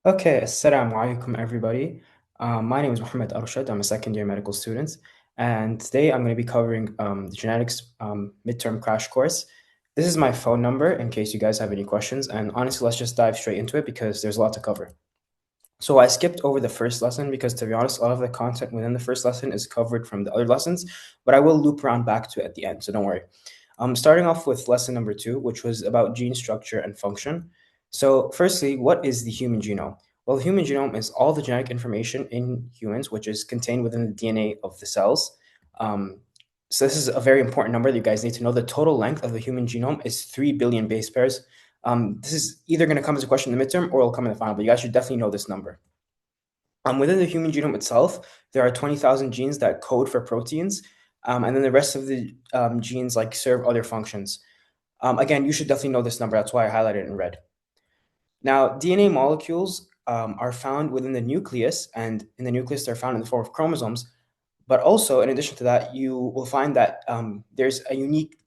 Okay, assalamu alaikum, everybody. My name is Muhammad Arshad. I'm a second-year medical student, and today I'm going to be covering the genetics midterm crash course. This is my phone number in case you guys have any questions, and honestly, let's just dive straight into it because there's a lot to cover. So I skipped over the first lesson because, to be honest, a lot of the content within the first lesson is covered from the other lessons, but I will loop around back to it at the end, so don't worry. Starting off with lesson number 2, which was about gene structure and function. So firstly, what is the human genome? Well, the human genome is all the genetic information in humans, which is contained within the DNA of the cells. Um, so this is a very important number that you guys need to know. The total length of the human genome is 3 billion base pairs. This is either going to come as a question in the midterm or it'll come in the final, but you guys should definitely know this number. Within the human genome itself, there are 20,000 genes that code for proteins, and then the rest of the genes like serve other functions. Again, you should definitely know this number. That's why I highlighted it in red. Now, DNA molecules are found within the nucleus, and in the nucleus, they're found in the form of chromosomes. But also, in addition to that, you will find that there's a unique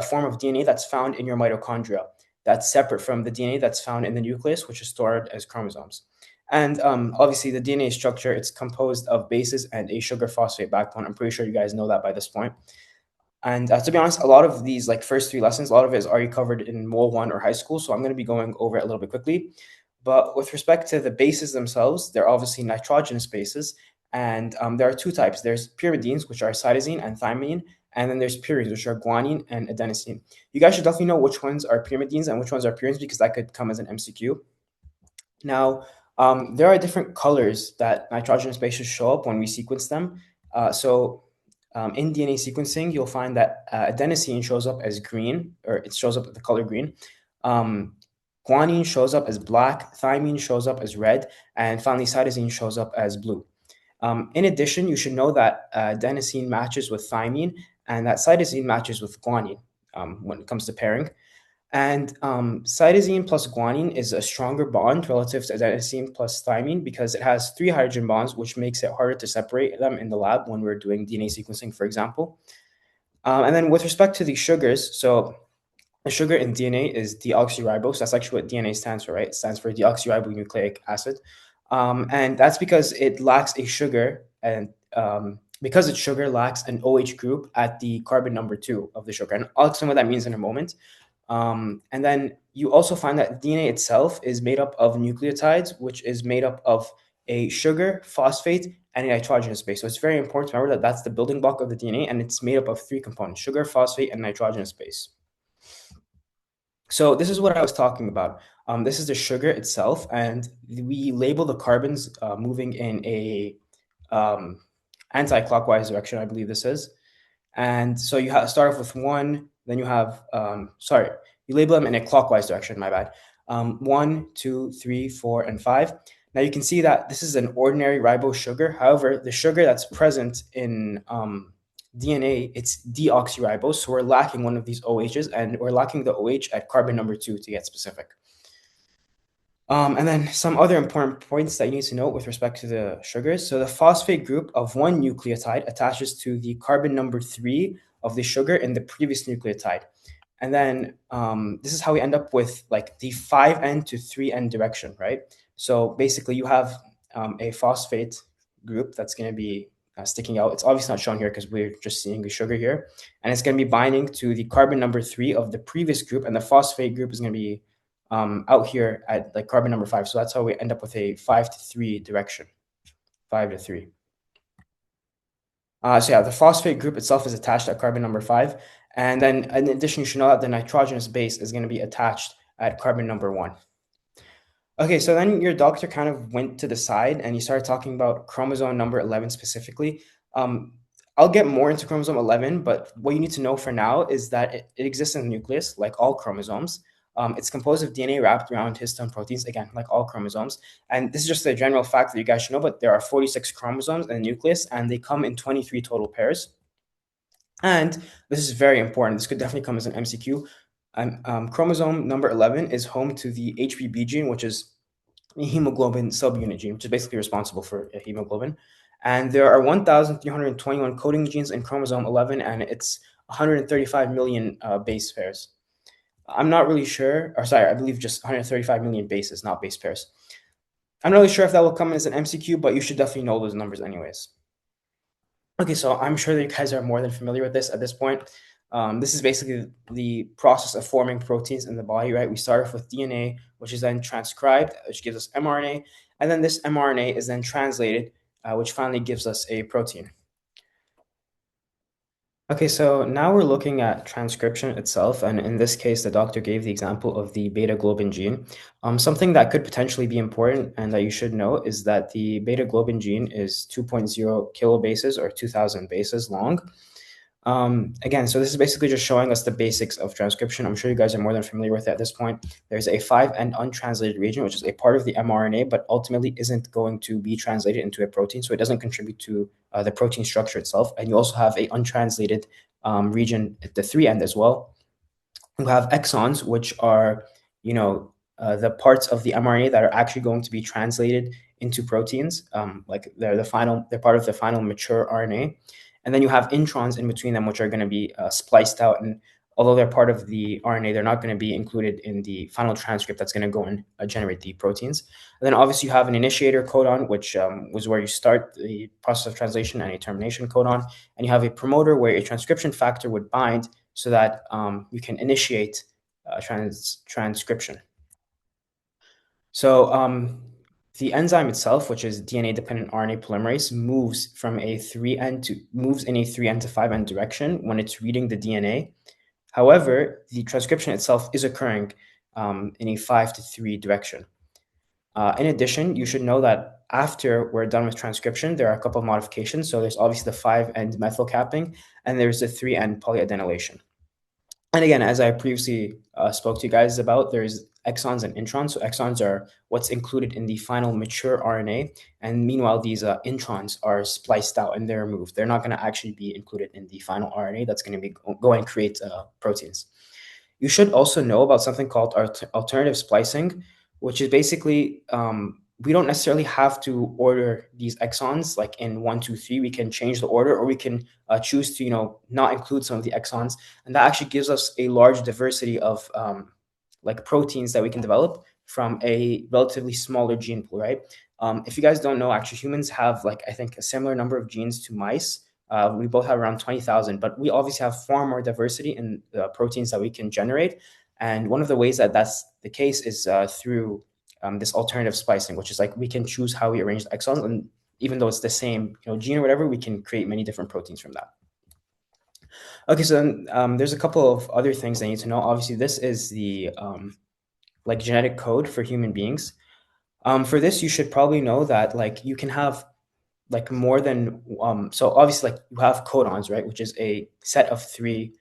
form of DNA that's found in your mitochondria that's separate from the DNA that's found in the nucleus, which is stored as chromosomes. And obviously, the DNA structure, it's composed of bases and a sugar phosphate backbone. I'm pretty sure you guys know that by this point. And to be honest, a lot of these like first 3 lessons, a lot of it is already covered in Mole 1 or high school. So I'm going to be going over it a little bit quickly. But with respect to the bases themselves, they're obviously nitrogenous bases. And there are 2 types. There's pyrimidines, which are cytosine and thymine. And then there's purines, which are guanine and adenosine. You guys should definitely know which ones are pyrimidines and which ones are purines because that could come as an MCQ. Now, there are different colors that nitrogenous bases show up when we sequence them. In DNA sequencing, you'll find that adenosine shows up as green, or it shows up with the color green. Guanine shows up as black, thymine shows up as red, and finally cytosine shows up as blue. In addition, you should know that adenosine matches with thymine and that cytosine matches with guanine when it comes to pairing. And cytosine plus guanine is a stronger bond relative to adenosine plus thymine because it has 3 hydrogen bonds, which makes it harder to separate them in the lab when we're doing DNA sequencing, for example. And then with respect to the sugars, so the sugar in DNA is deoxyribose. That's actually what DNA stands for, right? It stands for deoxyribonucleic acid. And that's because it lacks a sugar, and because its sugar lacks an OH group at the carbon number 2 of the sugar. And I'll explain what that means in a moment. And then you also find that DNA itself is made up of nucleotides, which is made up of a sugar, phosphate, and a nitrogenous base. So it's very important to remember that that's the building block of the DNA, and it's made up of 3 components: sugar, phosphate, and nitrogenous base. So this is what I was talking about. This is the sugar itself, and we label the carbons moving in a anti-clockwise direction, I believe this is. And so you start off with 1, then you have, you label them in a clockwise direction, my bad. 1, 2, 3, 4, and 5. Now you can see that this is an ordinary ribose sugar. However, the sugar that's present in DNA, it's deoxyribose. So we're lacking one of these OHs, and we're lacking the OH at carbon number 2 to get specific. And then some other important points that you need to note with respect to the sugars. So the phosphate group of one nucleotide attaches to the carbon number 3 of the sugar in the previous nucleotide. And then this is how we end up with like the 5N to 3N direction, right? So basically you have a phosphate group that's going to be sticking out. It's obviously not shown here because we're just seeing the sugar here. And it's going to be binding to the carbon number 3 of the previous group. And the phosphate group is going to be out here at like carbon number 5. So that's how we end up with a 5 to 3 direction, 5 to 3. So yeah, the phosphate group itself is attached at carbon number 5. And then in addition, you should know that the nitrogenous base is going to be attached at carbon number 1. Okay, so then your doctor kind of went to the side and he started talking about chromosome number 11 specifically. I'll get more into chromosome 11, but what you need to know for now is that it exists in the nucleus, like all chromosomes. It's composed of DNA wrapped around histone proteins, again, like all chromosomes. And this is just a general fact that you guys should know, but there are 46 chromosomes in the nucleus, and they come in 23 total pairs. And this is very important. This could definitely come as an MCQ. Chromosome number 11 is home to the HBB gene, which is a hemoglobin subunit gene, which is basically responsible for hemoglobin. And there are 1,321 coding genes in chromosome 11, and it's 135 million base pairs. I'm not really sure, or sorry, I believe just 135 million bases, not base pairs. I'm not really sure if that will come as an MCQ, but you should definitely know those numbers anyways. Okay, so I'm sure that you guys are more than familiar with this at this point. This is basically the process of forming proteins in the body, right? We start off with DNA, which is then transcribed, which gives us mRNA, and then this mRNA is then translated, which finally gives us a protein. Okay, so now we're looking at transcription itself, and in this case, the doctor gave the example of the beta globin gene. Something that could potentially be important and that you should know is that the beta globin gene is 2.0 kilobases or 2,000 bases long. Again, so this is basically just showing us the basics of transcription. I'm sure you guys are more than familiar with it at this point. There's a 5' untranslated region, which is a part of the mRNA, but ultimately isn't going to be translated into a protein, so it doesn't contribute to the protein structure itself. And you also have a untranslated region at the 3' as well. You have exons, which are, the parts of the mRNA that are actually going to be translated into proteins. Like they're part of the final mature RNA. And then you have introns in between them, which are going to be spliced out. And although they're part of the RNA, they're not going to be included in the final transcript that's going to go and generate the proteins. And then obviously you have an initiator codon, which was where you start the process of translation, and a termination codon. And you have a promoter where a transcription factor would bind so that you can initiate transcription. So the enzyme itself, which is DNA-dependent RNA polymerase, moves in a 3' to 5' direction when it's reading the DNA. However, the transcription itself is occurring in a 5 to 3 direction. In addition, you should know that after we're done with transcription, there are a couple of modifications. So there's obviously the 5' methyl capping, and there's the 3' polyadenylation. And again, as I previously spoke to you guys about, there's exons and introns. So exons are what's included in the final mature RNA. And meanwhile, these introns are spliced out and they're removed. They're not going to actually be included in the final RNA that's going to be go and create proteins. You should also know about something called alternative splicing, which is basically we don't necessarily have to order these exons like in 1, 2, 3. We can change the order, or we can choose to not include some of the exons, and that actually gives us a large diversity of like proteins that we can develop from a relatively smaller gene pool, right? If you guys don't know, actually humans have like I think a similar number of genes to mice. We both have around 20,000, but we obviously have far more diversity in the proteins that we can generate. And one of the ways that that's the case is through this alternative splicing, which is like we can choose how we arrange the exons, and even though it's the same gene or whatever, we can create many different proteins from that. Okay, so then there's a couple of other things I need to know. Obviously, this is the like genetic code for human beings. For this, you should probably know that like you can have like more than so obviously like you have codons, right, which is a set of 3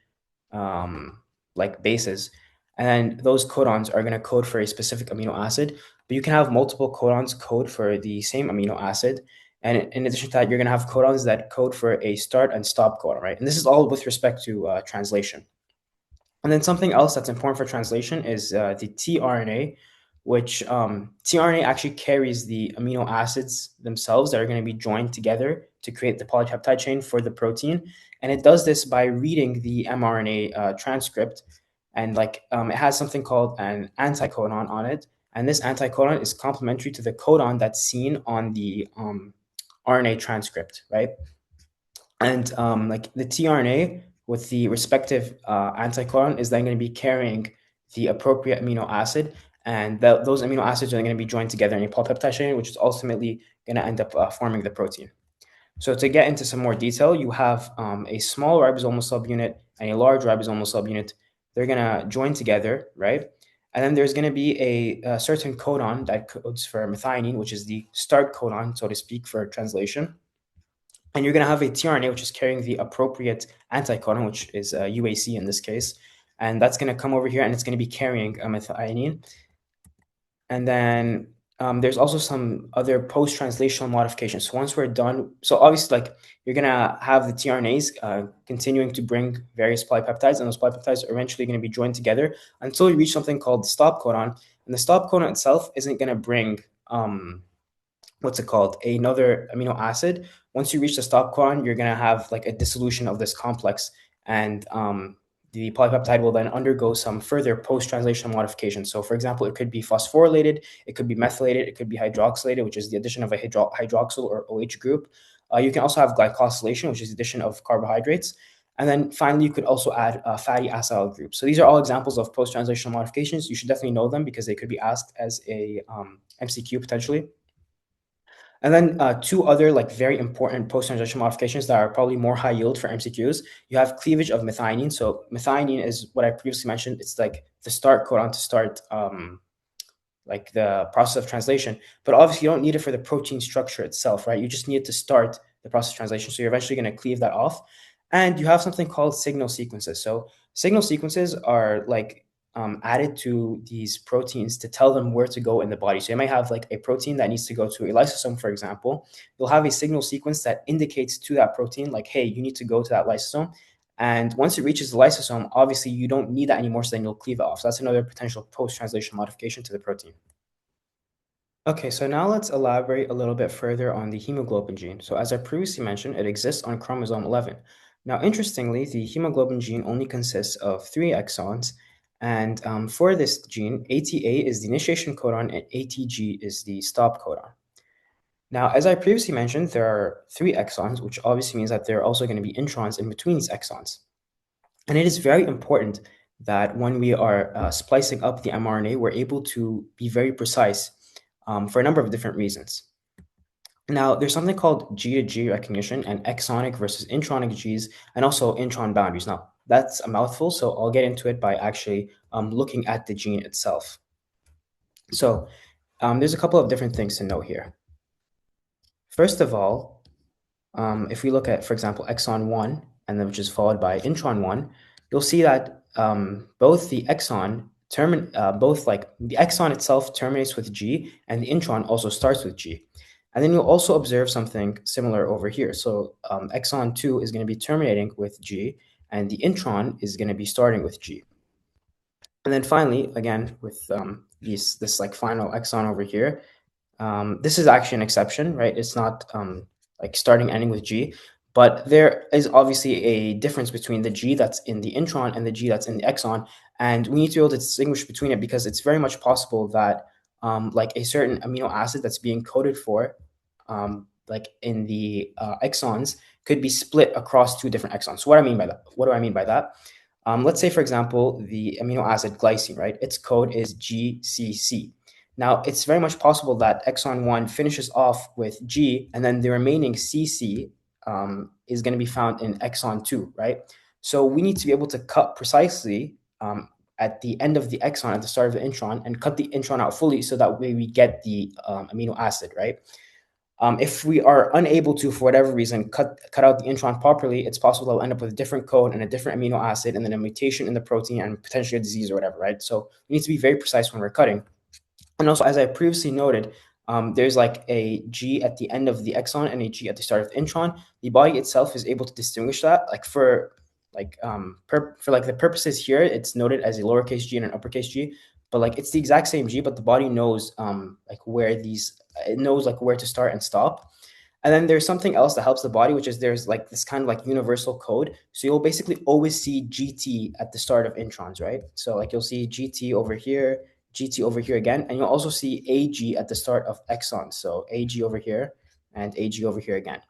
like bases, and those codons are going to code for a specific amino acid, but you can have multiple codons code for the same amino acid. And in addition to that, you're going to have codons that code for a start and stop codon, right? And this is all with respect to translation. And then something else that's important for translation is the tRNA, which tRNA actually carries the amino acids themselves that are going to be joined together to create the polypeptide chain for the protein. And it does this by reading the mRNA transcript. And like it has something called an anticodon on it. And this anticodon is complementary to the codon that's seen on the RNA transcript, right? And like the tRNA with the respective anticodon is then going to be carrying the appropriate amino acid, and those amino acids are going to be joined together in a polypeptide chain, which is ultimately going to end up forming the protein. So to get into some more detail, you have a small ribosomal subunit and a large ribosomal subunit. They're going to join together, right? And then there's going to be a certain codon that codes for methionine, which is the start codon, so to speak, for translation. And you're going to have a tRNA, which is carrying the appropriate anticodon, which is UAC in this case. And that's going to come over here, and it's going to be carrying a methionine. And then there's also some other post-translational modifications. So once we're done, so obviously, like you're going to have the tRNAs continuing to bring various polypeptides, and those polypeptides are eventually going to be joined together until you reach something called the stop codon. And the stop codon itself isn't going to bring what's it called, another amino acid. Once you reach the stop codon, you're going to have like a dissolution of this complex, and the polypeptide will then undergo some further post-translational modification. So, for example, it could be phosphorylated, it could be methylated, it could be hydroxylated, which is the addition of a hydroxyl or OH group. You can also have glycosylation, which is the addition of carbohydrates. And then finally, you could also add fatty acyl groups. So these are all examples of post-translational modifications. You should definitely know them because they could be asked as a MCQ potentially. And then two other like very important post-translational modifications that are probably more high yield for MCQs. You have cleavage of methionine. So methionine is what I previously mentioned. It's like the start codon to start like the process of translation. But obviously you don't need it for the protein structure itself, right? You just need it to start the process of translation. So you're eventually going to cleave that off. And you have something called signal sequences. So signal sequences are like added to these proteins to tell them where to go in the body. So you might have like a protein that needs to go to a lysosome, for example. You'll have a signal sequence that indicates to that protein, like, hey, you need to go to that lysosome. And once it reaches the lysosome, obviously you don't need that anymore, so then you'll cleave it off. So that's another potential post-translation modification to the protein. Okay, so now let's elaborate a little bit further on the hemoglobin gene. So as I previously mentioned, it exists on chromosome 11. Now, interestingly, the hemoglobin gene only consists of 3 exons. And for this gene, ATA is the initiation codon and ATG is the stop codon. Now, as I previously mentioned, there are 3 exons, which obviously means that there are also going to be introns in between these exons. And it is very important that when we are splicing up the mRNA, we're able to be very precise for a number of different reasons. Now, there's something called G to G recognition and exonic versus intronic Gs, and also intron boundaries. Now, that's a mouthful, so I'll get into it by actually looking at the gene itself. So there's a couple of different things to note here. First of all, if we look at, for example, exon 1, and then which is followed by intron 1, you'll see that both the exon both like the exon itself terminates with G, and the intron also starts with G. And then you'll also observe something similar over here. So exon 2 is going to be terminating with G, and the intron is going to be starting with G. And then finally, again, with this like final exon over here, this is actually an exception, right? It's not like starting ending with G, but there is obviously a difference between the G that's in the intron and the G that's in the exon, and we need to be able to distinguish between it because it's very much possible that like a certain amino acid that's being coded for, like in the exons, could be split across 2 different exons. So what I mean by that? What do I mean by that? Let's say, for example, the amino acid glycine, right? Its code is GCC. Now, it's very much possible that exon 1 finishes off with G, and then the remaining CC is going to be found in exon 2, right? So we need to be able to cut precisely at the end of the exon, at the start of the intron, and cut the intron out fully so that way we get the amino acid, right? If we are unable to, for whatever reason, cut out the intron properly, it's possible that we'll end up with a different code and a different amino acid and then a mutation in the protein and potentially a disease or whatever, right? So we need to be very precise when we're cutting. And also, as I previously noted, there's like a G at the end of the exon and a G at the start of the intron. The body itself is able to distinguish that. Like for the purposes here, it's noted as a lowercase g and an uppercase G, but like it's the exact same G, but the body knows like where it knows like where to start and stop. And then there's something else that helps the body, which is there's like this kind of like universal code. So you'll basically always see GT at the start of introns, right? So like you'll see GT over here, GT over here again, and you'll also see AG at the start of exons. So AG over here and AG over here again.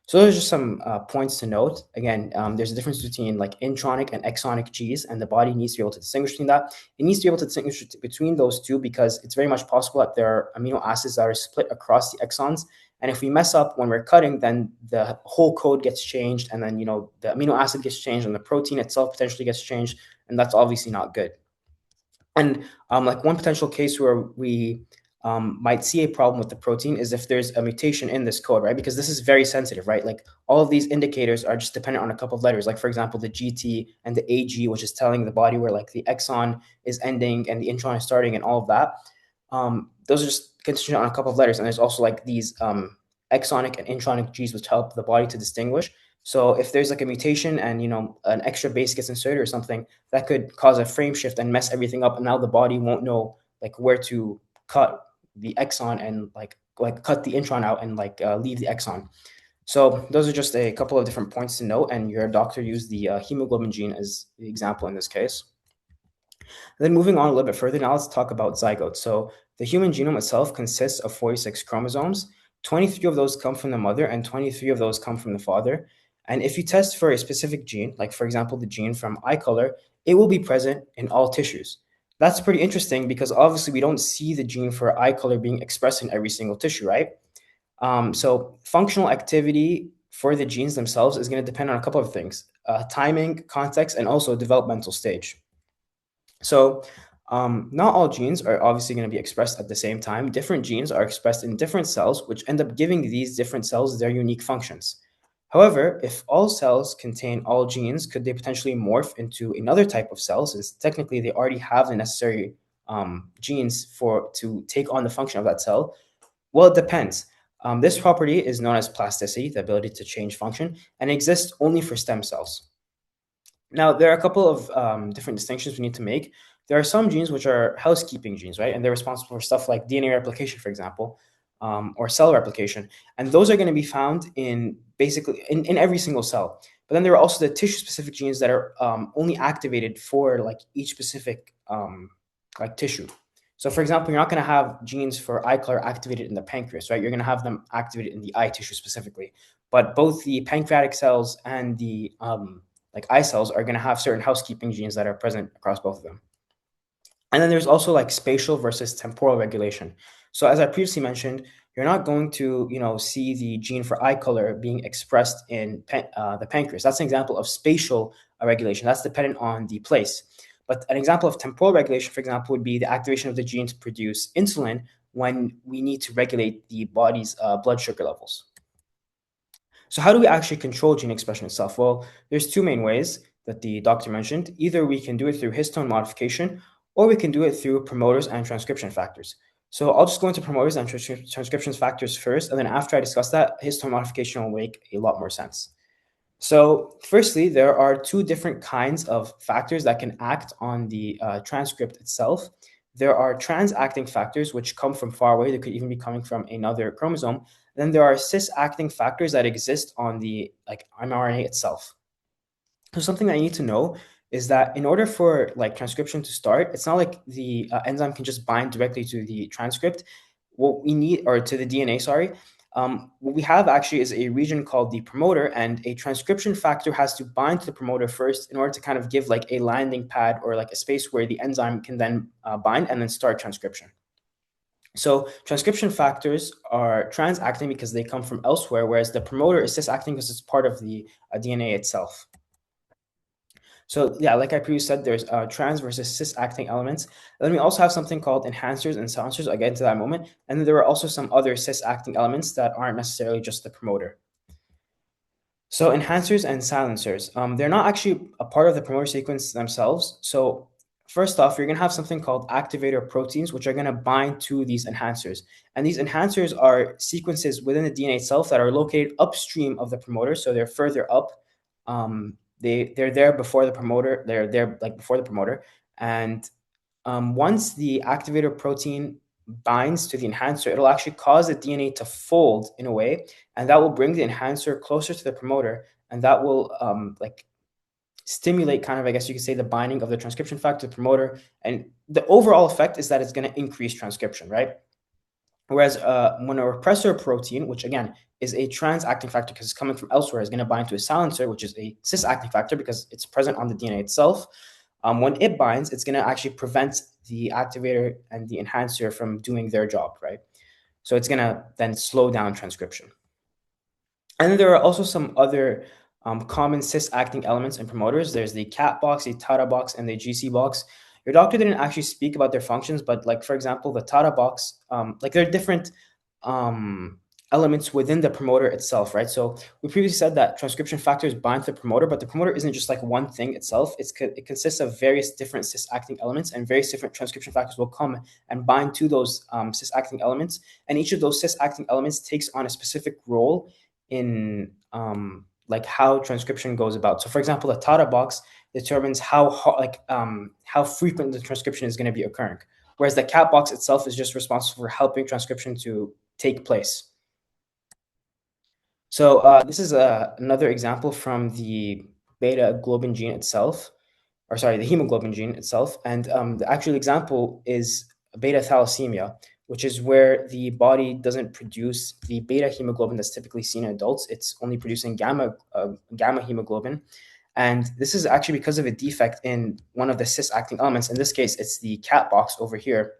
So those are just some points to note. Again, there's a difference between like intronic and exonic Gs, and the body needs to be able to distinguish between that. It needs to be able to distinguish between those two because it's very much possible that there are amino acids that are split across the exons. And if we mess up when we're cutting, then the whole code gets changed, and then the amino acid gets changed, and the protein itself potentially gets changed, and that's obviously not good. And like one potential case where we might see a problem with the protein is if there's a mutation in this code, right? Because this is very sensitive, right? Like all of these indicators are just dependent on a couple of letters. Like for example, the GT and the AG, which is telling the body where like the exon is ending and the intron is starting and all of that. Those are just contingent on a couple of letters. And there's also like these exonic and intronic Gs, which help the body to distinguish. So if there's like a mutation and an extra base gets inserted or something, that could cause a frame shift and mess everything up. And now the body won't know like where to cut the exon and like cut the intron out and like leave the exon. So those are just a couple of different points to note, and your doctor used the hemoglobin gene as the example in this case. Then moving on a little bit further, now let's talk about zygotes. So the human genome itself consists of 46 chromosomes. 23 of those come from the mother and 23 of those come from the father. And if you test for a specific gene, like for example, the gene from eye color, it will be present in all tissues. That's pretty interesting because obviously we don't see the gene for eye color being expressed in every single tissue, right? So functional activity for the genes themselves is going to depend on a couple of things, timing, context, and also developmental stage. So, not all genes are obviously going to be expressed at the same time. Different genes are expressed in different cells, which end up giving these different cells their unique functions. However, if all cells contain all genes, could they potentially morph into another type of cell, since technically they already have the necessary genes for to take on the function of that cell? Well, it depends. This property is known as plasticity, the ability to change function, and exists only for stem cells. Now, there are a couple of different distinctions we need to make. There are some genes which are housekeeping genes, right? And they're responsible for stuff like DNA replication, for example, or cell replication. And those are going to be found in basically in every single cell. But then there are also the tissue-specific genes that are only activated for like each specific like tissue. So, for example, you're not going to have genes for eye color activated in the pancreas, right? You're going to have them activated in the eye tissue specifically. But both the pancreatic cells and the like eye cells are going to have certain housekeeping genes that are present across both of them. And then there's also like spatial versus temporal regulation. So as I previously mentioned, you're not going to, see the gene for eye color being expressed in the pancreas. That's an example of spatial regulation. That's dependent on the place. But an example of temporal regulation, for example, would be the activation of the gene to produce insulin when we need to regulate the body's blood sugar levels. So how do we actually control gene expression itself? Well, there's two main ways that the doctor mentioned. Either we can do it through histone modification, or we can do it through promoters and transcription factors. So I'll just go into promoters and transcription factors first, and then after I discuss that, histone modification will make a lot more sense. So firstly, there are two different kinds of factors that can act on the transcript itself. There are trans-acting factors, which come from far away. They could even be coming from another chromosome. Then there are cis-acting factors that exist on the mRNA itself. So something that you need to know is that in order for like transcription to start, it's not like the enzyme can just bind directly to the transcript. What we need, or to the DNA, sorry, what we have actually is a region called the promoter, and a transcription factor has to bind to the promoter first in order to kind of give like a landing pad or like a space where the enzyme can then bind and then start transcription. So transcription factors are trans-acting because they come from elsewhere, whereas the promoter is cis-acting because it's part of the DNA itself. So yeah, like I previously said, there's trans versus cis-acting elements. And then we also have something called enhancers and silencers. I'll get into that in a moment. And then there are also some other cis-acting elements that aren't necessarily just the promoter. So enhancers and silencers, they're not actually a part of the promoter sequence themselves. So first off, you're going to have something called activator proteins, which are going to bind to these enhancers. And these enhancers are sequences within the DNA itself that are located upstream of the promoter. So they're further up. They're there before the promoter. They're there like before the promoter. And once the activator protein binds to the enhancer, it'll actually cause the DNA to fold in a way, and that will bring the enhancer closer to the promoter, and that will like stimulate kind of, I guess you could say, the binding of the transcription factor to the promoter. And the overall effect is that it's going to increase transcription, right? Whereas when a repressor protein, which again is a trans-acting factor because it's coming from elsewhere, is going to bind to a silencer, which is a cis-acting factor because it's present on the DNA itself. When it binds, it's going to actually prevent the activator and the enhancer from doing their job, right? So it's going to then slow down transcription. And then there are also some other common cis-acting elements and promoters. There's the CAT box, the TATA box, and the GC box. Your doctor didn't actually speak about their functions, but like, for example, the TATA box, like there are different elements within the promoter itself, right? So we previously said that transcription factors bind to the promoter, but the promoter isn't just like one thing itself. It consists of various different cis-acting elements, and various different transcription factors will come and bind to those cis-acting elements. And each of those cis-acting elements takes on a specific role in like how transcription goes about. So for example, the TATA box determines how frequent the transcription is going to be occurring, whereas the CAT box itself is just responsible for helping transcription to take place. So this is another example from the beta globin gene itself, or sorry, the hemoglobin gene itself. And the actual example is beta thalassemia, which is where the body doesn't produce the beta hemoglobin that's typically seen in adults. It's only producing gamma hemoglobin. And this is actually because of a defect in one of the cis-acting elements. In this case, it's the cat box over here.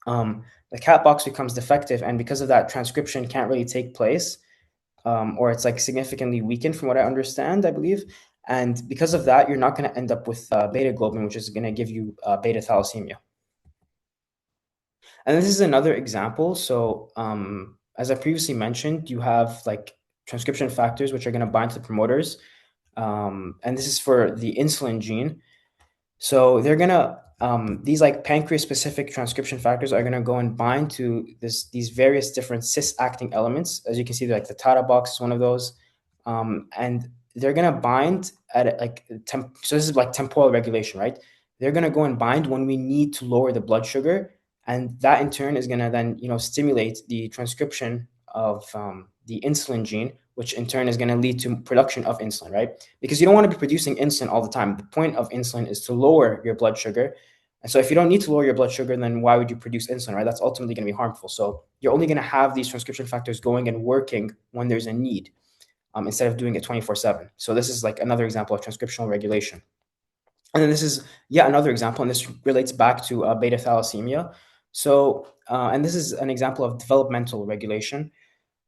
The cat box becomes defective, and because of that, transcription can't really take place, or it's like significantly weakened from what I understand, I believe. And because of that, you're not going to end up with beta globin, which is going to give you beta thalassemia. And this is another example. So as I previously mentioned, you have like transcription factors, which are going to bind to the promoters. And this is for the insulin gene. So they're gonna these like pancreas specific transcription factors are gonna go and bind to these various different cis acting elements. As you can see, like the Tata box is one of those, and they're gonna bind at like so this is like temporal regulation, right? They're gonna go and bind when we need to lower the blood sugar, and that in turn is gonna then stimulate the transcription of the insulin gene, which in turn is going to lead to production of insulin, right? Because you don't want to be producing insulin all the time. The point of insulin is to lower your blood sugar. And so if you don't need to lower your blood sugar, then why would you produce insulin, right? That's ultimately going to be harmful. So you're only going to have these transcription factors going and working when there's a need, instead of doing it 24/7. So this is like another example of transcriptional regulation. And then this is yet another example, and this relates back to beta thalassemia. So, and this is an example of developmental regulation.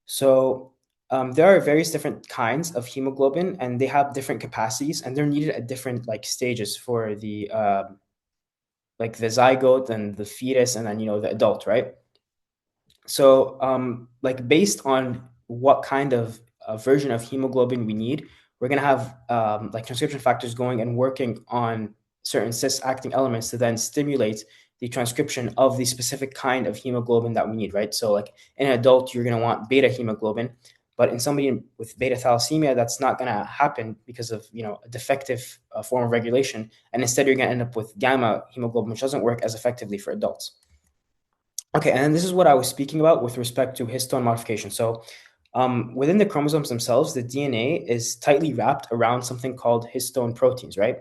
So there are various different kinds of hemoglobin, and they have different capacities, and they're needed at different like stages for the like the zygote and the fetus, and then the adult, right? So like based on what kind of version of hemoglobin we need, we're gonna have like transcription factors going and working on certain cis acting elements to then stimulate the transcription of the specific kind of hemoglobin that we need, right? So like in an adult, you're gonna want beta hemoglobin, but in somebody with beta thalassemia, that's not gonna happen because of a defective form of regulation, and instead you're gonna end up with gamma hemoglobin, which doesn't work as effectively for adults. Okay, and this is what I was speaking about with respect to histone modification. So within the chromosomes themselves, the DNA is tightly wrapped around something called histone proteins, right?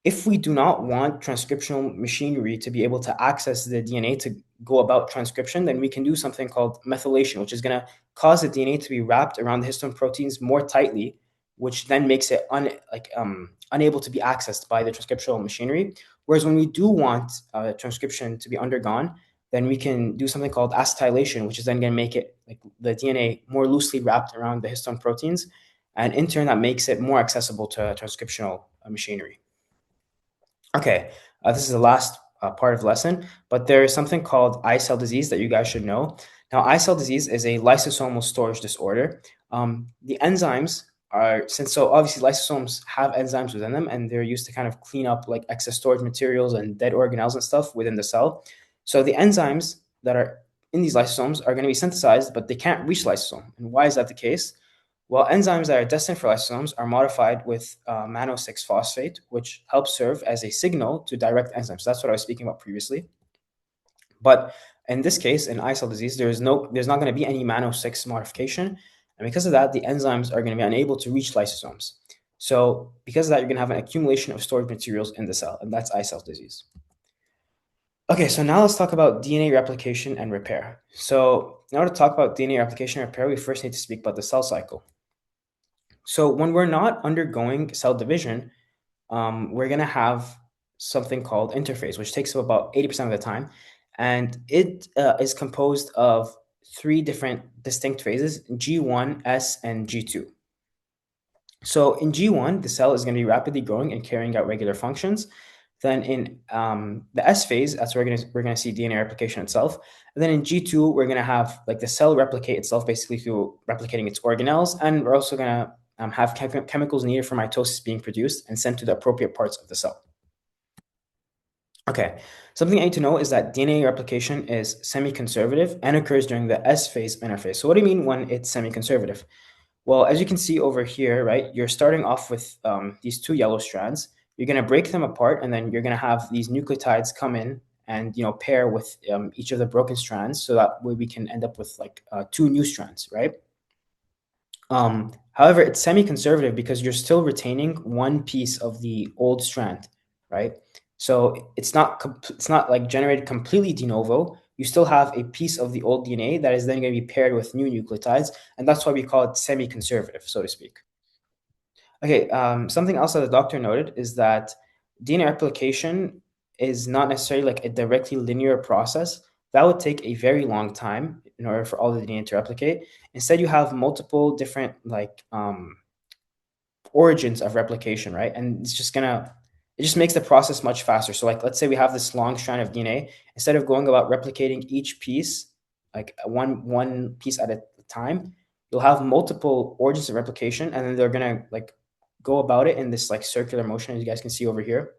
If we do not want transcriptional machinery to be able to access the DNA to go about transcription, then we can do something called methylation, which is going to cause the DNA to be wrapped around the histone proteins more tightly, which then makes it unable to be accessed by the transcriptional machinery. Whereas when we do want transcription to be undergone, then we can do something called acetylation, which is then going to make it like the DNA more loosely wrapped around the histone proteins, and in turn that makes it more accessible to transcriptional machinery. Okay, this is the last part of the lesson, but there is something called I cell disease that you guys should know. Now, I cell disease is a lysosomal storage disorder. The enzymes so obviously lysosomes have enzymes within them, and they're used to kind of clean up like excess storage materials and dead organelles and stuff within the cell. So the enzymes that are in these lysosomes are going to be synthesized, but they can't reach the lysosome. And why is that the case? Well, enzymes that are destined for lysosomes are modified with mannose-6-phosphate, which helps serve as a signal to direct enzymes. That's what I was speaking about previously. But in this case, in I cell disease, there's not going to be any mannose-6 modification. And because of that, the enzymes are going to be unable to reach lysosomes. So because of that, you're going to have an accumulation of storage materials in the cell, and that's I cell disease. Okay, so now let's talk about DNA replication and repair. So in order to talk about DNA replication and repair, we first need to speak about the cell cycle. So when we're not undergoing cell division, we're going to have something called interphase, which takes up about 80% of the time. And it is composed of three different distinct phases, G1, S, and G2. So in G1, the cell is going to be rapidly growing and carrying out regular functions. Then in the S phase, that's where we're gonna see DNA replication itself. And then in G2, we're gonna have like the cell replicate itself basically through replicating its organelles, and we're also gonna have chemicals needed for mitosis being produced and sent to the appropriate parts of the cell. Okay, something I need to know is that DNA replication is semi-conservative and occurs during the S phase interphase. So what do you mean when it's semi-conservative? Well, as you can see over here, right, you're starting off with these two yellow strands. You're going to break them apart, and then you're going to have these nucleotides come in and pair with each of the broken strands, so that way we can end up with like two new strands, right? However, it's semi-conservative because you're still retaining one piece of the old strand, right? So it's not like generated completely de novo. You still have a piece of the old DNA that is then going to be paired with new nucleotides, and that's why we call it semi-conservative, so to speak. Okay, something else that the doctor noted is that DNA replication is not necessarily like a directly linear process. That would take a very long time in order for all the DNA to replicate. Instead, you have multiple different origins of replication, right? And it just makes the process much faster. So, like, let's say we have this long strand of DNA. Instead of going about replicating each piece, like one piece at a time, you'll have multiple origins of replication, and then they're gonna like go about it in this like circular motion, as you guys can see over here.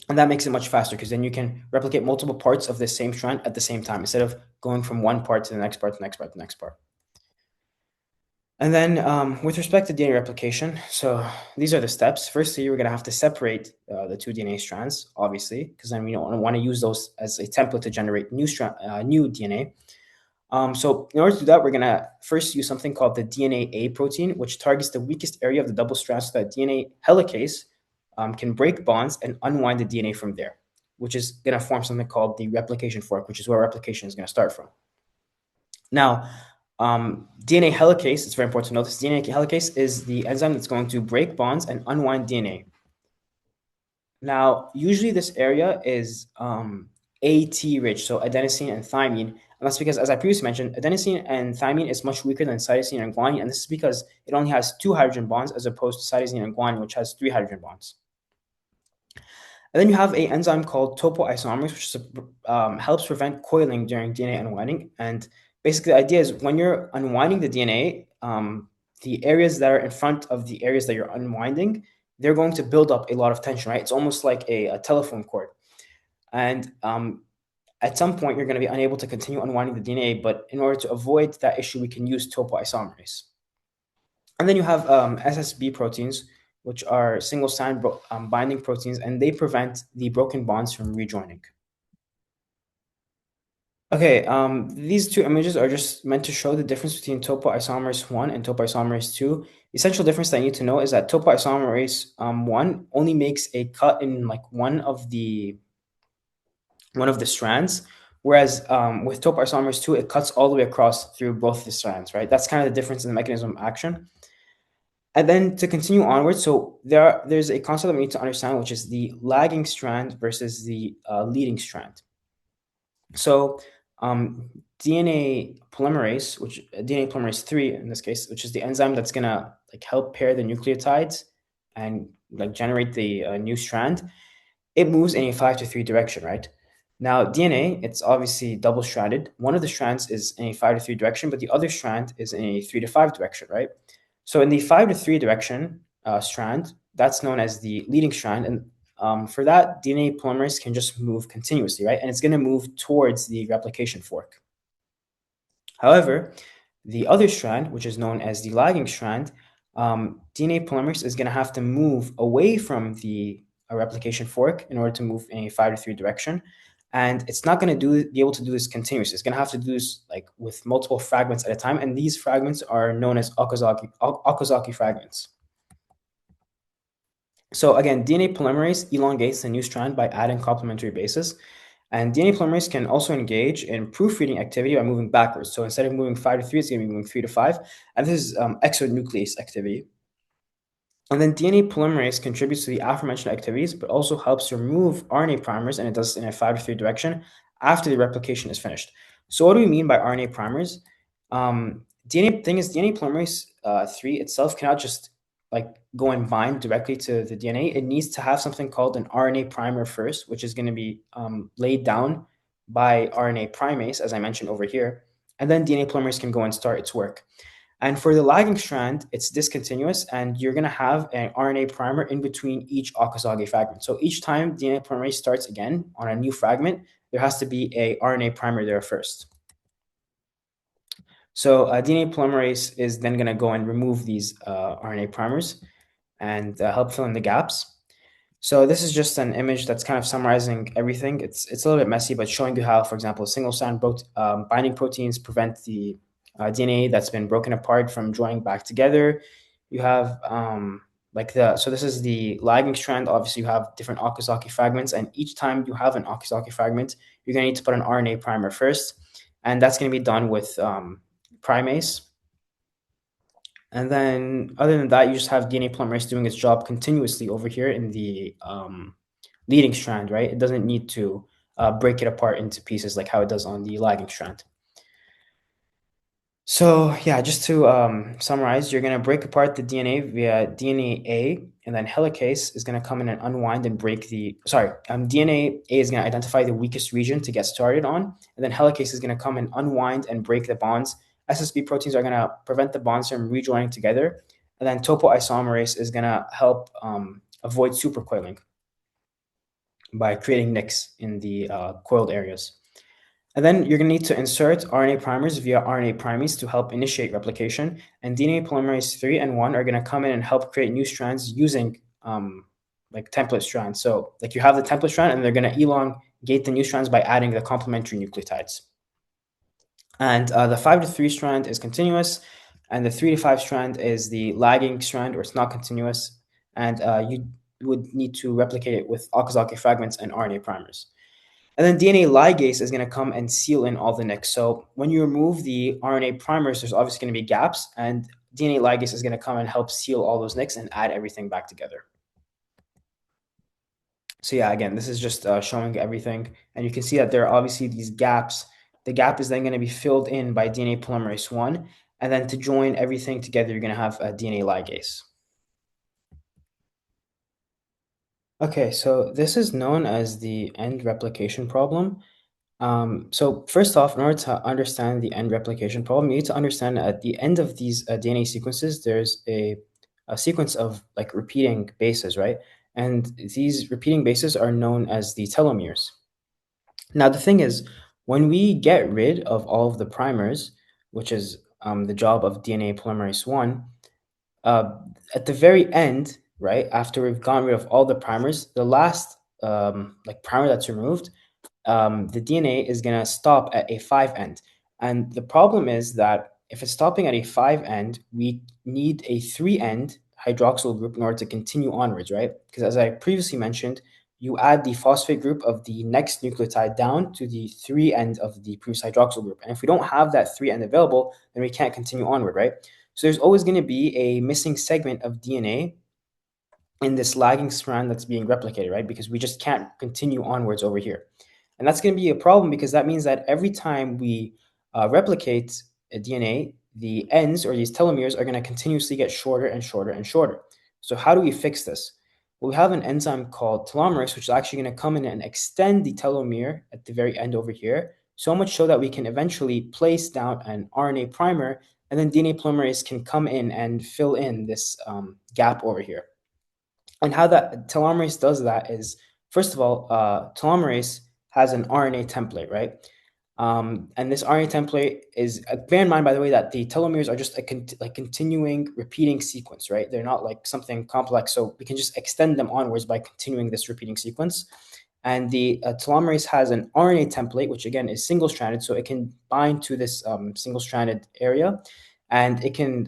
And that makes it much faster because then you can replicate multiple parts of the same strand at the same time instead of going from one part to the next part, to the next part, to the next part. And then with respect to DNA replication, so these are the steps. Firstly, we're going to have to separate the two DNA strands, obviously, because then we don't want to use those as a template to generate new DNA. So in order to do that, we're going to first use something called the DNA A protein, which targets the weakest area of the double strand so that DNA helicase can break bonds and unwind the DNA from there, which is going to form something called the replication fork, which is where replication is going to start from. Now, DNA helicase, it's very important to note this, DNA helicase is the enzyme that's going to break bonds and unwind DNA. Now, usually this area is AT rich, so adenosine and thymine. And that's because, as I previously mentioned, adenosine and thymine is much weaker than cytosine and guanine. And this is because it only has 2 hydrogen bonds as opposed to cytosine and guanine, which has 3 hydrogen bonds. And then you have an enzyme called topoisomerase, which helps prevent coiling during DNA unwinding. And basically, the idea is when you're unwinding the DNA, the areas that are in front of the areas that you're unwinding, they're going to build up a lot of tension, right? It's almost like a telephone cord. And at some point, you're going to be unable to continue unwinding the DNA. But in order to avoid that issue, we can use topoisomerase. And then you have SSB proteins, which are single strand binding proteins, and they prevent the broken bonds from rejoining. Okay, these two images are just meant to show the difference between topoisomerase 1 and topoisomerase 2. The essential difference that I need to know is that topoisomerase 1 only makes a cut in like one of the strands, whereas with topoisomerase 2, it cuts all the way across through both the strands, right? That's kind of the difference in the mechanism of action. And then to continue onwards, so there's a concept that we need to understand, which is the lagging strand versus the leading strand. So DNA polymerase, which DNA polymerase 3 in this case, which is the enzyme that's gonna like help pair the nucleotides and like generate the new strand, it moves in a 5 to 3 direction, right? Now DNA, it's obviously double stranded. One of the strands is in a 5 to 3 direction, but the other strand is in a 3 to 5 direction, right? So in the 5 to 3 direction strand, that's known as the leading strand. And for that, DNA polymerase can just move continuously, right? And it's going to move towards the replication fork. However, the other strand, which is known as the lagging strand, DNA polymerase is going to have to move away from the replication fork in order to move in a 5 to 3 direction. And it's not going to be able to do this continuously. It's going to have to do this like with multiple fragments at a time. And these fragments are known as Okazaki fragments. So again, DNA polymerase elongates the new strand by adding complementary bases. And DNA polymerase can also engage in proofreading activity by moving backwards. So instead of moving 5 to 3, it's going to be moving 3 to 5. And this is exonuclease activity. And then DNA polymerase contributes to the aforementioned activities, but also helps remove RNA primers, and it does in a 5 to 3 direction after the replication is finished. So what do we mean by RNA primers? DNA polymerase 3 itself cannot just like go and bind directly to the DNA. It needs to have something called an RNA primer first, which is going to be laid down by RNA primase, as I mentioned over here. And then DNA polymerase can go and start its work. And for the lagging strand, it's discontinuous, and you're going to have an RNA primer in between each Okazaki fragment. So each time DNA polymerase starts again on a new fragment, there has to be a RNA primer there first. So DNA polymerase is then going to go and remove these RNA primers and help fill in the gaps. So this is just an image that's kind of summarizing everything. It's a little bit messy, but showing you how, for example, single strand binding proteins prevent the DNA that's been broken apart from joining back together. You have so this is the lagging strand. Obviously, you have different Okazaki fragments, and each time you have an Okazaki fragment, you're going to need to put an RNA primer first, and that's going to be done with primase. And then, other than that, you just have DNA polymerase doing its job continuously over here in the leading strand, right? It doesn't need to break it apart into pieces like how it does on the lagging strand. So yeah, just to summarize, you're going to break apart the DNA via DNA-A, and then helicase is going to come in and unwind and break DNA-A is going to identify the weakest region to get started on, and then helicase is going to come and unwind and break the bonds. SSB proteins are going to prevent the bonds from rejoining together, and then topoisomerase is going to help avoid supercoiling by creating nicks in the coiled areas. And then you're going to need to insert RNA primers via RNA primase to help initiate replication. And DNA polymerase 3 and 1 are going to come in and help create new strands using like template strands. So like you have the template strand, and they're going to elongate the new strands by adding the complementary nucleotides. And the 5 to 3 strand is continuous, and the 3 to 5 strand is the lagging strand, or it's not continuous. And you would need to replicate it with Okazaki fragments and RNA primers. And then DNA ligase is going to come and seal in all the nicks. So when you remove the RNA primers, there's obviously going to be gaps, and DNA ligase is going to come and help seal all those nicks and add everything back together. So yeah, again, this is just showing everything. And you can see that there are obviously these gaps. The gap is then going to be filled in by DNA polymerase 1. And then to join everything together, you're going to have a DNA ligase. Okay, so this is known as the end replication problem. So first off, in order to understand the end replication problem, you need to understand at the end of these DNA sequences, there's a sequence of like repeating bases, right? And these repeating bases are known as the telomeres. Now, the thing is, when we get rid of all of the primers, which is the job of DNA polymerase 1, uh, at the very end, right, after we've gotten rid of all the primers, the last like primer that's removed, the DNA is going to stop at a 5 end. And the problem is that if it's stopping at a 5 end, we need a 3 end hydroxyl group in order to continue onwards, right? Because as I previously mentioned, you add the phosphate group of the next nucleotide down to the 3 end of the previous hydroxyl group. And if we don't have that 3 end available, then we can't continue onward, right? So there's always going to be a missing segment of DNA in this lagging strand that's being replicated, right? Because we just can't continue onwards over here. And that's going to be a problem because that means that every time we replicate a DNA, the ends or these telomeres are going to continuously get shorter and shorter and shorter. So how do we fix this? Well, we have an enzyme called telomerase, which is actually going to come in and extend the telomere at the very end over here, so much so that we can eventually place down an RNA primer, and then DNA polymerase can come in and fill in this gap over here. And how that telomerase does that is, first of all, telomerase has an RNA template, right? And this RNA template is, bear in mind, by the way, that the telomeres are just a continuing repeating sequence, right? They're not like something complex, so we can just extend them onwards by continuing this repeating sequence. And the telomerase has an RNA template, which again is single-stranded, so it can bind to this single-stranded area, and it can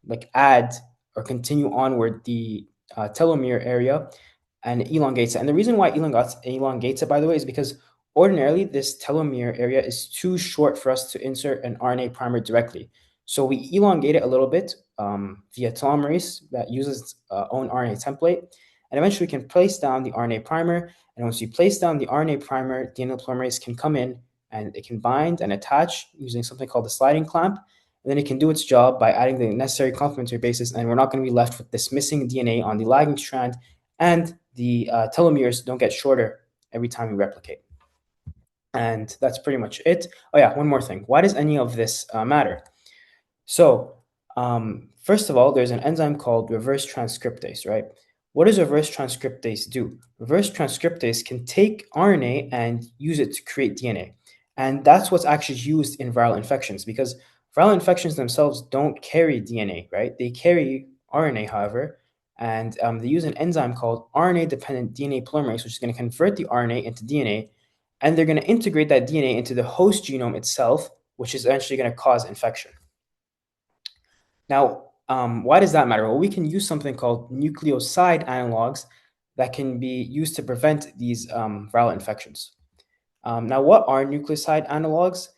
like add or continue onward the telomere area, and it elongates it. And the reason why it elongates it, by the way, is because ordinarily this telomere area is too short for us to insert an RNA primer directly. So we elongate it a little bit via telomerase that uses its own RNA template. And eventually we can place down the RNA primer. And once you place down the RNA primer, DNA polymerase can come in and it can bind and attach using something called the sliding clamp. And then it can do its job by adding the necessary complementary bases, and we're not going to be left with this missing DNA on the lagging strand, and the telomeres don't get shorter every time we replicate. And that's pretty much it. Oh yeah, one more thing. Why does any of this matter? So first of all, there's an enzyme called reverse transcriptase, right? What does reverse transcriptase do? Reverse transcriptase can take RNA and use it to create DNA. And that's what's actually used in viral infections, because viral infections themselves don't carry DNA, right? They carry RNA, however, and they use an enzyme called RNA-dependent DNA polymerase, which is going to convert the RNA into DNA, and they're going to integrate that DNA into the host genome itself, which is eventually going to cause infection. Now, why does that matter? Well, we can use something called nucleoside analogs that can be used to prevent these viral infections. Now, what are nucleoside analogs?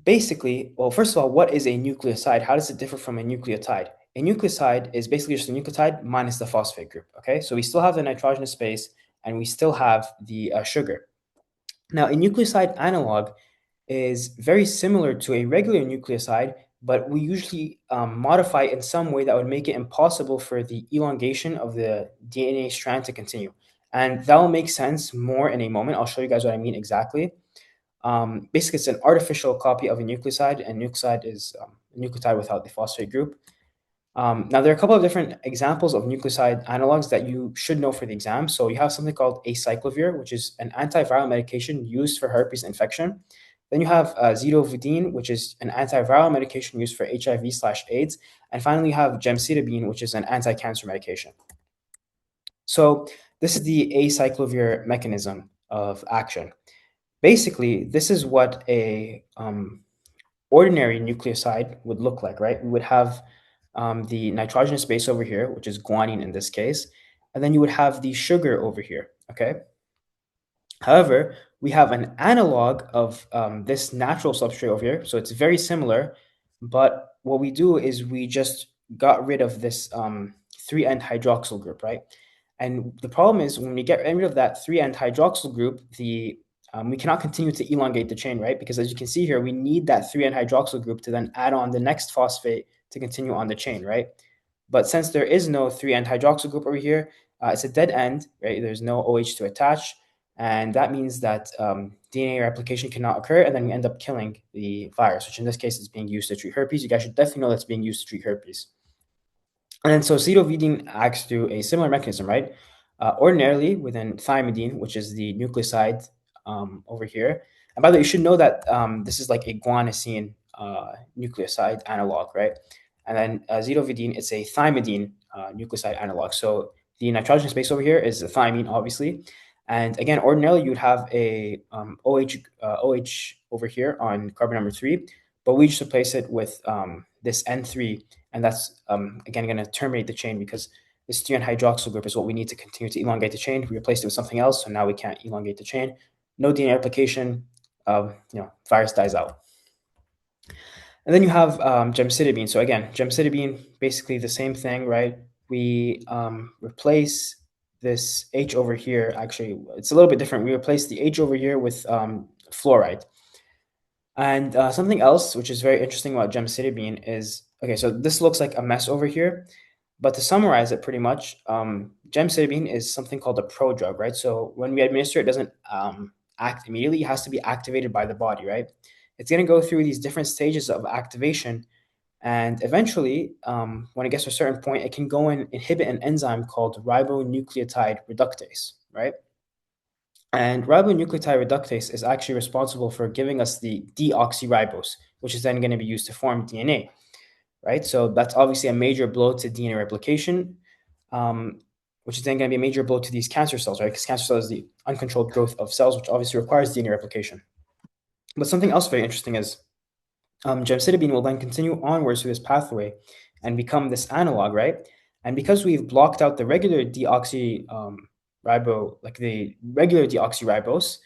Basically, well, first of all, what is a nucleoside? How does it differ from a nucleotide? A nucleoside is basically just a nucleotide minus the phosphate group. Okay, so we still have the nitrogenous base and we still have the sugar. Now, a nucleoside analog is very similar to a regular nucleoside, but we usually modify it in some way that would make it impossible for the elongation of the DNA strand to continue. And that will make sense more in a moment. I'll show you guys what I mean exactly. Basically, it's an artificial copy of a nucleoside, and nucleoside is a nucleotide without the phosphate group. Now, there are a couple of different examples of nucleoside analogs that you should know for the exam. So you have something called acyclovir, which is an antiviral medication used for herpes infection. Then you have zidovudine, which is an antiviral medication used for HIV/AIDS. And finally, you have gemcitabine, which is an anti-cancer medication. So this is the acyclovir mechanism of action. Basically, this is what a ordinary nucleoside would look like, right? We would have the nitrogenous base over here, which is guanine in this case, and then you would have the sugar over here, okay? However, we have an analog of this natural substrate over here, so it's very similar, but what we do is we just got rid of this 3-end hydroxyl group, right? And the problem is when we get rid of that 3-end hydroxyl group, we cannot continue to elongate the chain, right? Because as you can see here, we need that 3-end hydroxyl group to then add on the next phosphate to continue on the chain, right? But since there is no 3-end hydroxyl group over here, it's a dead end, right? There's no OH to attach. And that means that DNA replication cannot occur, and then we end up killing the virus, which in this case is being used to treat herpes. You guys should definitely know that's being used to treat herpes. And then so zidovudine acts through a similar mechanism, right? Ordinarily within thymidine, which is the nucleoside over here. And by the way, you should know that this is like a guanosine nucleoside analog, right? And then zidovudine, it's a thymidine nucleoside analog. So the nitrogenous base over here is the thymine, obviously. And again, ordinarily you would have a OH over here on carbon number 3, but we just replace it with this N3, and that's again going to terminate the chain because this 3-end hydroxyl group is what we need to continue to elongate the chain. We replaced it with something else, so now we can't elongate the chain. No DNA replication, virus dies out. And then you have gemcitabine. So again, gemcitabine, basically the same thing, right? We replace this H over here. Actually, it's a little bit different. We replace the H over here with fluoride. And something else, which is very interesting about gemcitabine is, okay, so this looks like a mess over here. But to summarize it pretty much, gemcitabine is something called a prodrug, right? So when we administer it, doesn't act immediately. It has to be activated by the body, right? It's going to go through these different stages of activation. And eventually, when it gets to a certain point, it can go and inhibit an enzyme called ribonucleotide reductase, right? And ribonucleotide reductase is actually responsible for giving us the deoxyribose, which is then going to be used to form DNA, right? So that's obviously a major blow to DNA replication, which is then going to be a major blow to these cancer cells, right? Because cancer cells is the uncontrolled growth of cells, which obviously requires DNA replication. But something else very interesting is gemcitabine will then continue onwards through this pathway and become this analog, right? And because we've blocked out the regular the regular deoxyribose,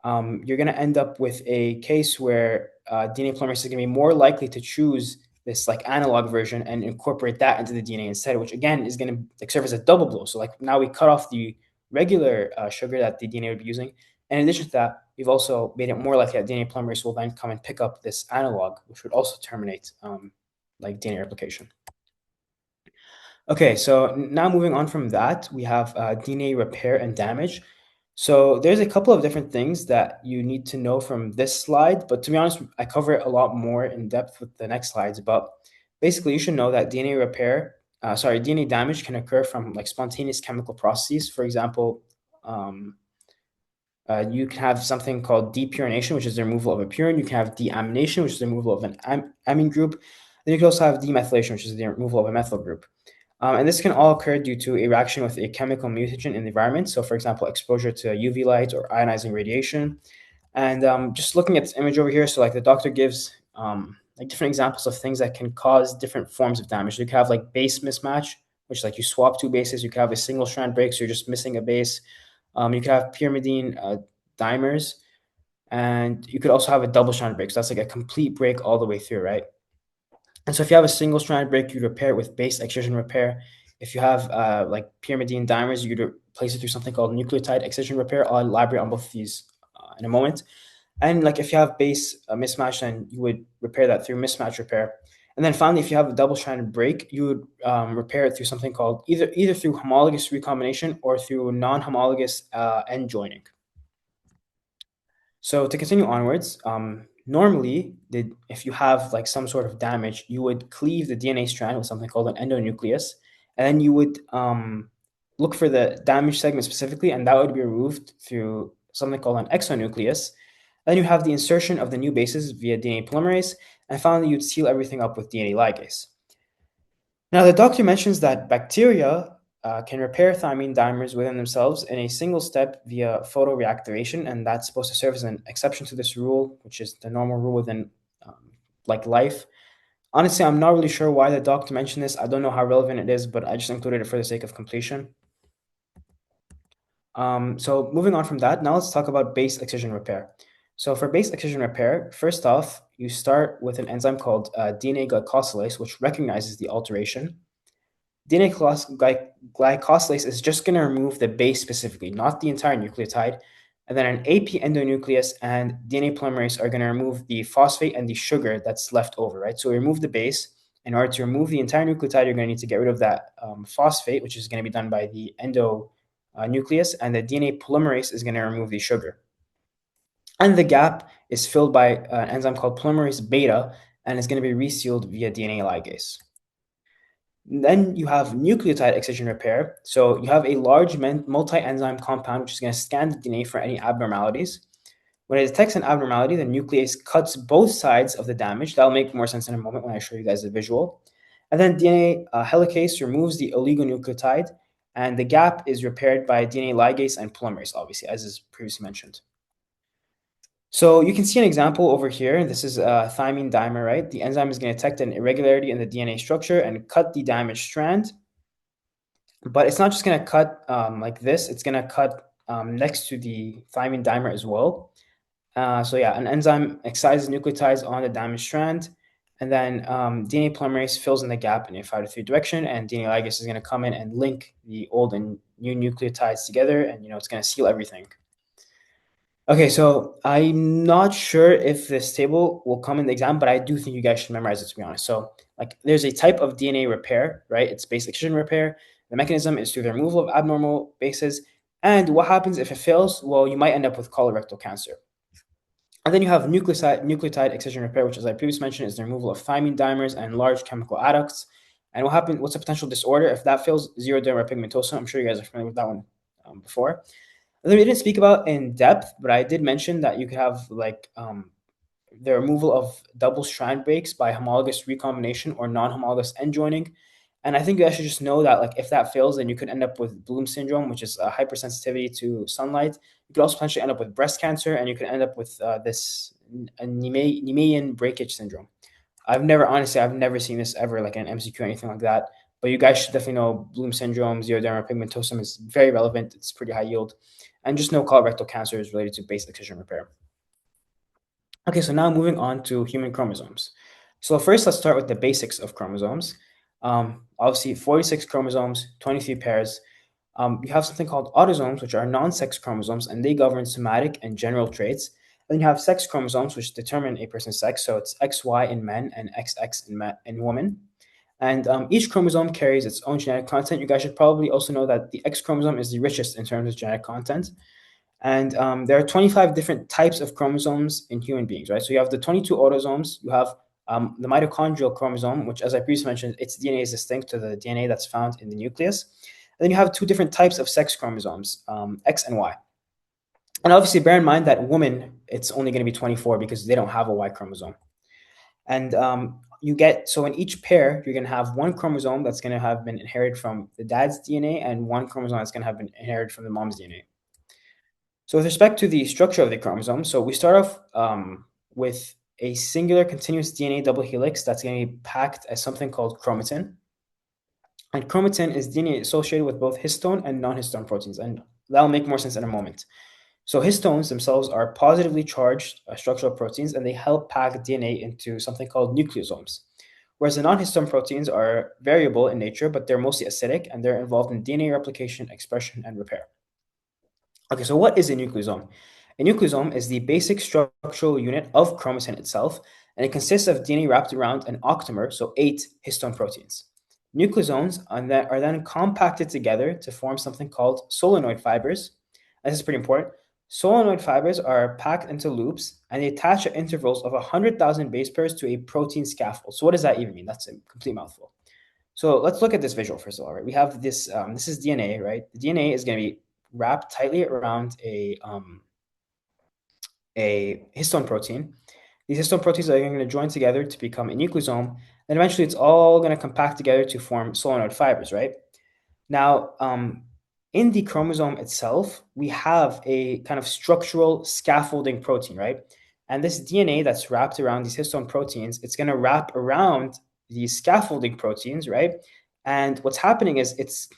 you're going to end up with a case where DNA polymerase is going to be more likely to choose this like analog version and incorporate that into the DNA instead, which again is going to serve as a double blow. So like now we cut off the regular sugar that the DNA would be using. And in addition to that, we've also made it more likely that DNA polymerase will then come and pick up this analog, which would also terminate like DNA replication. Okay, so now moving on from that, we have DNA repair and damage. So there's a couple of different things that you need to know from this slide, but to be honest, I cover it a lot more in depth with the next slides. But basically, you should know that DNA damage can occur from like spontaneous chemical processes. For example, you can have something called depurination, which is the removal of a purine. You can have deamination, which is the removal of an amine group. Then you can also have demethylation, which is the removal of a methyl group. And this can all occur due to a reaction with a chemical mutagen in the environment. So, for example, exposure to UV light or ionizing radiation. And just looking at this image over here, so like the doctor gives like different examples of things that can cause different forms of damage. You can have like base mismatch, which like you swap two bases. You can have a single strand break, so you're just missing a base. You could have pyrimidine dimers, and you could also have a double strand break. So that's like a complete break all the way through, right? And so if you have a single strand break, you'd repair it with base excision repair. If you have like pyrimidine dimers, you'd replace it through something called nucleotide excision repair. I'll elaborate on both of these in a moment. And like if you have base mismatch, then you would repair that through mismatch repair. And then finally, if you have a double stranded break, you would repair it through something called either through homologous recombination or through non-homologous end joining. So to continue onwards, normally, if you have like some sort of damage, you would cleave the DNA strand with something called an endonuclease, and then you would look for the damaged segment specifically, and that would be removed through something called an exonuclease. Then you have the insertion of the new bases via DNA polymerase, and finally, you'd seal everything up with DNA ligase. Now, the doctor mentions that bacteria can repair thymine dimers within themselves in a single step via photoreactivation, and that's supposed to serve as an exception to this rule, which is the normal rule within like life. Honestly, I'm not really sure why the doctor mentioned this. I don't know how relevant it is, but I just included it for the sake of completion. So moving on from that, now let's talk about base excision repair. So for base excision repair, first off, you start with an enzyme called DNA glycosylase, which recognizes the alteration. DNA glycosylase is just going to remove the base specifically, not the entire nucleotide. And then an AP endonuclease and DNA polymerase are going to remove the phosphate and the sugar that's left over, right? So we remove the base. In order to remove the entire nucleotide, you're going to need to get rid of that phosphate, which is going to be done by the endonuclease, and the DNA polymerase is going to remove the sugar. And the gap is filled by an enzyme called polymerase beta, and it's going to be resealed via DNA ligase. Then you have nucleotide excision repair. So you have a large multi-enzyme compound which is going to scan the DNA for any abnormalities. When it detects an abnormality, the nuclease cuts both sides of the damage. That'll make more sense in a moment when I show you guys the visual. And then DNA helicase removes the oligonucleotide, and the gap is repaired by DNA ligase and polymerase, obviously, as is previously mentioned. So you can see an example over here. This is a thymine dimer, right? The enzyme is going to detect an irregularity in the DNA structure and cut the damaged strand. But it's not just going to cut like this. It's going to cut next to the thymine dimer as well. So yeah, an enzyme excises nucleotides on the damaged strand. And then DNA polymerase fills in the gap in a 5 to 3 direction. And DNA ligase is going to come in and link the old and new nucleotides together. And, it's going to seal everything. Okay, so I'm not sure if this table will come in the exam, but I do think you guys should memorize it, to be honest. So, like, there's a type of DNA repair, right? It's base excision repair. The mechanism is through the removal of abnormal bases. And what happens if it fails? Well, you might end up with colorectal cancer. And then you have nucleotide excision repair, which, as I previously mentioned, is the removal of thymine dimers and large chemical adducts. And what's a potential disorder? If that fails, xeroderma pigmentosa. I'm sure you guys are familiar with that one before. We didn't speak about in depth, but I did mention that you could have like the removal of double strand breaks by homologous recombination or non-homologous end joining. And I think you guys should just know that like if that fails, then you could end up with Bloom syndrome, which is a hypersensitivity to sunlight. You could also potentially end up with breast cancer, and you could end up with this Niemann breakage syndrome. I've never seen this ever like in an MCQ or anything like that. But you guys should definitely know Bloom syndrome, xeroderma pigmentosum is very relevant. It's pretty high yield. And just know colorectal cancer is related to base excision repair. Okay, so now moving on to human chromosomes. So first, let's start with the basics of chromosomes. Obviously, 46 chromosomes, 23 pairs. You have something called autosomes, which are non-sex chromosomes, and they govern somatic and general traits. And then you have sex chromosomes, which determine a person's sex. So it's XY in men and XX in women. And each chromosome carries its own genetic content. You guys should probably also know that the X chromosome is the richest in terms of genetic content. And there are 25 different types of chromosomes in human beings, right? So you have the 22 autosomes. You have the mitochondrial chromosome, which, as I previously mentioned, its DNA is distinct to the DNA that's found in the nucleus. And then you have two different types of sex chromosomes, X and Y. And obviously, bear in mind that women, it's only going to be 24 because they don't have a Y chromosome. And so in each pair, you're going to have one chromosome that's going to have been inherited from the dad's DNA and one chromosome that's going to have been inherited from the mom's DNA. So with respect to the structure of the chromosome, so we start off with a singular continuous DNA double helix that's going to be packed as something called chromatin. And chromatin is DNA associated with both histone and non-histone proteins, and that'll make more sense in a moment. So histones themselves are positively charged structural proteins, and they help pack DNA into something called nucleosomes. Whereas the non-histone proteins are variable in nature, but they're mostly acidic, and they're involved in DNA replication, expression, and repair. Okay, so what is a nucleosome? A nucleosome is the basic structural unit of chromatin itself, and it consists of DNA wrapped around an octamer, so 8 histone proteins. Nucleosomes are then compacted together to form something called solenoid fibers. This is pretty important. Solenoid fibers are packed into loops, and they attach at intervals of 100,000 base pairs to a protein scaffold. So what does that even mean? That's a complete mouthful. So let's look at this visual first of all, right? We have this, this is DNA, right? The DNA is going to be wrapped tightly around a histone protein. These histone proteins are going to join together to become a nucleosome, and eventually it's all going to compact together to form solenoid fibers, right? Now, in the chromosome itself, we have a kind of structural scaffolding protein, right? And this DNA that's wrapped around these histone proteins, it's going to wrap around these scaffolding proteins, right? And what's happening is it's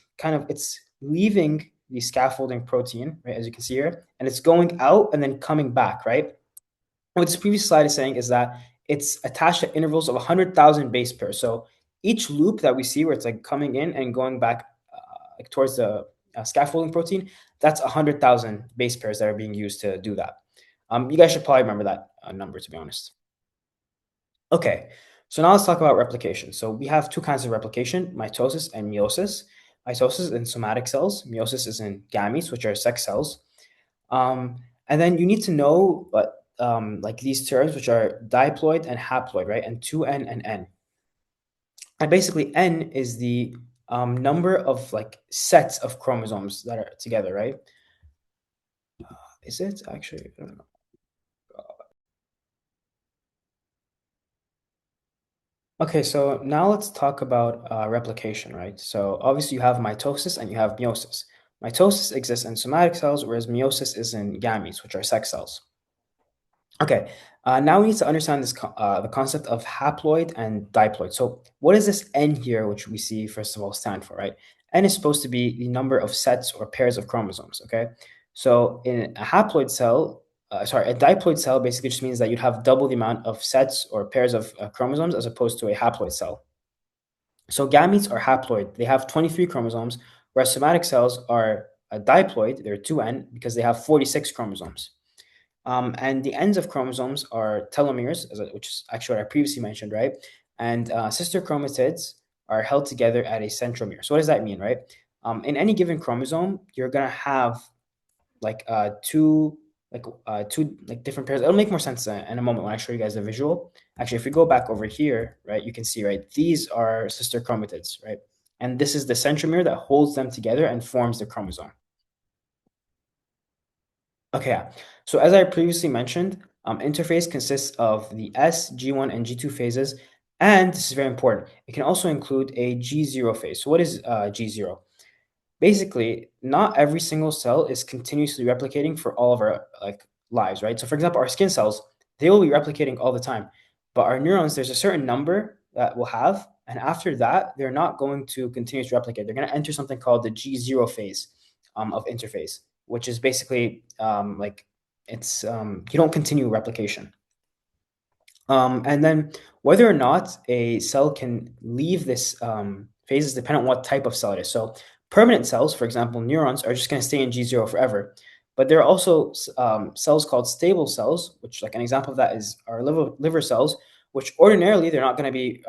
leaving the scaffolding protein, right, as you can see here, and it's going out and then coming back, right? What this previous slide is saying is that it's attached at intervals of 100,000 base pairs. So each loop that we see where it's like coming in and going back like towards the scaffolding protein, that's 100,000 base pairs that are being used to do that. You guys should probably remember that number, to be honest. Okay, so now let's talk about replication. So we have two kinds of replication, mitosis and meiosis. Mitosis is in somatic cells, meiosis is in gametes, which are sex cells. And then you need to know like these terms, which are diploid and haploid, right? And 2n and n. And basically, n is the number of like sets of chromosomes that are together, right? Is it actually? I don't know. Okay, so now let's talk about replication, right? So obviously you have mitosis and you have meiosis. Mitosis exists in somatic cells, whereas meiosis is in gametes, which are sex cells. Okay, now we need to understand the concept of haploid and diploid. So what is this N here, which we see, first of all, stand for, right? N is supposed to be the number of sets or pairs of chromosomes, okay? So in a haploid cell, a diploid cell basically just means that you'd have double the amount of sets or pairs of chromosomes as opposed to a haploid cell. So gametes are haploid. They have 23 chromosomes, whereas somatic cells are a diploid. They're 2N because they have 46 chromosomes. And the ends of chromosomes are telomeres, which is actually what I previously mentioned, right? And sister chromatids are held together at a centromere. So what does that mean, right? In any given chromosome, you're gonna have like two different pairs. It'll make more sense in a moment when I show you guys the visual. Actually, if we go back over here, right, you can see, right, these are sister chromatids, right? And this is the centromere that holds them together and forms the chromosome. Okay, yeah. So as I previously mentioned, interphase consists of the S, G1, and G2 phases, and this is very important. It can also include a G0 phase. So what is G0? Basically, not every single cell is continuously replicating for all of our like lives, right? So for example, our skin cells, they will be replicating all the time, but our neurons, there's a certain number that we'll have, and after that, they're not going to continue to replicate. They're going to enter something called the G0 phase of interphase, which is basically like it's you don't continue replication. And then whether or not a cell can leave this phase is dependent on what type of cell it is. So permanent cells, for example, neurons, are just going to stay in G0 forever. But there are also cells called stable cells, which like an example of that is our liver cells, which ordinarily they're not going to be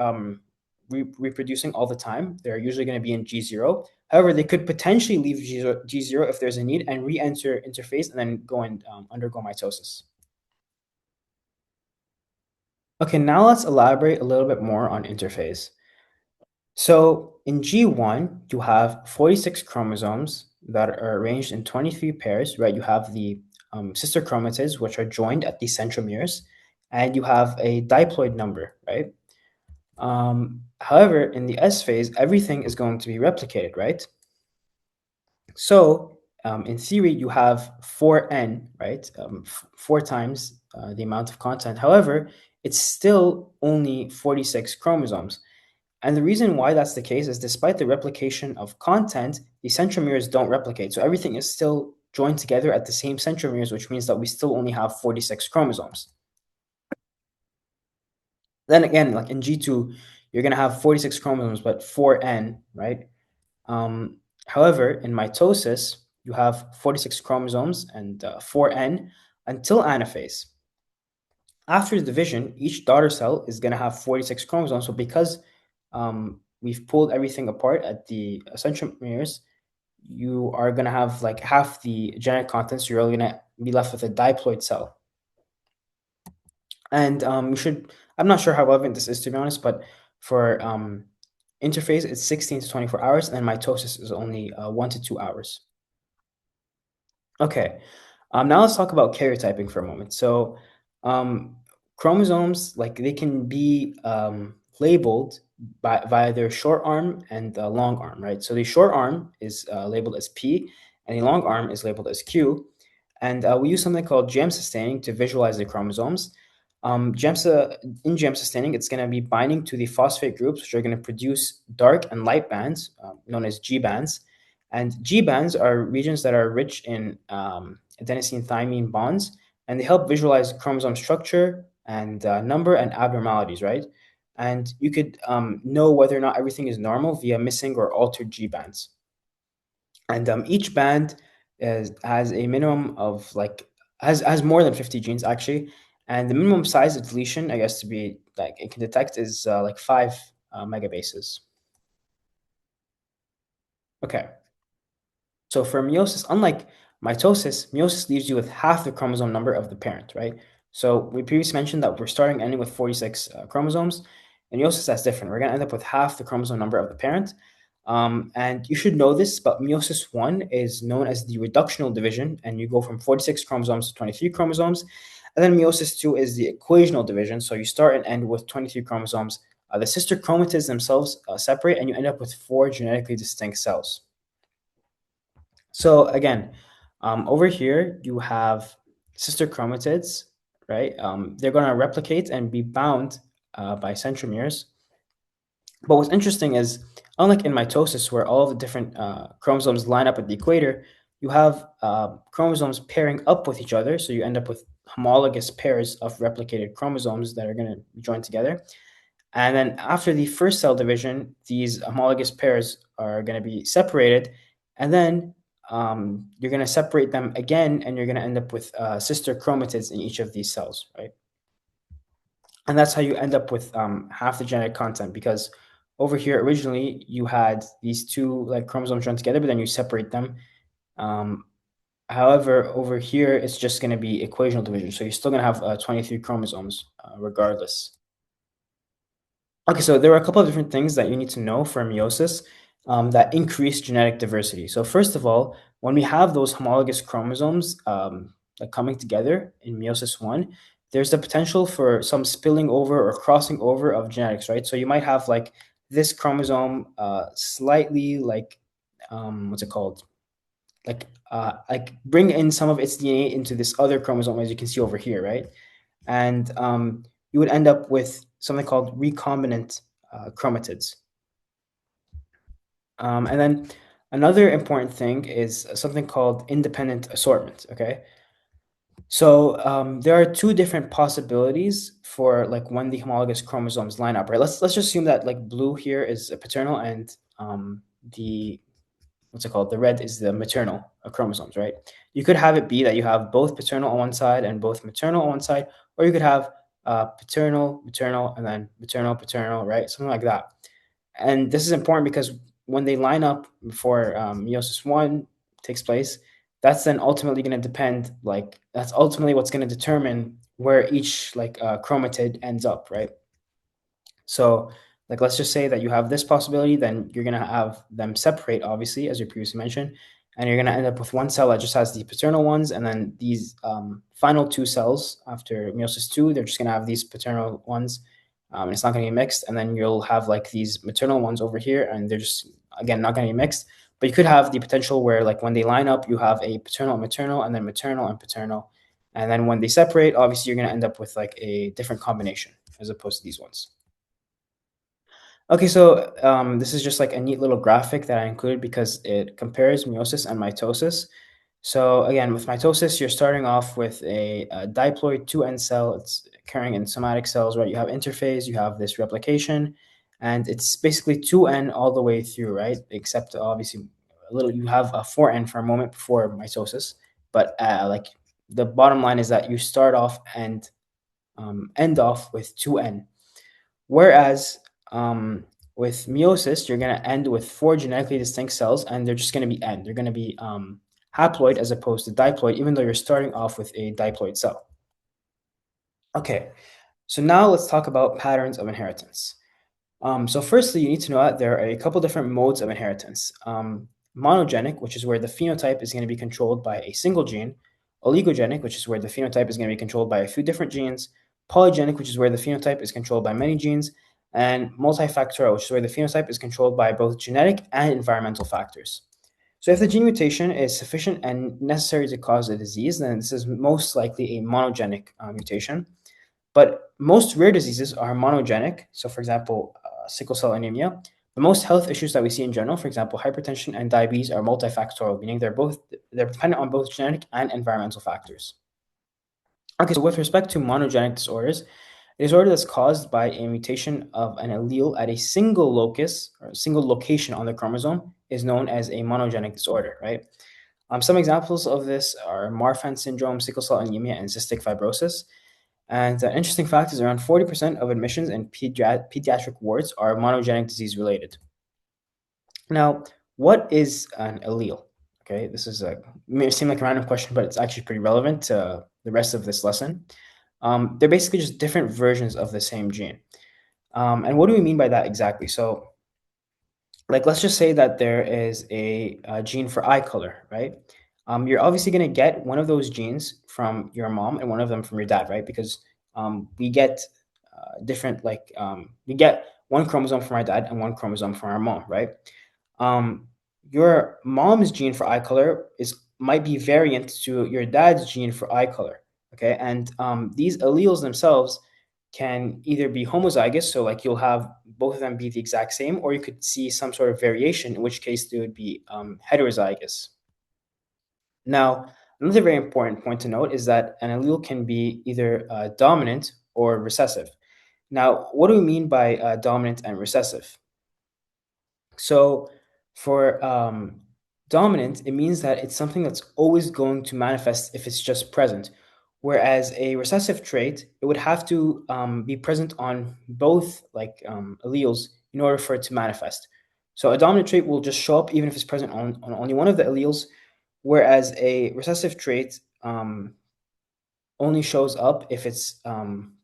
reproducing all the time. They're usually going to be in G0. However, they could potentially leave G0 if there's a need and re-enter interphase and then go and undergo mitosis. Okay, now let's elaborate a little bit more on interphase. So in G1, you have 46 chromosomes that are arranged in 23 pairs, right? You have the sister chromatids, which are joined at the centromeres, and you have a diploid number, right? However, in the S phase, everything is going to be replicated, right? So in theory, you have 4n, right? 4 times the amount of content. However, it's still only 46 chromosomes. And the reason why that's the case is despite the replication of content, the centromeres don't replicate. So everything is still joined together at the same centromeres, which means that we still only have 46 chromosomes. Then again, like in G2, you're going to have 46 chromosomes, but 4n, right? Um, However, in mitosis, you have 46 chromosomes and 4n until anaphase. After the division, each daughter cell is going to have 46 chromosomes. So because we've pulled everything apart at the centromeres, you are going to have like half the genetic content. So you're only going to be left with a diploid cell. And I'm not sure how relevant this is to be honest, but for interphase, it's 16 to 24 hours, and mitosis is only 1 to 2 hours. Okay, now let's talk about karyotyping for a moment. So, chromosomes, like they can be labeled via their short arm and long arm, right? So the short arm is labeled as P, and the long arm is labeled as Q. And we use something called GMSA staining to visualize the chromosomes. GMSA staining, it's going to be binding to the phosphate groups, which are going to produce dark and light bands, known as G bands. And G bands are regions that are rich in adenosine-thymine bonds, and they help visualize chromosome structure and number and abnormalities, right? And you could know whether or not everything is normal via missing or altered G bands. And each band has a minimum of like has more than 50 genes actually, and the minimum size of deletion, I guess, to be like it can detect is like 5 megabases. Okay. So for meiosis, unlike mitosis, meiosis leaves you with half the chromosome number of the parent, right? So we previously mentioned that we're starting ending with 46 chromosomes. In meiosis, that's different. We're going to end up with half the chromosome number of the parent. And you should know this, but meiosis 1 is known as the reductional division, and you go from 46 chromosomes to 23 chromosomes. And then meiosis 2 is the equational division. So you start and end with 23 chromosomes. The sister chromatids themselves separate, and you end up with 4 genetically distinct cells. So again, over here you have sister chromatids, right? They're going to replicate and be bound by centromeres. But what's interesting is, unlike in mitosis, where all the different chromosomes line up at the equator, you have chromosomes pairing up with each other. So you end up with homologous pairs of replicated chromosomes that are going to join together. And then after the first cell division, these homologous pairs are going to be separated. And then you're going to separate them again, and you're going to end up with sister chromatids in each of these cells, right? And that's how you end up with half the genetic content, because over here originally you had these two like chromosomes joined together, but then you separate them. However, over here it's just going to be equational division, so you're still going to have 23 chromosomes regardless. Okay, so there are a couple of different things that you need to know for meiosis that increase genetic diversity. So first of all, when we have those homologous chromosomes like coming together in meiosis 1, there's the potential for some spilling over or crossing over of genetics, right? So you might have like this chromosome slightly like, what's it called? Like bring in some of its DNA into this other chromosome, as you can see over here, right? And you would end up with something called recombinant chromatids. And then another important thing is something called independent assortment, okay? So there are two different possibilities for like when the homologous chromosomes line up, right? Let's just assume that like blue here is a paternal and the what's it called? The red is the maternal chromosomes, right? You could have it be that you have both paternal on one side and both maternal on one side, or you could have paternal, maternal, and then maternal, paternal, right? Something like that. And this is important because when they line up before meiosis 1 takes place, that's then ultimately going to depend, like, that's ultimately what's going to determine where each like chromatid ends up, right? So like, let's just say that you have this possibility, then you're going to have them separate, obviously, as you previously mentioned, and you're going to end up with one cell that just has the paternal ones, and then these final two cells after meiosis 2, they're just going to have these paternal ones. It's not going to be mixed, and then you'll have like these maternal ones over here, and they're just, again, not going to be mixed. But you could have the potential where, like, when they line up, you have a paternal and maternal, and then maternal and paternal. And then when they separate, obviously, you're going to end up with like a different combination as opposed to these ones. Okay, so this is just like a neat little graphic that I included because it compares meiosis and mitosis. So again, with mitosis, you're starting off with a diploid 2N cell. It's occurring in somatic cells, right? You have interphase, you have this replication, and it's basically 2N all the way through, right? Except obviously a little, you have a 4N for a moment before mitosis. But like the bottom line is that you start off and end off with 2N. Whereas with meiosis, you're going to end with 4 genetically distinct cells, and they're just going to be N. They're going to be haploid as opposed to diploid, even though you're starting off with a diploid cell. Okay, so now let's talk about patterns of inheritance. So firstly, you need to know that there are a couple different modes of inheritance. Monogenic, which is where the phenotype is going to be controlled by a single gene. Oligogenic, which is where the phenotype is going to be controlled by a few different genes. Polygenic, which is where the phenotype is controlled by many genes. And multifactorial, which is where the phenotype is controlled by both genetic and environmental factors. So if the gene mutation is sufficient and necessary to cause a disease, then this is most likely a monogenic mutation. But most rare diseases are monogenic. So, for example, sickle cell anemia. The most health issues that we see in general, for example, hypertension and diabetes, are multifactorial, meaning they're dependent on both genetic and environmental factors. Okay, so with respect to monogenic disorders, a disorder that's caused by a mutation of an allele at a single locus or a single location on the chromosome is known as a monogenic disorder, right? Some examples of this are Marfan syndrome, sickle cell anemia, and cystic fibrosis. And the interesting fact is around 40% of admissions in pediatric wards are monogenic disease related. Now, what is an allele? Okay, this is may seem like a random question, but it's actually pretty relevant to the rest of this lesson. They're basically just different versions of the same gene. And what do we mean by that exactly? So, like, let's just say that there is a gene for eye color, right? You're obviously going to get one of those genes from your mom and one of them from your dad, right? Because we get different, like, we get one chromosome from our dad and one chromosome from our mom, right? Um, your mom's gene for eye color might be variant to your dad's gene for eye color, okay? And these alleles themselves can either be homozygous, so like you'll have both of them be the exact same, or you could see some sort of variation, in which case they would be heterozygous. Now, another very important point to note is that an allele can be either dominant or recessive. Now, what do we mean by dominant and recessive? So for dominant, it means that it's something that's always going to manifest if it's just present. Whereas a recessive trait, it would have to be present on both like alleles in order for it to manifest. So a dominant trait will just show up even if it's present on only one of the alleles, whereas a recessive trait only shows up if it's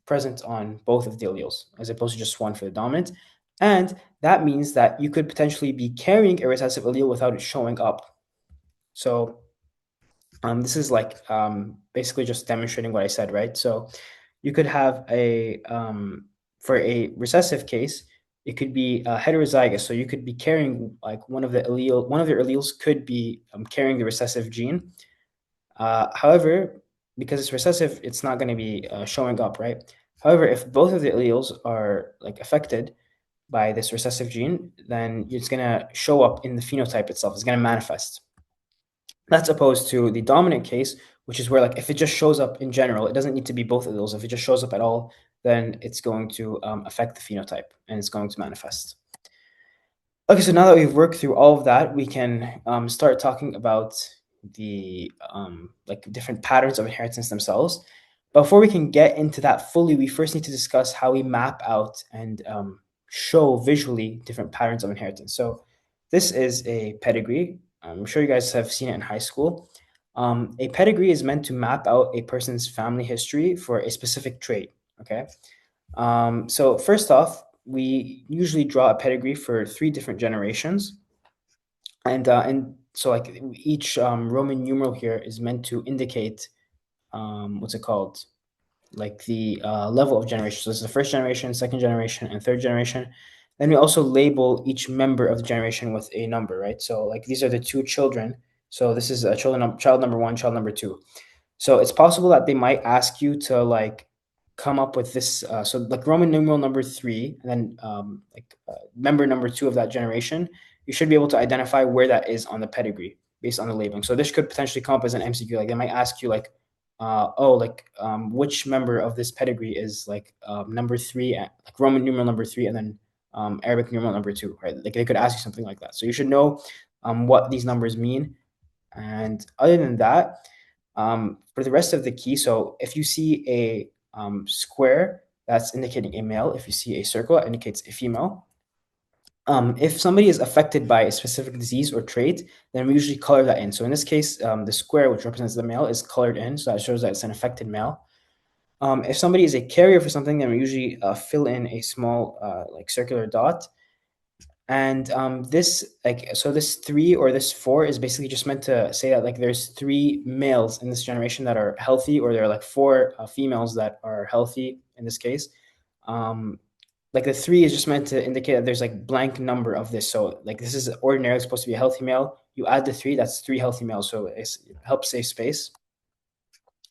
present on both of the alleles, as opposed to just one for the dominant. And that means that you could potentially be carrying a recessive allele without it showing up. So this is like basically just demonstrating what I said, right? So you could have for a recessive case, it could be heterozygous. So you could be carrying like one of your alleles could be carrying the recessive gene. However, because it's recessive, it's not going to be showing up, right? However, if both of the alleles are like affected by this recessive gene, then it's going to show up in the phenotype itself. It's going to manifest. That's opposed to the dominant case, which is where, like, if it just shows up in general, it doesn't need to be both of those. If it just shows up at all, then it's going to affect the phenotype and it's going to manifest. Okay, so now that we've worked through all of that, we can start talking about the like different patterns of inheritance themselves. Before we can get into that fully, we first need to discuss how we map out and show visually different patterns of inheritance. So this is a pedigree. I'm sure you guys have seen it in high school. A pedigree is meant to map out a person's family history for a specific trait. Okay. So first off, we usually draw a pedigree for 3 different generations, and so like each Roman numeral here is meant to indicate what's it called, like the level of generation. So this is the first generation, second generation, and third generation. Then we also label each member of the generation with a number, right? So like these are the two children. So this is a child number one, child number two. So it's possible that they might ask you to like come up with this. So like Roman numeral number three, and then member number two of that generation. You should be able to identify where that is on the pedigree based on the labeling. So this could potentially come up as an MCQ. Like they might ask you like, which member of this pedigree is like number three, like Roman numeral number three, and then Arabic numeral number two, right? Like they could ask you something like that. So you should know what these numbers mean. And other than that, for the rest of the key, so if you see a square, that's indicating a male. If you see a circle, it indicates a female. If somebody is affected by a specific disease or trait, then we usually color that in. So in this case, the square, which represents the male, is colored in. So that shows that it's an affected male. If somebody is a carrier for something, then we usually fill in a small like circular dot. And this 3 or this 4 is basically just meant to say that like there's 3 males in this generation that are healthy, or there are like 4 females that are healthy in this case. Like the 3 is just meant to indicate that there's like blank number of this. So like this is ordinarily supposed to be a healthy male. You add the 3, that's 3 healthy males. So it helps save space.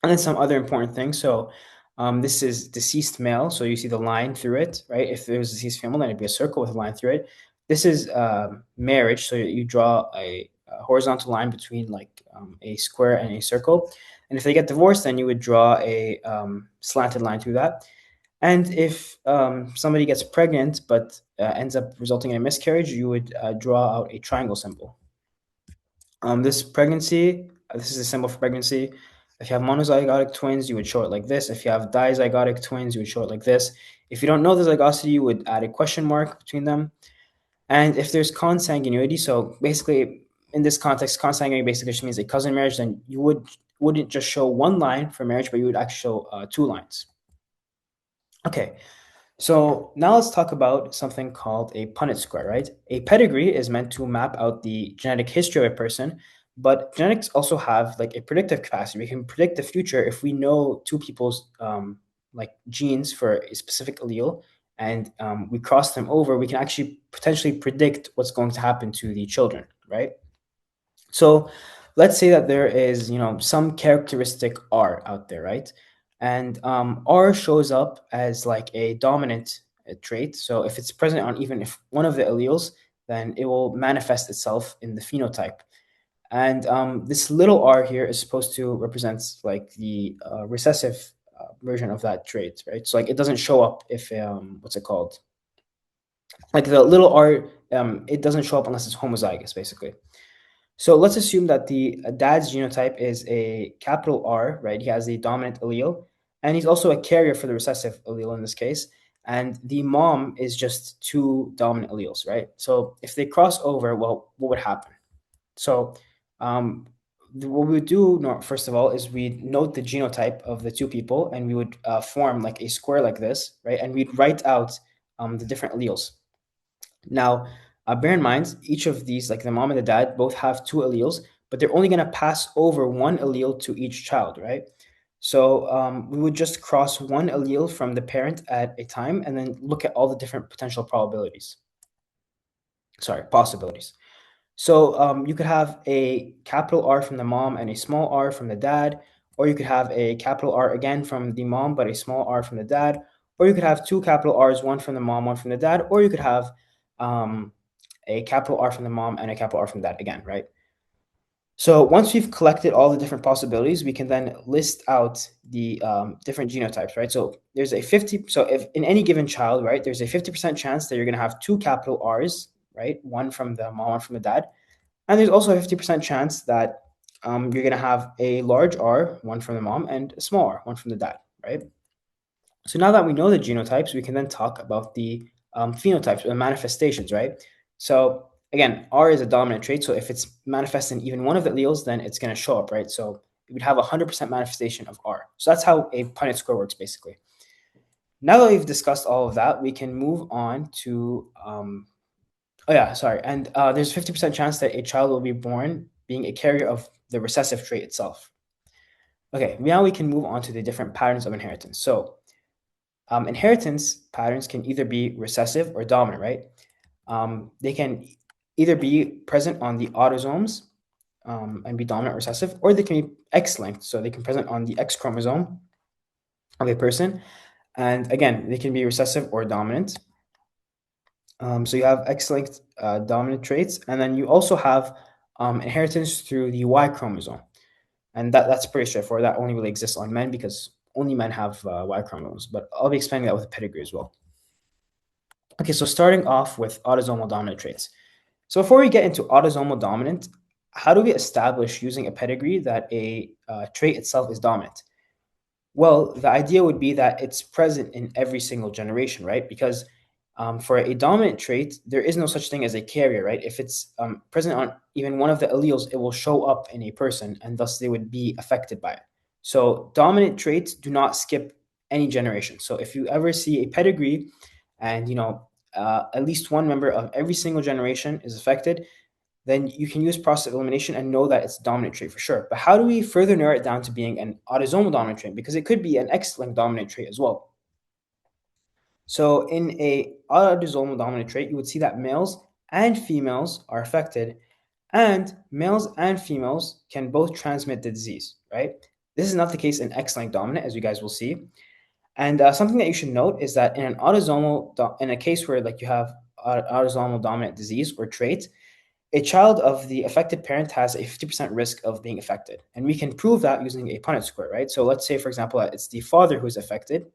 And then some other important things. So this is deceased male. So you see the line through it, right? If there was a deceased female, then it'd be a circle with a line through it. This is marriage. So you draw a horizontal line between like a square and a circle. And if they get divorced, then you would draw a slanted line through that. And if somebody gets pregnant but ends up resulting in a miscarriage, you would draw out a triangle symbol. This is a symbol for pregnancy. If you have monozygotic twins, you would show it like this. If you have dizygotic twins, you would show it like this. If you don't know the zygosity, you would add a question mark between them. And if there's consanguinity, so basically in this context, consanguinity basically just means a cousin marriage, then you wouldn't just show one line for marriage, but you would actually show 2 lines. Okay, so now let's talk about something called a Punnett square, right? A pedigree is meant to map out the genetic history of a person, but genetics also have like a predictive capacity. We can predict the future if we know two people's like genes for a specific allele, and we cross them over. We can actually potentially predict what's going to happen to the children, right? So let's say that there is, some characteristic R out there, right? And R shows up as like a dominant trait. So if it's present on even if one of the alleles, then it will manifest itself in the phenotype. And this little r here is supposed to represent like the recessive version of that trait, right? So like it doesn't show up if what's it called? Like the little r, it doesn't show up unless it's homozygous, basically. So let's assume that the dad's genotype is a capital R, right? He has the dominant allele, and he's also a carrier for the recessive allele in this case. And the mom is just 2 dominant alleles, right? So if they cross over, well, what would happen? So what we would do, first of all, is we note the genotype of the 2 people, and we would form like a square like this, right? And we'd write out the different alleles. Now, bear in mind, each of these, like the mom and the dad, both have 2 alleles, but they're only going to pass over 1 allele to each child, right? So we would just cross 1 allele from the parent at a time and then look at all the different potential possibilities. So you could have a capital R from the mom and a small r from the dad, or you could have a capital R again from the mom, but a small r from the dad, or you could have 2 capital R's, one from the mom, one from the dad, or you could have a capital R from the mom and a capital R from the dad again, right? So once we've collected all the different possibilities, we can then list out the different genotypes, right? So there's a 50, so if in any given child, right, there's a 50% chance that you're going to have 2 capital R's, right? One from the mom, one from the dad. And there's also a 50% chance that you're going to have a large R, one from the mom, and a small r, one from the dad, right? So now that we know the genotypes, we can then talk about the phenotypes or the manifestations, right? So again, R is a dominant trait. So if it's manifest in even one of the alleles, then it's going to show up, right? So we would have a 100% manifestation of R. So that's how a Punnett square works, basically. Now that we've discussed all of that, we can move on to, and there's a 50% chance that a child will be born being a carrier of the recessive trait itself. Okay, now we can move on to the different patterns of inheritance. So inheritance patterns can either be recessive or dominant, right? they can either be present on the autosomes and be dominant or recessive, or they can be X-linked, so they can present on the X chromosome of a person, and again, they can be recessive or dominant. So you have X-linked dominant traits, and then you also have inheritance through the Y chromosome, and that's pretty straightforward. That only really exists on men because only men have Y chromosomes, but I'll be explaining that with a pedigree as well. Okay, so starting off with autosomal dominant traits. So before we get into autosomal dominant, how do we establish using a pedigree that a trait itself is dominant? Well, the idea would be that it's present in every single generation, right? Because for a dominant trait, there is no such thing as a carrier, right? If it's present on even one of the alleles, it will show up in a person, and thus they would be affected by it. So dominant traits do not skip any generation. So if you ever see a pedigree, and at least one member of every single generation is affected, then you can use process of elimination and know that it's a dominant trait for sure. But how do we further narrow it down to being an autosomal dominant trait? Because it could be an X-linked dominant trait as well. So in a autosomal dominant trait, you would see that males and females are affected, and males and females can both transmit the disease, right? This is not the case in X-linked dominant, as you guys will see. And something that you should note is that in an in a case where like you have autosomal dominant disease or trait, a child of the affected parent has a 50% risk of being affected. And we can prove that using a Punnett square, right? So let's say, for example, that it's the father who's affected.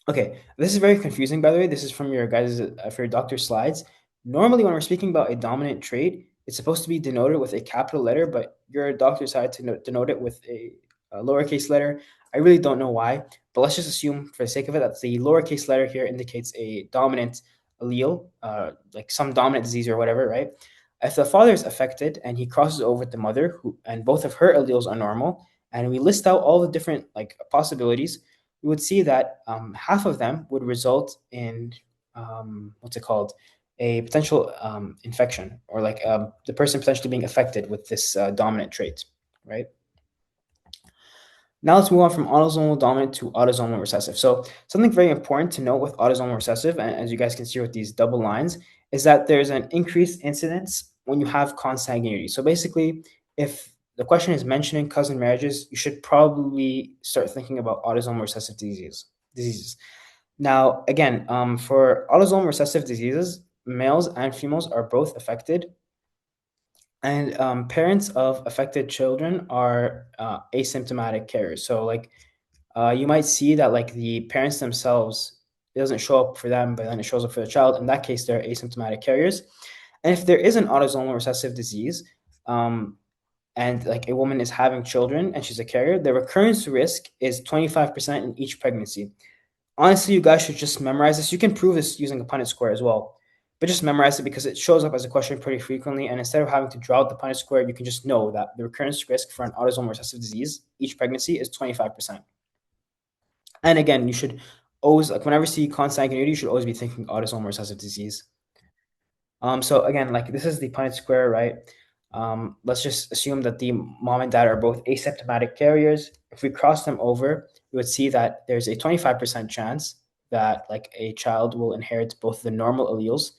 Okay, this is very confusing, by the way. This is from your guys' for your doctor's slides. Normally, when we're speaking about a dominant trait, it's supposed to be denoted with a capital letter, but your doctor decided to denote it with a lowercase letter. I really don't know why, but let's just assume, for the sake of it, that the lowercase letter here indicates a dominant allele, like some dominant disease or whatever, right? If the father is affected and he crosses over with the mother, and both of her alleles are normal, and we list out all the different like possibilities, we would see that half of them would result in what's it called, a potential infection, or like the person potentially being affected with this dominant trait, right? Now let's move on from autosomal dominant to autosomal recessive. So something very important to note with autosomal recessive, and as you guys can see with these double lines, is that there's an increased incidence when you have consanguinity. So basically, if the question is mentioning cousin marriages, you should probably start thinking about autosomal recessive diseases. Now, again, for autosomal recessive diseases, males and females are both affected, and parents of affected children are asymptomatic carriers. So, like, you might see that, like, the parents themselves, it doesn't show up for them, but then it shows up for the child. In that case, they're asymptomatic carriers. And if there is an autosomal recessive disease, and like a woman is having children and she's a carrier, the recurrence risk is 25% in each pregnancy. Honestly, you guys should just memorize this. You can prove this using a Punnett square as well, but just memorize it because it shows up as a question pretty frequently. And instead of having to draw out the Punnett square, you can just know that the recurrence risk for an autosomal recessive disease each pregnancy is 25%. And again, you should always, like, whenever you see consanguinity, you should always be thinking autosomal recessive disease. So again, like, this is the Punnett square, right? Let's just assume that the mom and dad are both asymptomatic carriers. If we cross them over, we would see that there's a 25% chance that like a child will inherit both the normal alleles.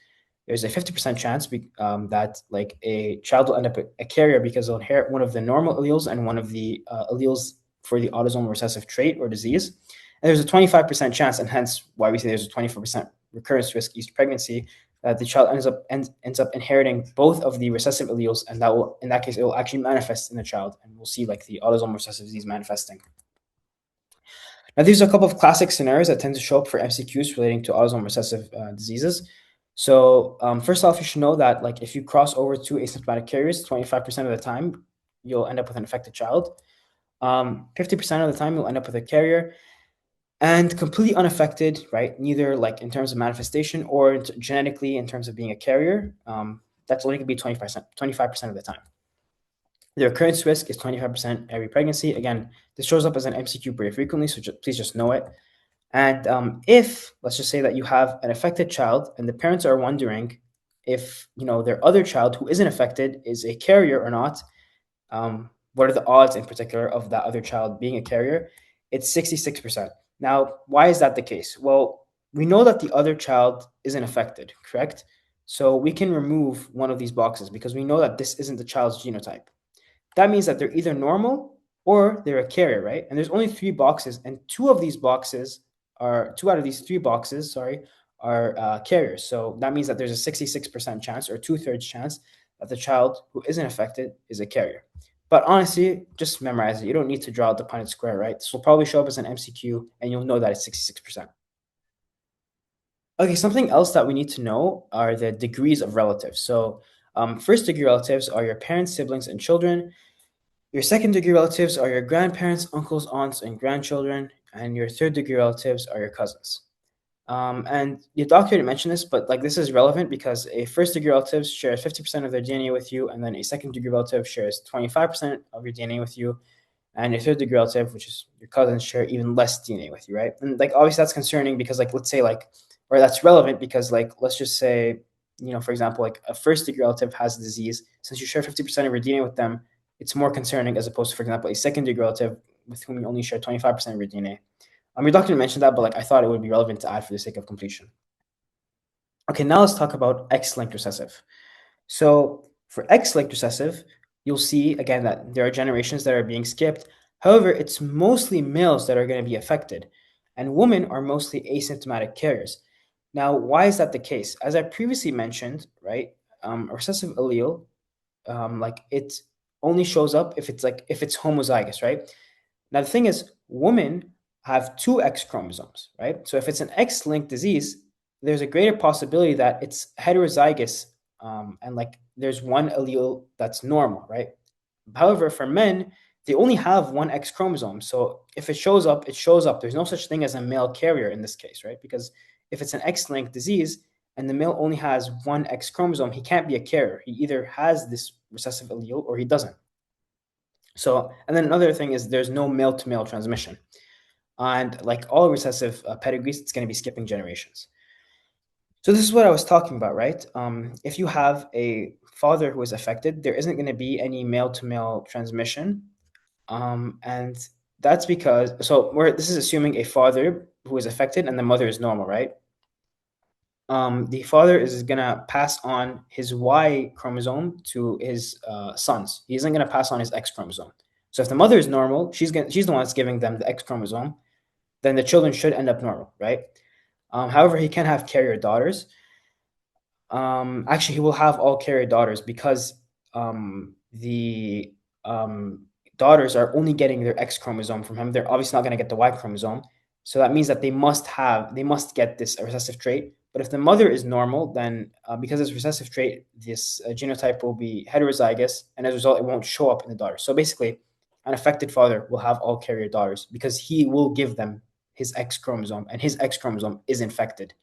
There's a 50% chance that like a child will end up a carrier because they'll inherit one of the normal alleles and one of the alleles for the autosomal recessive trait or disease. And there's a 25% chance, and hence why we say there's a 24% recurrence risk each pregnancy, that the child ends up inheriting both of the recessive alleles, and that will, in that case, it will actually manifest in the child, and we'll see like the autosomal recessive disease manifesting. Now, these are a couple of classic scenarios that tend to show up for MCQs relating to autosomal recessive diseases. So first off, you should know that like if you cross over two asymptomatic carriers, 25% of the time, you'll end up with an affected child. 50% of the time, you'll end up with a carrier. And completely unaffected, right? Neither like in terms of manifestation or genetically in terms of being a carrier. That's only going to be 25% of the time. The recurrence risk is 25% every pregnancy. Again, this shows up as an MCQ pretty frequently, so please just know it. And if, let's just say that you have an affected child and the parents are wondering if, their other child who isn't affected is a carrier or not, what are the odds in particular of that other child being a carrier? It's 66%. Now, why is that the case? Well, we know that the other child isn't affected, correct? So we can remove one of these boxes because we know that this isn't the child's genotype. That means that they're either normal or they're a carrier, right? And there's only three boxes, and two out of these three boxes, sorry, are carriers. So that means that there's a 66% chance or two-thirds chance that the child who isn't affected is a carrier. But honestly, just memorize it. You don't need to draw out the Punnett square, right? This will probably show up as an MCQ, and you'll know that it's 66%. Okay, something else that we need to know are the degrees of relatives. So, first degree relatives are your parents, siblings, and children. Your second degree relatives are your grandparents, uncles, aunts, and grandchildren. And your third degree relatives are your cousins. And your doctor didn't mention this, but like this is relevant because a first degree relative shares 50% of their DNA with you, and then a second degree relative shares 25% of your DNA with you, and your third degree relative, which is your cousins, share even less DNA with you, right? And like obviously that's concerning because like let's say like, or that's relevant because like let's just say, for example, like a first degree relative has a disease. Since you share 50% of your DNA with them, it's more concerning as opposed to, for example, a second degree relative with whom you only share 25% of your DNA. Your doctor mentioned that, but like I thought it would be relevant to add for the sake of completion. Okay, now let's talk about X-linked recessive. So for X-linked recessive, you'll see again that there are generations that are being skipped. However, it's mostly males that are going to be affected, and women are mostly asymptomatic carriers. Now, why is that the case? As I previously mentioned, right, a recessive allele, like it only shows up if it's homozygous, right? Now, the thing is, women have two X chromosomes, right? So if it's an X linked disease, there's a greater possibility that it's heterozygous, and like there's one allele that's normal, right? However, for men, they only have one X chromosome. So if it shows up, it shows up. There's no such thing as a male carrier in this case, right? Because if it's an X linked disease and the male only has one X chromosome, he can't be a carrier. He either has this recessive allele or he doesn't. So, and then another thing is there's no male to male transmission. And like all recessive pedigrees, it's going to be skipping generations. So, this is what I was talking about, right? If you have a father who is affected, there isn't going to be any male to male transmission. And that's because, this is assuming a father who is affected and the mother is normal, right? The father is gonna pass on his Y chromosome to his sons. He isn't gonna pass on his X chromosome. So if the mother is normal, she's the one that's giving them the X chromosome. Then the children should end up normal, right? However, he can have carrier daughters. Actually, he will have all carrier daughters because the daughters are only getting their X chromosome from him. They're obviously not going to get the Y chromosome. So that means that they must get this recessive trait. But if the mother is normal, then because it's recessive trait, this genotype will be heterozygous, and as a result, it won't show up in the daughter. So basically, an affected father will have all carrier daughters because he will give them his X chromosome, and his X chromosome is infected.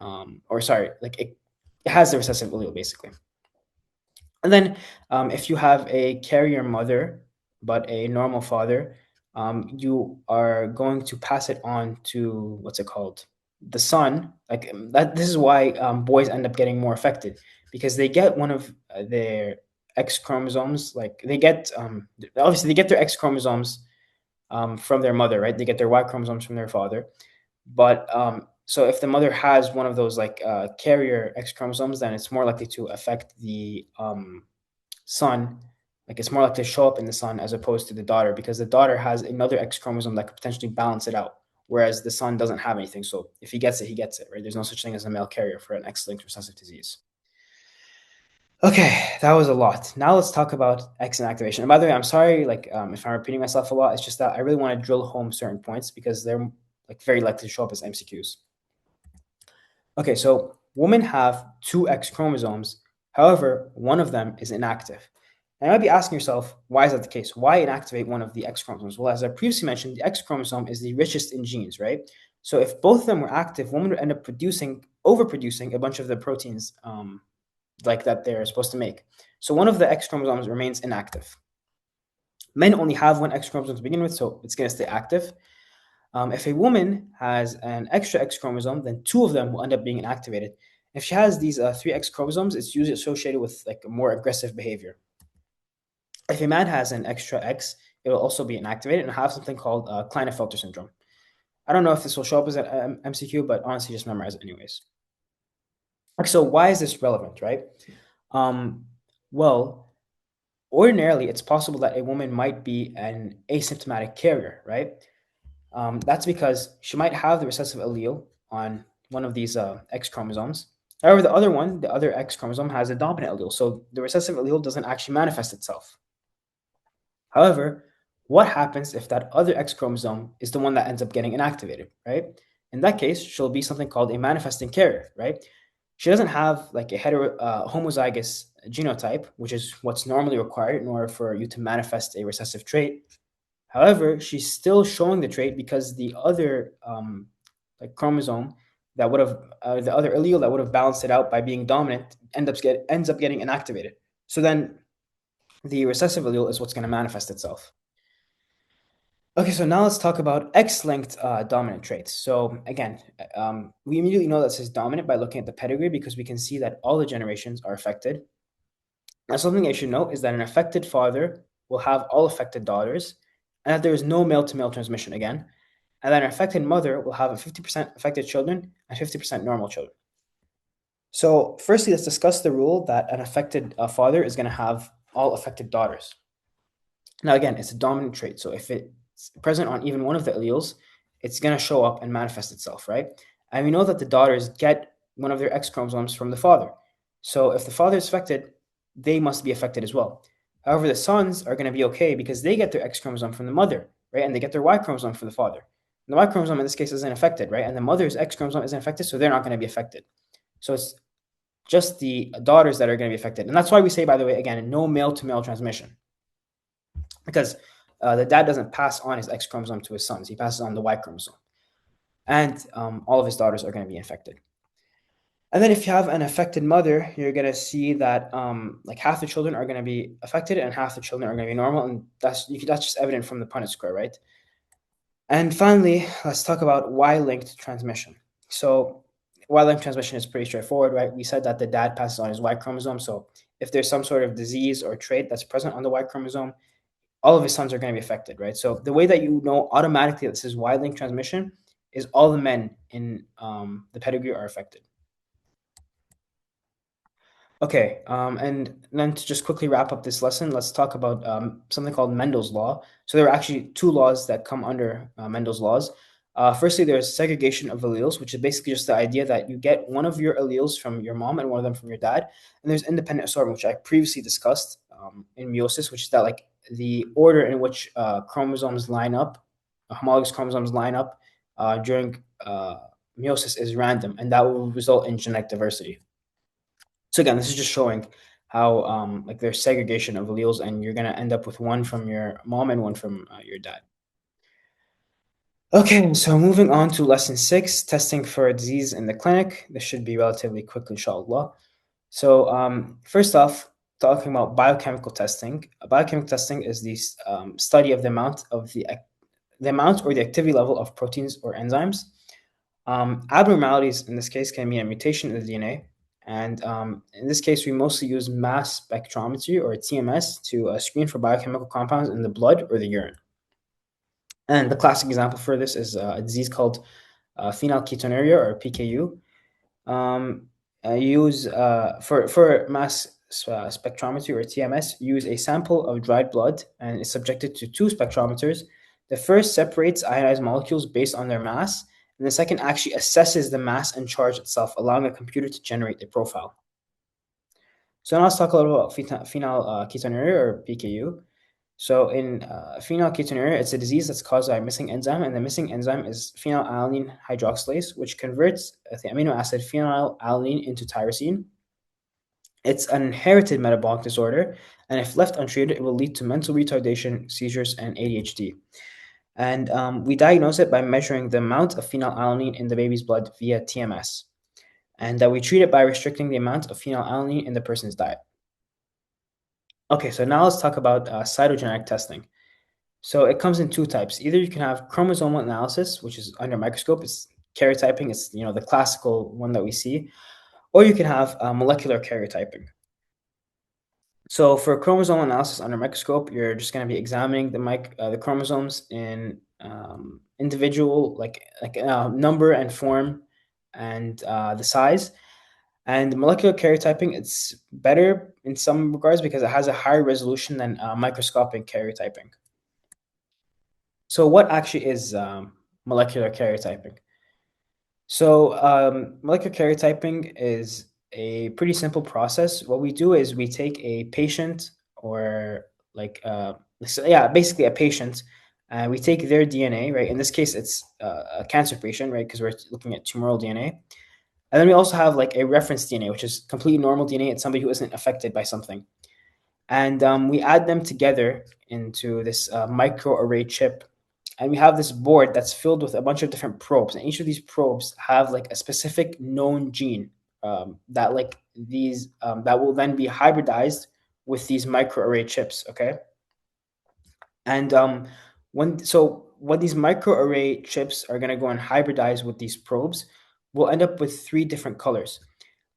Or sorry, like it has the recessive allele basically. And then if you have a carrier mother but a normal father, you are going to pass it on to what's it called? The son. Like that. This is why boys end up getting more affected because they get one of their X chromosomes. Like they get obviously they get their X chromosomes from their mother, right? They get their Y chromosomes from their father. But so if the mother has one of those like carrier X chromosomes, then it's more likely to affect the son. Like it's more likely to show up in the son as opposed to the daughter because the daughter has another X chromosome that could potentially balance it out, whereas the son doesn't have anything. So if he gets it, he gets it, right? There's no such thing as a male carrier for an X-linked recessive disease. Okay, that was a lot. Now let's talk about X inactivation. And by the way, I'm sorry, like if I'm repeating myself a lot. It's just that I really want to drill home certain points because they're like very likely to show up as MCQs. Okay, so women have two X chromosomes. However, one of them is inactive. And you might be asking yourself, why is that the case? Why inactivate one of the X chromosomes? Well, as I previously mentioned, the X chromosome is the richest in genes, right? So if both of them were active, women would end up overproducing a bunch of the proteins like that they're supposed to make. So one of the X chromosomes remains inactive. Men only have one X chromosome to begin with, so it's going to stay active. If a woman has an extra X chromosome, then two of them will end up being inactivated. If she has these three X chromosomes, it's usually associated with like a more aggressive behavior. If a man has an extra X, it will also be inactivated and have something called Klinefelter syndrome. I don't know if this will show up as an MCQ, but honestly, just memorize it anyways. So why is this relevant, right? Um, well, ordinarily, it's possible that a woman might be an asymptomatic carrier, right? That's because she might have the recessive allele on one of these X chromosomes. However, the other one, the other X chromosome, has a dominant allele, so the recessive allele doesn't actually manifest itself. However, what happens if that other X chromosome is the one that ends up getting inactivated, right? In that case, she'll be something called a manifesting carrier, right? She doesn't have like a homozygous genotype, which is what's normally required in order for you to manifest a recessive trait. However, she's still showing the trait because the other like chromosome that would have the other allele that would have balanced it out by being dominant ends up getting inactivated. So then the recessive allele is what's going to manifest itself. Okay, so now let's talk about X-linked dominant traits. So again, we immediately know that this is dominant by looking at the pedigree because we can see that all the generations are affected. Now, something I should note is that an affected father will have all affected daughters, and that there is no male-to-male transmission again, and that an affected mother will have a 50% affected children and 50% normal children. So firstly, let's discuss the rule that an affected father is going to have all affected daughters. Now, again, it's a dominant trait. So if it's present on even one of the alleles, it's going to show up and manifest itself, right? And we know that the daughters get one of their X chromosomes from the father. So if the father is affected, they must be affected as well. However, the sons are going to be okay because they get their X chromosome from the mother, right? And they get their Y chromosome from the father. And the Y chromosome in this case isn't affected, right? And the mother's X chromosome isn't affected, so they're not going to be affected. So it's just the daughters that are going to be affected. And that's why we say, by the way, again, no male to male transmission because the dad doesn't pass on his X chromosome to his sons. He passes on the Y chromosome. And all of his daughters are going to be infected. And then if you have an affected mother, you're going to see that like half the children are going to be affected and half the children are going to be normal. And that's just evident from the Punnett square, right? And finally, let's talk about Y-linked transmission. So Y-linked transmission is pretty straightforward, right? We said that the dad passes on his Y chromosome. So if there's some sort of disease or trait that's present on the Y chromosome, all of his sons are going to be affected, right? So the way that you know automatically that this is Y-linked transmission is all the men in the pedigree are affected. Okay, and then to just quickly wrap up this lesson, let's talk about something called Mendel's law. So there are actually two laws that come under Mendel's laws. Firstly, there's segregation of alleles, which is basically just the idea that you get one of your alleles from your mom and one of them from your dad. And there's independent assortment, which I previously discussed in meiosis, which is that like the order in which chromosomes line up, homologous chromosomes line up during meiosis is random, and that will result in genetic diversity. So again, this is just showing how like there's segregation of alleles, and you're gonna end up with one from your mom and one from your dad. Okay, so moving on to lesson 6, testing for a disease in the clinic. This should be relatively quick, inshallah. So first off, talking about biochemical testing. Biochemical testing is the study of the amount or the activity level of proteins or enzymes. Abnormalities in this case can be a mutation in the DNA. And in this case, we mostly use mass spectrometry or TMS to screen for biochemical compounds in the blood or the urine. And the classic example for this is a disease called phenylketonuria or PKU. Use for mass spectrometry or TMS, use a sample of dried blood and is subjected to two spectrometers. The first separates ionized molecules based on their mass, and the second actually assesses the mass and charge itself, allowing a computer to generate a profile. So now let's talk a little about phenylketonuria or PKU. So in phenylketonuria, it's a disease that's caused by a missing enzyme, and the missing enzyme is phenylalanine hydroxylase, which converts the amino acid phenylalanine into tyrosine. It's an inherited metabolic disorder, and if left untreated, it will lead to mental retardation, seizures, and ADHD. And we diagnose it by measuring the amount of phenylalanine in the baby's blood via TMS, and we treat it by restricting the amount of phenylalanine in the person's diet. Okay, so now let's talk about cytogenetic testing. So it comes in two types. Either you can have chromosomal analysis, which is under a microscope. It's karyotyping. It's the classical one that we see, or you can have molecular karyotyping. So for chromosomal analysis under a microscope, you're just going to be examining the chromosomes in individual like number and form and the size. And molecular karyotyping, it's better in some regards because it has a higher resolution than microscopic karyotyping. So what actually is molecular karyotyping? So molecular karyotyping is a pretty simple process. What we do is we take a patient or like yeah, basically a patient, and we take their DNA, right? In this case, it's a cancer patient, right? Because we're looking at tumoral DNA. And then we also have like a reference DNA, which is completely normal DNA. It's somebody who isn't affected by something. And we add them together into this microarray chip, and we have this board that's filled with a bunch of different probes, and each of these probes have like a specific known gene that like these that will then be hybridized with these microarray chips. Okay. And when these microarray chips are going to go and hybridize with these probes, we'll end up with three different colors.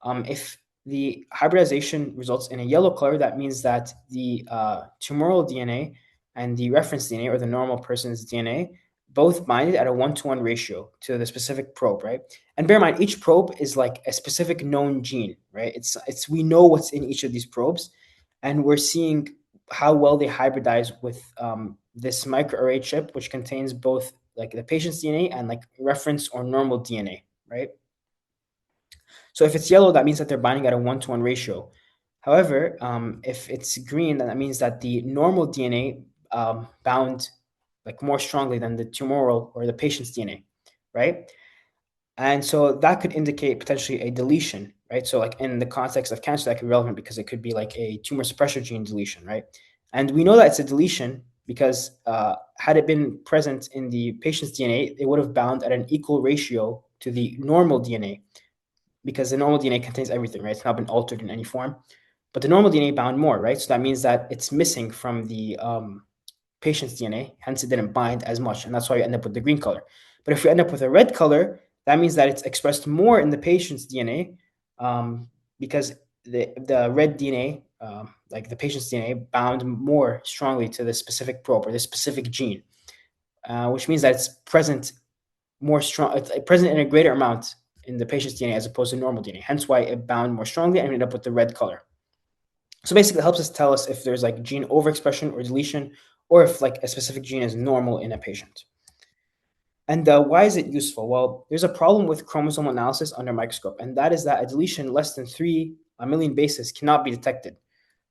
If the hybridization results in a yellow color, that means that the tumoral DNA and the reference DNA, or the normal person's DNA, both bind at a 1-to-1 ratio to the specific probe, right? And bear in mind, each probe is like a specific known gene, right? It's we know what's in each of these probes, and we're seeing how well they hybridize with this microarray chip, which contains both like the patient's DNA and like reference or normal DNA, right? So if it's yellow, that means that they're binding at a 1-to-1 ratio. However, if it's green, then that means that the normal DNA bound like more strongly than the tumoral or the patient's DNA, right? And so that could indicate potentially a deletion, right? So like in the context of cancer, that could be relevant because it could be like a tumor suppressor gene deletion, right? And we know that it's a deletion because had it been present in the patient's DNA, it would have bound at an equal ratio to the normal DNA, because the normal DNA contains everything, right? It's not been altered in any form. But the normal DNA bound more, right? So that means that it's missing from the patient's DNA, hence it didn't bind as much, and that's why you end up with the green color. But if you end up with a red color, that means that it's expressed more in the patient's DNA, because the red DNA, like the patient's DNA, bound more strongly to the specific probe or the specific gene, which means that it's present more strong, it's present in a greater amount in the patient's DNA as opposed to normal DNA. Hence why it bound more strongly and ended up with the red color. So basically, it helps us tell us if there's like gene overexpression or deletion, or if like a specific gene is normal in a patient. And why is it useful? Well, there's a problem with chromosomal analysis under a microscope, and that is that a deletion less than 3 million bases cannot be detected,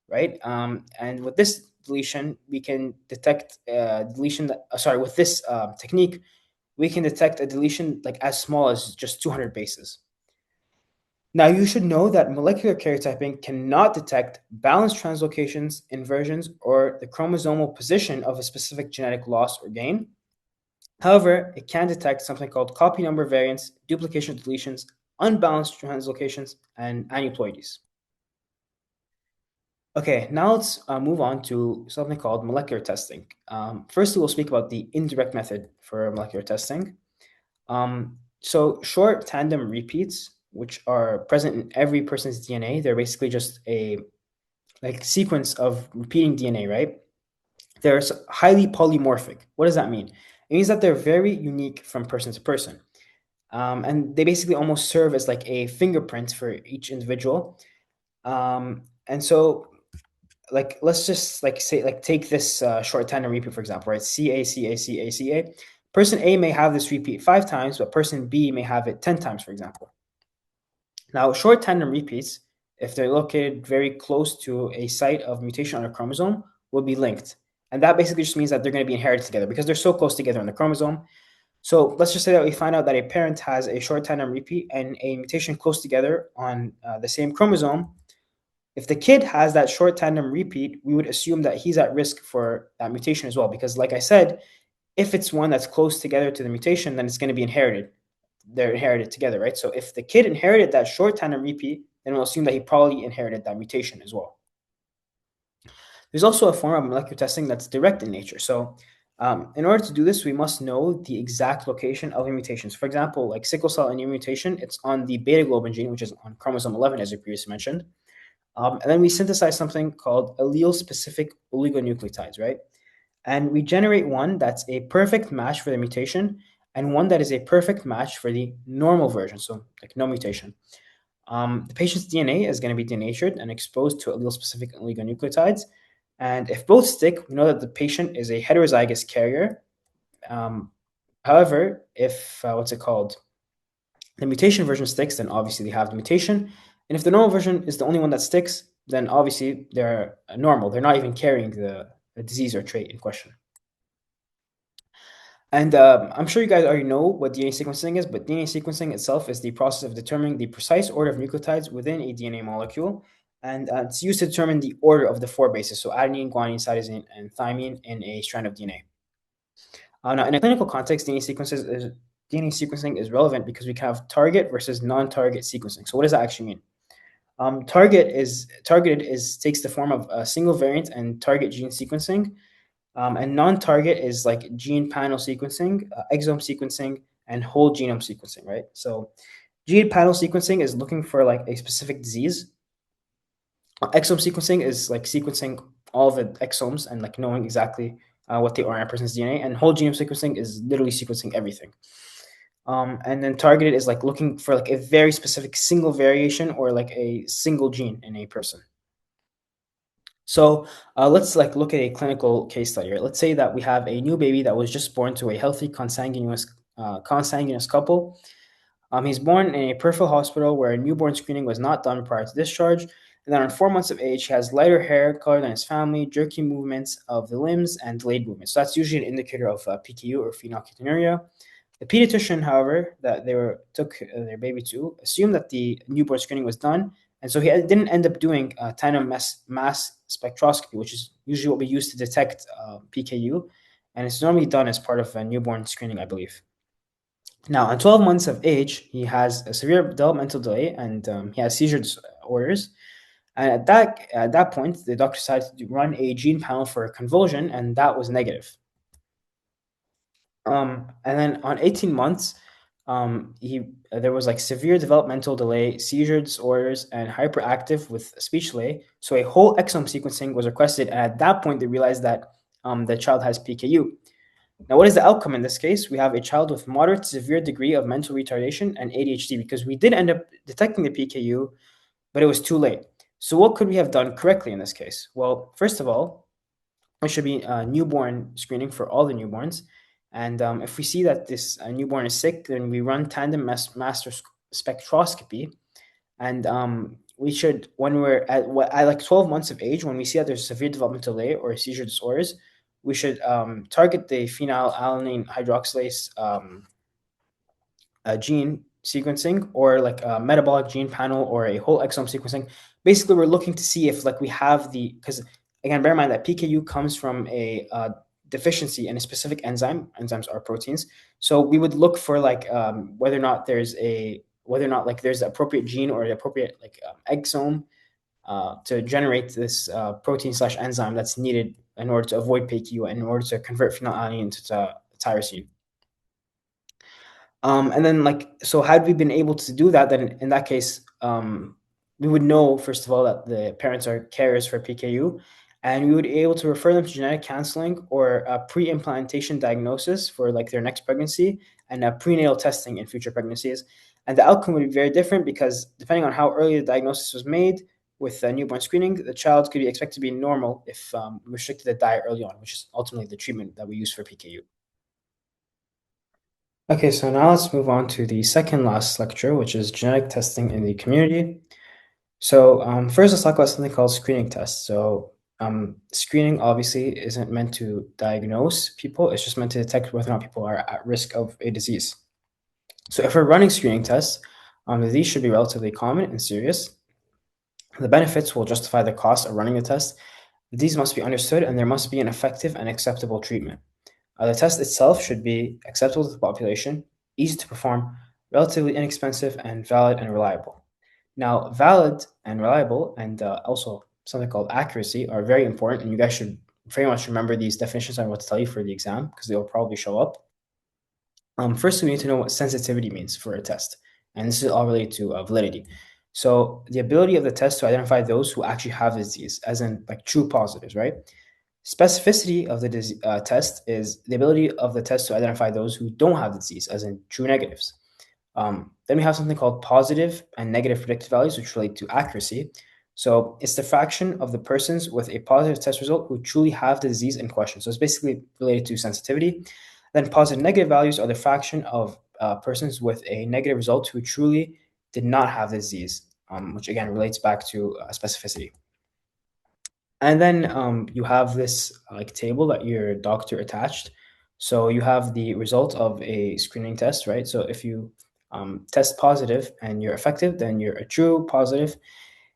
right? And with this deletion, we can detect deletion. With this technique, we can detect a deletion like as small as just 200 bases. Now, you should know that molecular karyotyping cannot detect balanced translocations, inversions, or the chromosomal position of a specific genetic loss or gain. However, it can detect something called copy number variants, duplication deletions, unbalanced translocations, and aneuploidies. Okay, now let's move on to something called molecular testing. Firstly, we'll speak about the indirect method for molecular testing. So short tandem repeats, which are present in every person's DNA, they're basically just a like sequence of repeating DNA, right? They're highly polymorphic. What does that mean? It means that they're very unique from person to person. And they basically almost serve as like a fingerprint for each individual. And so like let's just like say like take this short tandem repeat, for example, right? CA. Person A may have this repeat 5 times, but person B may have it 10 times, for example. Now, short tandem repeats, if they're located very close to a site of mutation on a chromosome, will be linked. And that basically just means that they're going to be inherited together because they're so close together on the chromosome. So let's just say that we find out that a parent has a short tandem repeat and a mutation close together on the same chromosome. If the kid has that short tandem repeat, we would assume that he's at risk for that mutation as well. Because, like I said, if it's one that's close together to the mutation, then it's going to be inherited. They're inherited together, right? So if the kid inherited that short tandem repeat, then we'll assume that he probably inherited that mutation as well. There's also a form of molecular testing that's direct in nature. So in order to do this, we must know the exact location of the mutations. For example, like sickle cell anemia mutation, it's on the beta globin gene, which is on chromosome 11, as we previously mentioned. And then we synthesize something called allele-specific oligonucleotides, right? And we generate one that's a perfect match for the mutation and one that is a perfect match for the normal version, so like no mutation. The patient's DNA is going to be denatured and exposed to allele-specific oligonucleotides. And if both stick, we know that the patient is a heterozygous carrier. Um, However, if the mutation version sticks, then obviously they have the mutation. And if the normal version is the only one that sticks, then obviously they're normal. They're not even carrying the disease or trait in question. And I'm sure you guys already know what DNA sequencing is, but DNA sequencing itself is the process of determining the precise order of nucleotides within a DNA molecule. And it's used to determine the order of the four bases, so adenine, guanine, cytosine, and thymine in a strand of DNA. Now, in a clinical context, DNA sequencing is relevant because we can have target versus non-target sequencing. So what does that actually mean? Targeted is takes the form of a single variant and target gene sequencing, and non-target is like gene panel sequencing, exome sequencing, and whole genome sequencing, right? So gene panel sequencing is looking for like a specific disease. Exome sequencing is like sequencing all the exomes and like knowing exactly what they are in a person's DNA. And whole genome sequencing is literally sequencing everything. And then targeted is like looking for like a very specific single variation or like a single gene in a person. So let's like look at a clinical case study. Right? Let's say that we have a new baby that was just born to a healthy consanguineous couple. He's born in a peripheral hospital where newborn screening was not done prior to discharge. And then on 4 months of age, he has lighter hair color than his family, jerky movements of the limbs, and delayed movements. So that's usually an indicator of PKU or phenylketonuria. The pediatrician, however, that took their baby to, assumed that the newborn screening was done, and so he didn't end up doing tandem mass spectroscopy, which is usually what we use to detect PKU, and it's normally done as part of a newborn screening, I believe. Now, at 12 months of age, he has a severe developmental delay and he has seizure disorders. And at that point, the doctor decided to run a gene panel for convulsion, and that was negative. And then on 18 months, there was like severe developmental delay, seizure disorders, and hyperactive with speech delay. So a whole exome sequencing was requested, and at that point, they realized that the child has PKU. Now, what is the outcome in this case? We have a child with moderate to severe degree of mental retardation and ADHD because we did end up detecting the PKU, but it was too late. So, what could we have done correctly in this case? Well, first of all, it should be newborn screening for all the newborns. And if we see that this newborn is sick, then we run tandem mass spectroscopy. And we should, when we're at like 12 months of age, when we see that there's severe developmental delay or seizure disorders, we should target the phenylalanine hydroxylase gene sequencing or like a metabolic gene panel or a whole exome sequencing. Basically, we're looking to see if like we have because again, bear in mind that PKU comes from a deficiency in a specific enzyme. Enzymes are proteins. So we would look for like whether or not there's the appropriate gene or the appropriate like exome to generate this protein/enzyme that's needed in order to avoid PKU and in order to convert phenylalanine into tyrosine. And then so had we been able to do that, then in that case, we would know, first of all, that the parents are carriers for PKU, and we would be able to refer them to genetic counseling or a pre-implantation diagnosis for like their next pregnancy and prenatal testing in future pregnancies. And the outcome would be very different because depending on how early the diagnosis was made with newborn screening, the child could be expected to be normal if we restricted the diet early on, which is ultimately the treatment that we use for PKU. Okay, so now let's move on to the second last lecture, which is genetic testing in the community. So first, let's talk about something called screening tests. So screening obviously isn't meant to diagnose people. It's just meant to detect whether or not people are at risk of a disease. So if we're running screening tests, these should be relatively common and serious. The benefits will justify the cost of running the test. These must be understood, and there must be an effective and acceptable treatment. The test itself should be acceptable to the population, easy to perform, relatively inexpensive, and valid and reliable. Now, valid and reliable, and also something called accuracy, are very important, and you guys should very much remember these definitions I'm about to tell you for the exam because they'll probably show up. First, we need to know what sensitivity means for a test, and this is all related to validity. So, the ability of the test to identify those who actually have the disease, as in like true positives, right? Specificity of the test is the ability of the test to identify those who don't have the disease, as in true negatives. Then we have something called positive and negative predictive values, which relate to accuracy. So it's the fraction of the persons with a positive test result who truly have the disease in question. So it's basically related to sensitivity. Then positive and negative values are the fraction of persons with a negative result who truly did not have the disease, which again relates back to specificity. And then you have this like table that your doctor attached. So you have the result of a screening test, right? So if you test positive and you're effective, then you're a true positive.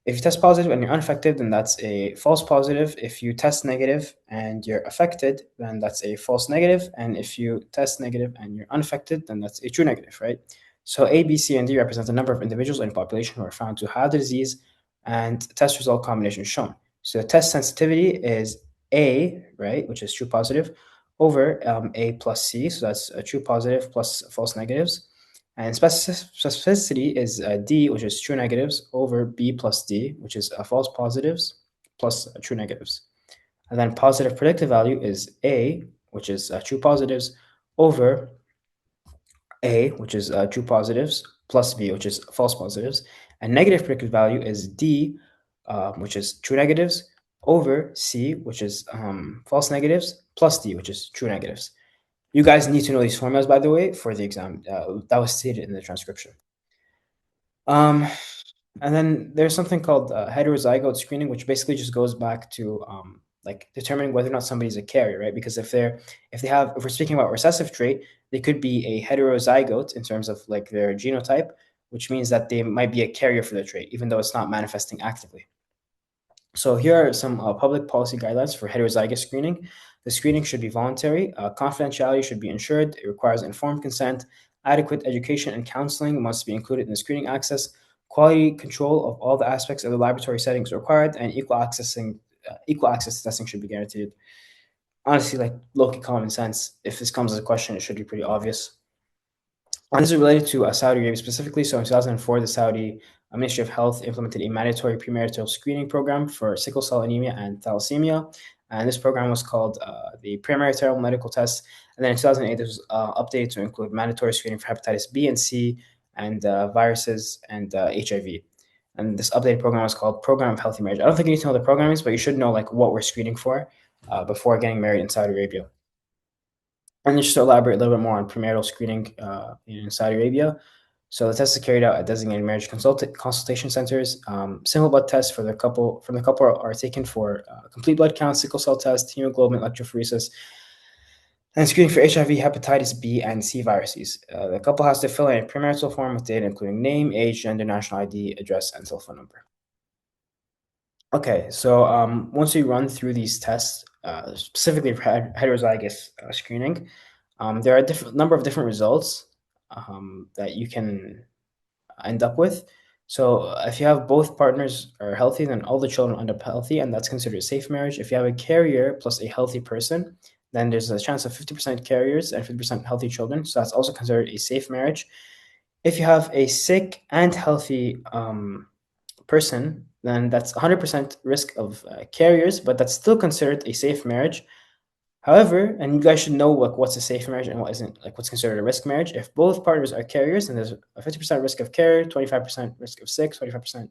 If you test positive and you're unaffected, then that's a false positive. If you test negative and you're affected, then that's a false negative. And if you test negative and you're unaffected, then that's a true negative, right? So A, B, C, and D represent the number of individuals in a population who are found to have the disease, and test result combination is shown. So test sensitivity is A, right, which is true positive, over A plus C. So that's a true positive plus false negatives. And specificity is D, which is true negatives, over B plus D, which is false positives plus true negatives. And then positive predictive value is A, which is true positives, over A, which is true positives, plus B, which is false positives. And negative predictive value is D, which is true negatives, over C, which is false negatives, plus D, which is true negatives. You guys need to know these formulas, by the way, for the exam. That was stated in the transcription. Um, and then there's something called heterozygote screening, which basically just goes back to like determining whether or not somebody's a carrier, right? Because if we're speaking about recessive trait, they could be a heterozygote in terms of like their genotype, which means that they might be a carrier for the trait, even though it's not manifesting actively. So here are some public policy guidelines for heterozygous screening. The screening should be voluntary. Confidentiality should be ensured. It requires informed consent. Adequate education and counseling must be included in the screening access. Quality control of all the aspects of the laboratory settings required, and equal access to testing should be guaranteed. Honestly, like low-key common sense. If this comes as a question, it should be pretty obvious. And this is related to Saudi Arabia specifically. So in 2004, the Saudi Ministry of Health implemented a mandatory premarital screening program for sickle cell anemia and thalassemia. And this program was called the premarital medical test. And then in 2008, this was updated to include mandatory screening for hepatitis B and C and viruses and HIV. And this updated program was called Program of Healthy Marriage. I don't think you need to know the program is, but you should know like what we're screening for before getting married in Saudi Arabia. And just to elaborate a little bit more on premarital screening in Saudi Arabia. So the test is carried out at designated marriage consultation centers. Simple blood tests for the couple are taken for complete blood count, sickle cell test, hemoglobin, electrophoresis, and screening for HIV, hepatitis B, and C viruses. The couple has to fill in a premarital form with data including name, age, gender, national ID, address, and telephone number. Okay, so once we run through these tests, specifically for heterozygous screening, there are a number of different results that you can end up with. So if you have both partners are healthy, then all the children end up healthy, and that's considered a safe marriage. If you have a carrier plus a healthy person, then there's a chance of 50% carriers and 50% healthy children. So that's also considered a safe marriage. If you have a sick and healthy person, then that's 100% risk of carriers, but that's still considered a safe marriage. However, and you guys should know what's a safe marriage and what isn't, like what's considered a risk marriage. If both partners are carriers, then there's a 50% risk of carrier, 25% risk of sick, 25%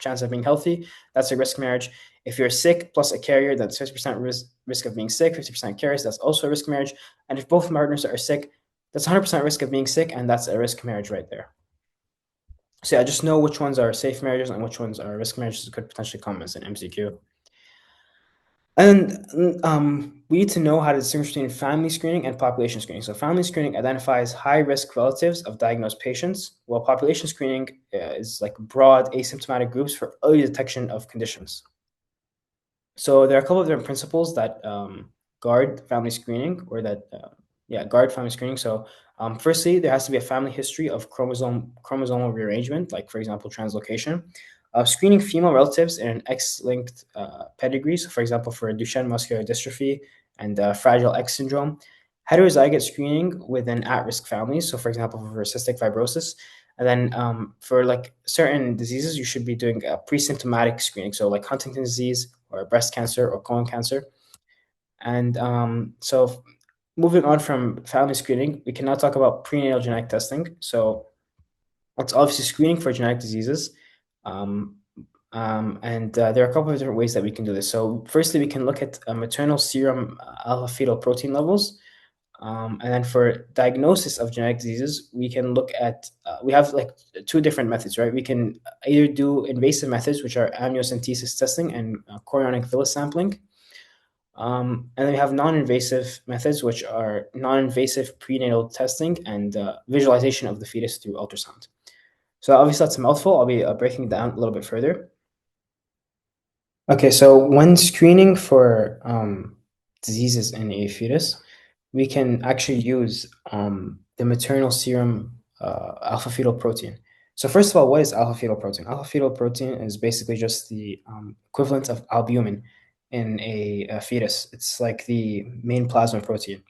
chance of being healthy. That's a risk marriage. If you're sick plus a carrier, that's 50% risk of being sick, 50% carriers, that's also a risk marriage. And if both partners are sick, that's 100% risk of being sick, and that's a risk marriage right there. So yeah, just know which ones are safe marriages and which ones are risk marriages. Could potentially come as an MCQ. And we need to know how to distinguish between family screening and population screening. So family screening identifies high-risk relatives of diagnosed patients, while population screening is like broad asymptomatic groups for early detection of conditions. So there are a couple of different principles that guard family screening, or that guard family screening. So firstly, there has to be a family history of chromosomal rearrangement, like for example translocation. Screening female relatives in an X-linked pedigree, so for example for Duchenne muscular dystrophy and Fragile X syndrome. Heterozygote screening within at-risk families, so for example for cystic fibrosis. And then for like certain diseases, you should be doing a pre-symptomatic screening, so like Huntington's disease or breast cancer or colon cancer. And so moving on from family screening, we can now talk about prenatal genetic testing. So It's obviously screening for genetic diseases. Um, and there are a couple of different ways that we can do this. So, firstly, we can look at maternal serum alpha fetal protein levels. And then for diagnosis of genetic diseases, we can look at, we have like two different methods, right? We can either do invasive methods, which are amniocentesis testing and chorionic villus sampling. And then we have non-invasive methods, which are non-invasive prenatal testing and visualization of the fetus through ultrasound. So obviously that's a mouthful. I'll be breaking it down a little bit further. Okay, so when screening for diseases in a fetus, we can actually use the maternal serum alpha fetal protein. So first of all, what is alpha fetal protein? Alpha fetal protein is basically just the equivalent of albumin in a fetus. It's like the main plasma protein.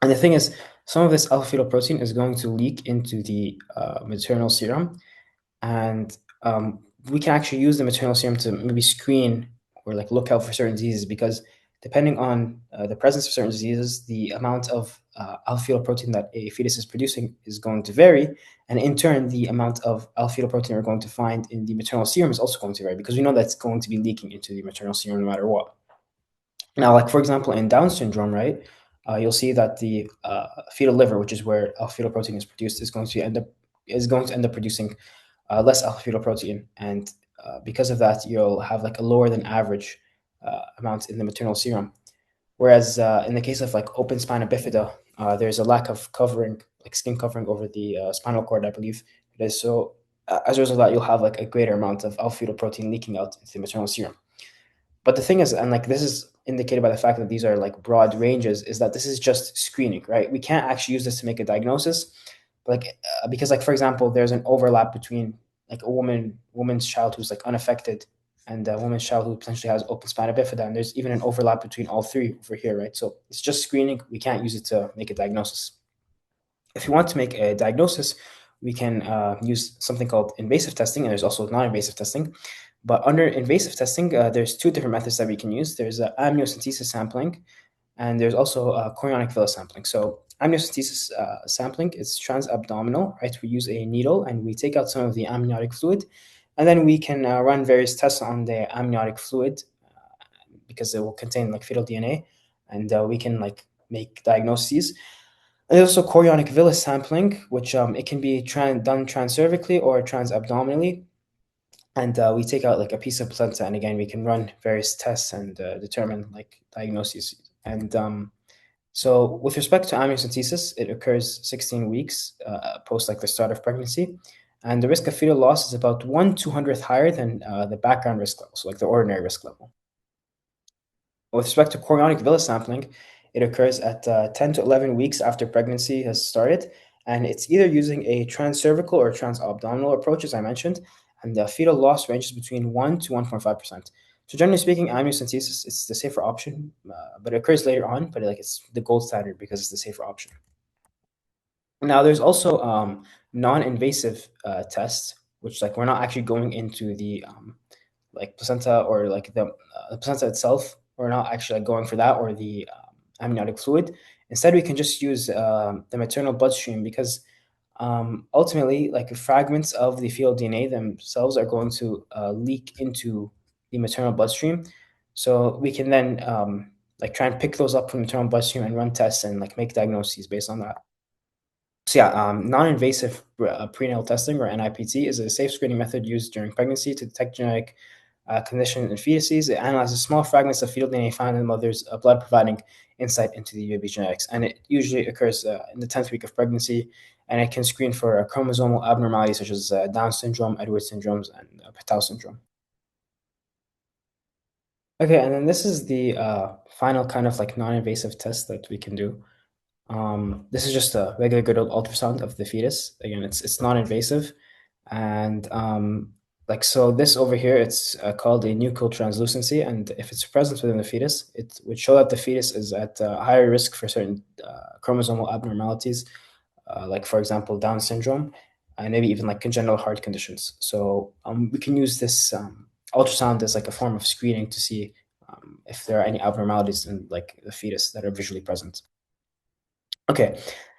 And the thing is, some of this alpha fetal protein is going to leak into the maternal serum, and we can actually use the maternal serum to maybe screen or like look out for certain diseases, because depending on the presence of certain diseases, the amount of alpha-fetal protein that a fetus is producing is going to vary, and in turn the amount of alpha-fetal protein we're going to find in the maternal serum is also going to vary, because we know that's going to be leaking into the maternal serum no matter what. Now, like for example, in Down syndrome, right, you'll see that the fetal liver, which is where alpha-fetal protein is produced, is going to end up producing less alpha fetal protein, and because of that, you'll have like a lower than average amount in the maternal serum. Whereas in the case of like open spina bifida, there's a lack of covering, like skin covering over the spinal cord, I believe it is. So as a result of that, you'll have like a greater amount of alpha fetal protein leaking out into the maternal serum. But the thing is, and like this is indicated by the fact that these are like broad ranges, is that this is just screening, right? We can't actually use this to make a diagnosis, but like because like for example, there's an overlap between like a woman's child who's like unaffected and a woman's child who potentially has open spina bifida, and there's even an overlap between all three over here, right? So it's just screening. We can't use it to make a diagnosis. If you want to make a diagnosis, we can use something called invasive testing, and there's also non-invasive testing. But under invasive testing, there's two different methods that we can use. There's amniocentesis sampling, and there's also chorionic villus sampling. So amniocentesis sampling is transabdominal, right? We use a needle and we take out some of the amniotic fluid, and then we can run various tests on the amniotic fluid because it will contain like fetal DNA, and we can like make diagnoses. And there's also chorionic villus sampling, which it can be done transcervically or transabdominally, and we take out like a piece of placenta, and again we can run various tests and determine like diagnoses. And so with respect to amniocentesis, it occurs 16 weeks post like the start of pregnancy, and the risk of fetal loss is about 1/200th higher than the background risk level, so like the ordinary risk level. With respect to chorionic villus sampling, it occurs at 10 to 11 weeks after pregnancy has started, and it's either using a transcervical or transabdominal approach, as I mentioned, and the fetal loss ranges between 1 to 1.5%. So generally speaking, amniocentesis is the safer option, but it occurs later on, but like it's the gold standard because it's the safer option. Now, there's also non-invasive tests, which like we're not actually going into the like placenta or like the placenta itself. We're not actually like going for that or the amniotic fluid. Instead, we can just use the maternal bloodstream, because ultimately, like fragments of the fetal DNA themselves are going to leak into the maternal bloodstream. So we can then like try and pick those up from the maternal bloodstream and run tests and like make diagnoses based on that. So yeah, non-invasive prenatal testing, or NIPT, is a safe screening method used during pregnancy to detect genetic condition in fetuses. It analyzes small fragments of fetal DNA found in the mother's blood, providing insight into the baby genetics. And it usually occurs in the 10th week of pregnancy, and it can screen for chromosomal abnormalities such as Down syndrome, Edwards syndromes, and Patau syndrome. Okay, and then this is the final kind of like non-invasive test that we can do. This is just a regular good old ultrasound of the fetus. Again, it's non-invasive, and like so, this over here, it's called a nuchal translucency, and if it's present within the fetus, it would show that the fetus is at higher risk for certain chromosomal abnormalities, like for example, Down syndrome, and maybe even like congenital heart conditions. So we can use this ultrasound as like a form of screening to see if there are any abnormalities in like the fetus that are visually present. Okay,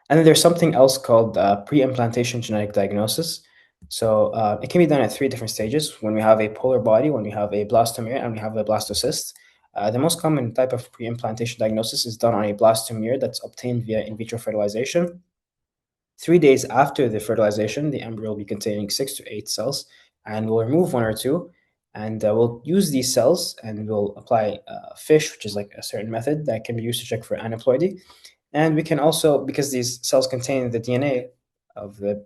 and then there's something else called pre-implantation genetic diagnosis. So it can be done at three different stages: when we have a polar body, when we have a blastomere, and we have a blastocyst. The most common type of pre-implantation diagnosis is done on a blastomere that's obtained via in vitro fertilization. 3 days after the fertilization, the embryo will be containing 6 to 8 cells, and we'll remove one or two, and we'll use these cells and we'll apply FISH, which is like a certain method that can be used to check for aneuploidy. And we can also, because these cells contain the DNA of the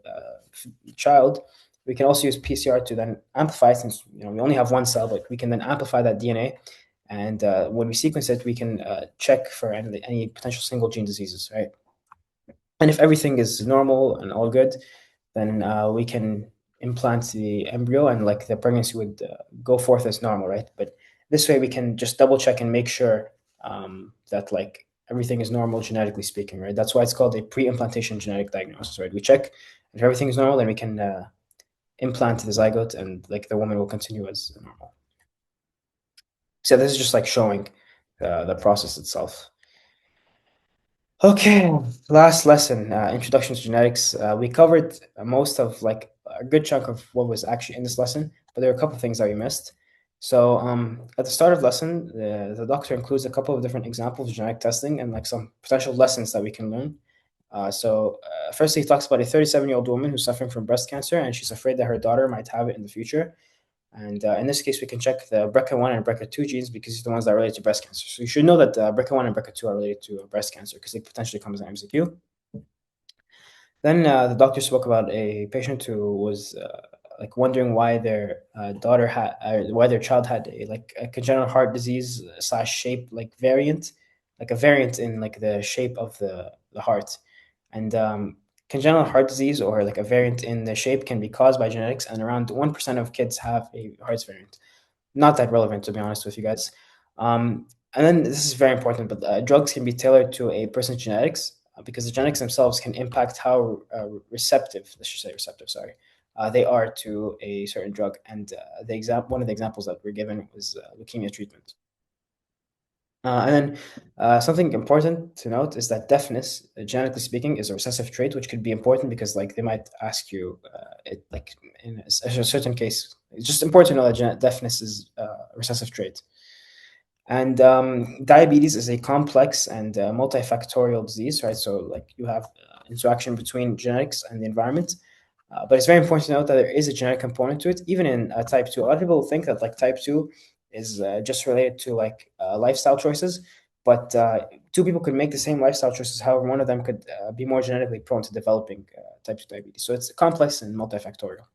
child, we can also use PCR to then amplify, since we only have one cell, but we can then amplify that DNA. And when we sequence it, we can check for any potential single gene diseases, right? And if everything is normal and all good, then we can implant the embryo, and like the pregnancy would go forth as normal, right? But this way we can just double check and make sure that like everything is normal genetically speaking, right? That's why it's called a pre-implantation genetic diagnosis, right? We check if everything is normal, then we can implant the zygote, and like the woman will continue as normal. So this is just like showing the process itself. Okay, last lesson, introduction to genetics. We covered most of like a good chunk of what was actually in this lesson, but there are a couple of things that we missed. So at the start of lesson, the doctor includes a couple of different examples of genetic testing and like some potential lessons that we can learn. Firstly, he talks about a 37-year-old woman who's suffering from breast cancer, and she's afraid that her daughter might have it in the future. And in this case, we can check the BRCA1 and BRCA2 genes because these are the ones that are related to breast cancer. So you should know that BRCA1 and BRCA2 are related to breast cancer because they potentially come as an MCQ. Then the doctor spoke about a patient who was like wondering why their daughter had, why their child had a congenital heart disease slash shape like variant, like a variant in like the shape of the heart. And congenital heart disease or like a variant in the shape can be caused by genetics, and around 1% of kids have a heart variant. Not that relevant, to be honest with you guys. And then this is very important, but drugs can be tailored to a person's genetics because the genetics themselves can impact how receptive, let's just say receptive, sorry, they are to a certain drug. And one of the examples that we're given was leukemia treatment. And then something important to note is that deafness, genetically speaking, is a recessive trait, which could be important because like they might ask you it like in a certain case. It's just important to know that deafness is a recessive trait. And diabetes is a complex and multifactorial disease, right? So like you have interaction between genetics and the environment. But it's very important to note that there is a genetic component to it, even in type 2. A lot of people think that like type 2 is just related to like lifestyle choices, but two people could make the same lifestyle choices. However, one of them could be more genetically prone to developing type 2 diabetes. So it's complex and multifactorial.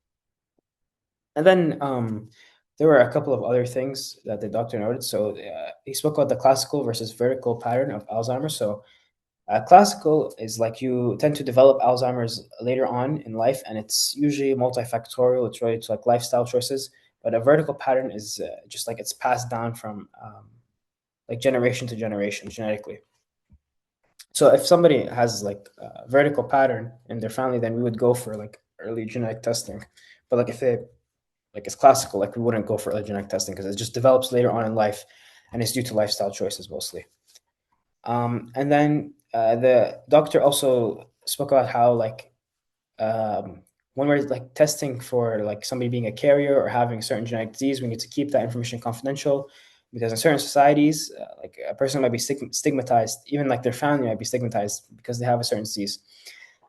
And then there were a couple of other things that the doctor noted. So he spoke about the classical versus vertical pattern of Alzheimer's. So classical is like you tend to develop Alzheimer's later on in life, and it's usually multifactorial. It's related to like lifestyle choices. But a vertical pattern is just like it's passed down from like generation to generation genetically. So if somebody has like a vertical pattern in their family, then we would go for like early genetic testing. But like if they like it's classical, like we wouldn't go for early genetic testing because it just develops later on in life, and it's due to lifestyle choices mostly. And then the doctor also spoke about how like um, when we're like testing for like somebody being a carrier or having a certain genetic disease, we need to keep that information confidential because in certain societies, like a person might be stigmatized, even like their family might be stigmatized because they have a certain disease.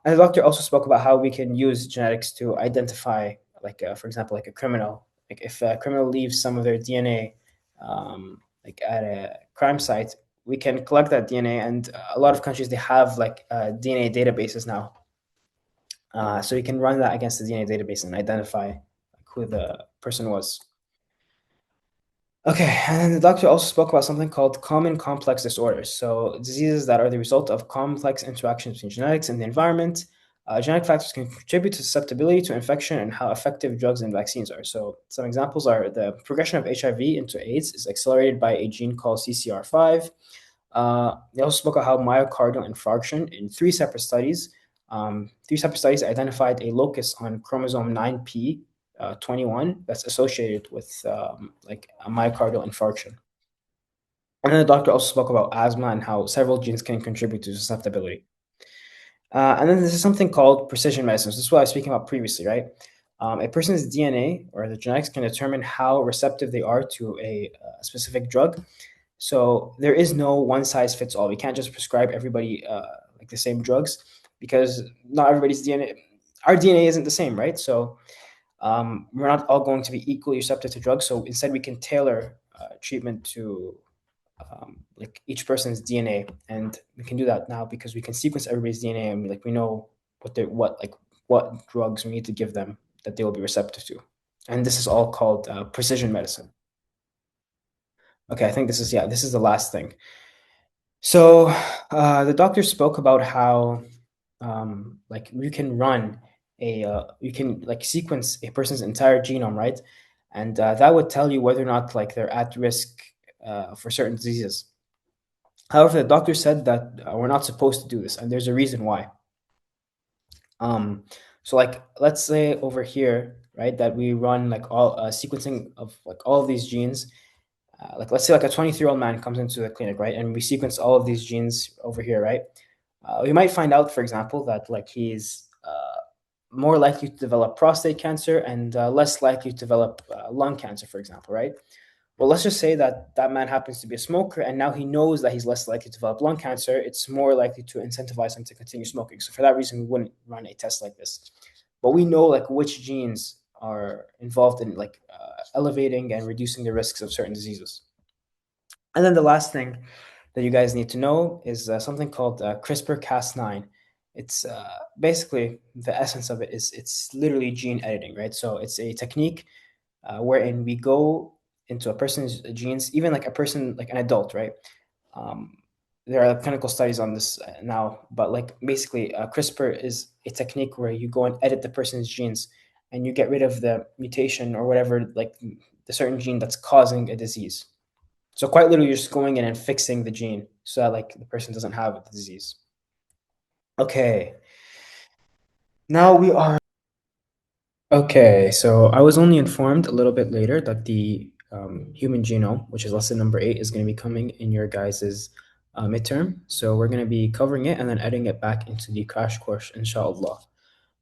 And the doctor also spoke about how we can use genetics to identify, like for example, like a criminal. Like if a criminal leaves some of their DNA, like at a crime site, we can collect that DNA. And a lot of countries they have like DNA databases now, so you can run that against the DNA database and identify who the person was. Okay, and then the doctor also spoke about something called common complex disorders. So diseases that are the result of complex interactions between genetics and the environment. Genetic factors can contribute to susceptibility to infection and how effective drugs and vaccines are. So some examples are the progression of HIV into AIDS is accelerated by a gene called CCR5. They also spoke about how myocardial infarction in three separate studies identified a locus on chromosome 9p 21 that's associated with like a myocardial infarction. And then the doctor also spoke about asthma and how several genes can contribute to susceptibility. And then this is something called precision medicine. This is what I was speaking about previously, right? A person's DNA or the genetics can determine how receptive they are to a specific drug. So there is no one size fits all. We can't just prescribe everybody like the same drugs because not everybody's DNA, our DNA isn't the same, right? So we're not all going to be equally receptive to drugs. So instead, we can tailor treatment to like each person's DNA, and we can do that now because we can sequence everybody's DNA and we know what drugs we need to give them that they will be receptive to. And this is all called precision medicine. Okay, I think this is the last thing. So the doctor spoke about how like you can like sequence a person's entire genome, right? And that would tell you whether or not like they're at risk for certain diseases. However, the doctor said that we're not supposed to do this, and there's a reason why. Um, so like let's say over here, right, that we run like all sequencing of like all of these genes. Like let's say like a 23-year-old man comes into the clinic, right, and we sequence all of these genes over here, right? We might find out, for example, that like he's more likely to develop prostate cancer and less likely to develop lung cancer, for example, right? Well, let's just say that that man happens to be a smoker, and now he knows that he's less likely to develop lung cancer. It's more likely to incentivize him to continue smoking. So for that reason, we wouldn't run a test like this. But we know like which genes are involved in like elevating and reducing the risks of certain diseases. And then the last thing that you guys need to know is something called CRISPR-Cas9. It's basically the essence of it is it's literally gene editing, right? So it's a technique wherein we go into a person's genes, even like a person, like an adult, right? Um, there are clinical studies on this now, but like basically, CRISPR is a technique where you go and edit the person's genes and you get rid of the mutation or whatever, like the certain gene that's causing a disease. So quite literally, you're just going in and fixing the gene so that like the person doesn't have the disease. Okay, now we are okay. So I was only informed a little bit later that the human genome, which is lesson number 8, is going to be coming in your guys's midterm. So we're going to be covering it and then adding it back into the crash course, inshallah.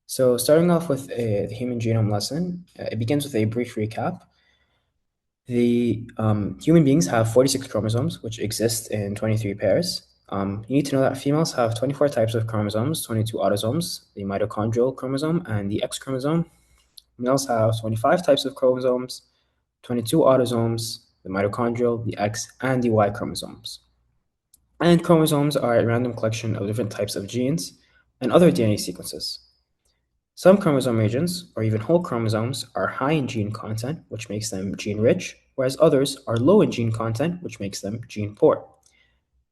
So starting off with the human genome lesson, it begins with a brief recap. The human beings have 46 chromosomes, which exist in 23 pairs. You need to know that females have 24 types of chromosomes, 22 autosomes, the mitochondrial chromosome and the X chromosome. Males have 25 types of chromosomes, 22 autosomes, the mitochondrial, the X, and the Y chromosomes. And chromosomes are a random collection of different types of genes and other DNA sequences. Some chromosome regions, or even whole chromosomes, are high in gene content, which makes them gene rich, whereas others are low in gene content, which makes them gene poor.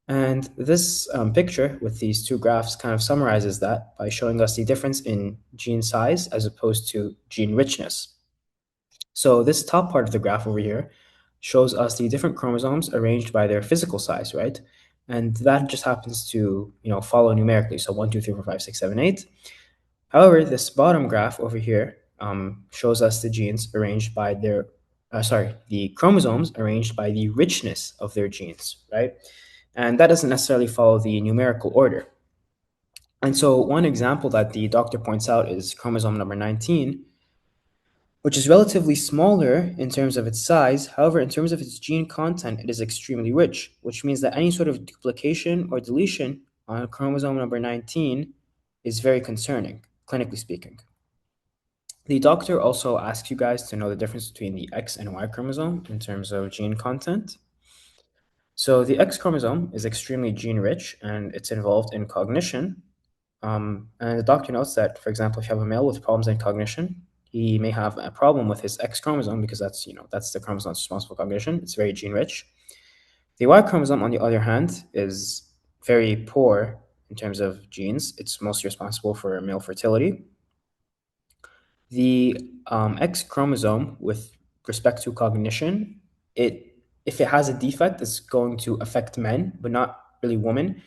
And this picture with these two graphs kind of summarizes that by showing us the difference in gene size as opposed to gene richness. So this top part of the graph over here shows us the different chromosomes arranged by their physical size, right? And that just happens to, follow numerically. So 1, 2, 3, 4, 5, 6, 7, 8. However, this bottom graph over here shows us the genes arranged by the chromosomes arranged by the richness of their genes, right? And that doesn't necessarily follow the numerical order. And so one example that the doctor points out is chromosome number 19, which is relatively smaller in terms of its size. However, in terms of its gene content, it is extremely rich, which means that any sort of duplication or deletion on chromosome number 19 is very concerning, clinically speaking. The doctor also asks you guys to know the difference between the X and Y chromosome in terms of gene content. So the X chromosome is extremely gene rich and it's involved in cognition. And the doctor notes that, for example, if you have a male with problems in cognition, he may have a problem with his X chromosome because that's the chromosome that's responsible for cognition. It's very gene rich. The Y chromosome, on the other hand, is very poor in terms of genes. It's mostly responsible for male fertility. The X chromosome, with respect to cognition, if it has a defect, it's going to affect men, but not really women,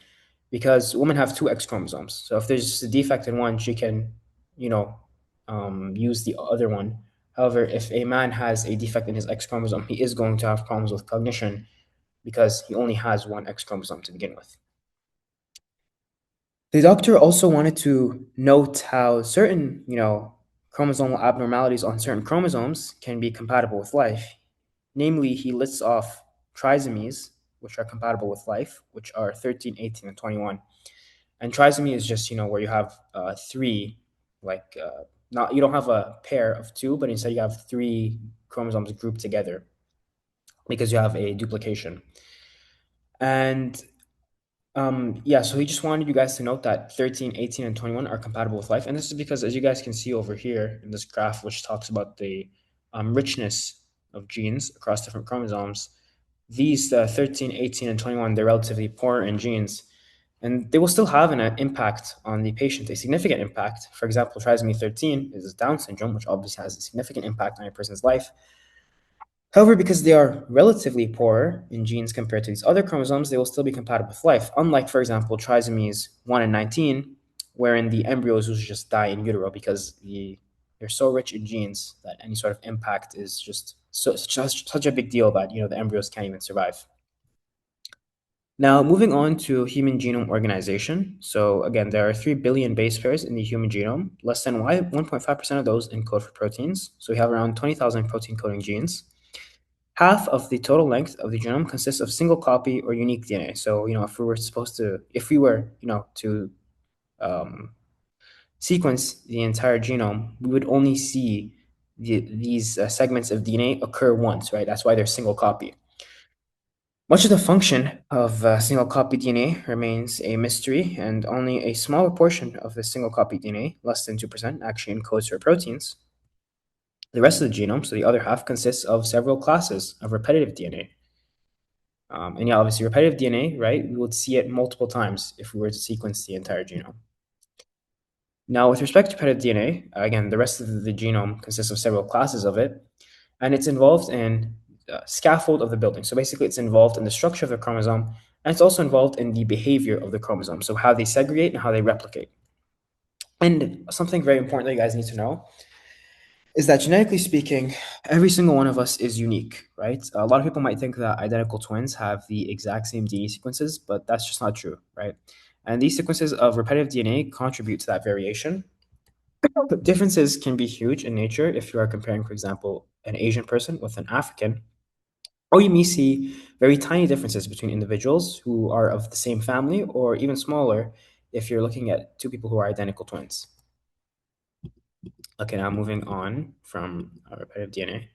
because women have two X chromosomes. So if there's a defect in one, she can, use the other one. However, if a man has a defect in his X chromosome, he is going to have problems with cognition because he only has one X chromosome to begin with. The doctor also wanted to note how certain, chromosomal abnormalities on certain chromosomes can be compatible with life. Namely, he lists off trisomies, which are compatible with life, which are 13, 18, and 21. And trisomy is just, where you have three, like, not, you don't have a pair of two, but instead you have three chromosomes grouped together because you have a duplication. And yeah, so he just wanted you guys to note that 13, 18, and 21 are compatible with life. And this is because, as you guys can see over here in this graph, which talks about the richness of genes across different chromosomes, these 13, 18, and 21, they're relatively poor in genes. And they will still have an impact on the patient, a significant impact. For example, trisomy 13 is Down syndrome, which obviously has a significant impact on a person's life. However, because they are relatively poorer in genes compared to these other chromosomes, they will still be compatible with life. Unlike, for example, trisomies 1 and 19, wherein the embryos will just die in utero because they're so rich in genes that any sort of impact is just such a big deal that the embryos can't even survive. Now, moving on to human genome organization. So again, there are 3 billion base pairs in the human genome. Less than 1.5% of those encode for proteins. So we have around 20,000 protein coding genes. Half of the total length of the genome consists of single copy or unique DNA. So, if we were, to sequence the entire genome, we would only see these segments of DNA occur once, right? That's why they're single copy. Much of the function of single copy DNA remains a mystery, and only a smaller portion of the single copy DNA, less than 2%, actually encodes for proteins. The rest of the genome, so the other half, consists of several classes of repetitive DNA. And yeah, obviously, repetitive DNA, right? We would see it multiple times if we were to sequence the entire genome. Now, with respect to repetitive DNA, again, the rest of the genome consists of several classes of it, and it's involved in scaffold of the building. So basically, it's involved in the structure of the chromosome, and it's also involved in the behavior of the chromosome, so how they segregate and how they replicate. And something very important that you guys need to know is that genetically speaking, every single one of us is unique, right? A lot of people might think that identical twins have the exact same DNA sequences, but that's just not true, right? And these sequences of repetitive DNA contribute to that variation. But differences can be huge in nature if you are comparing, for example, an Asian person with an African. Or you may see very tiny differences between individuals who are of the same family, or even smaller if you're looking at two people who are identical twins. Okay, now moving on from repetitive DNA.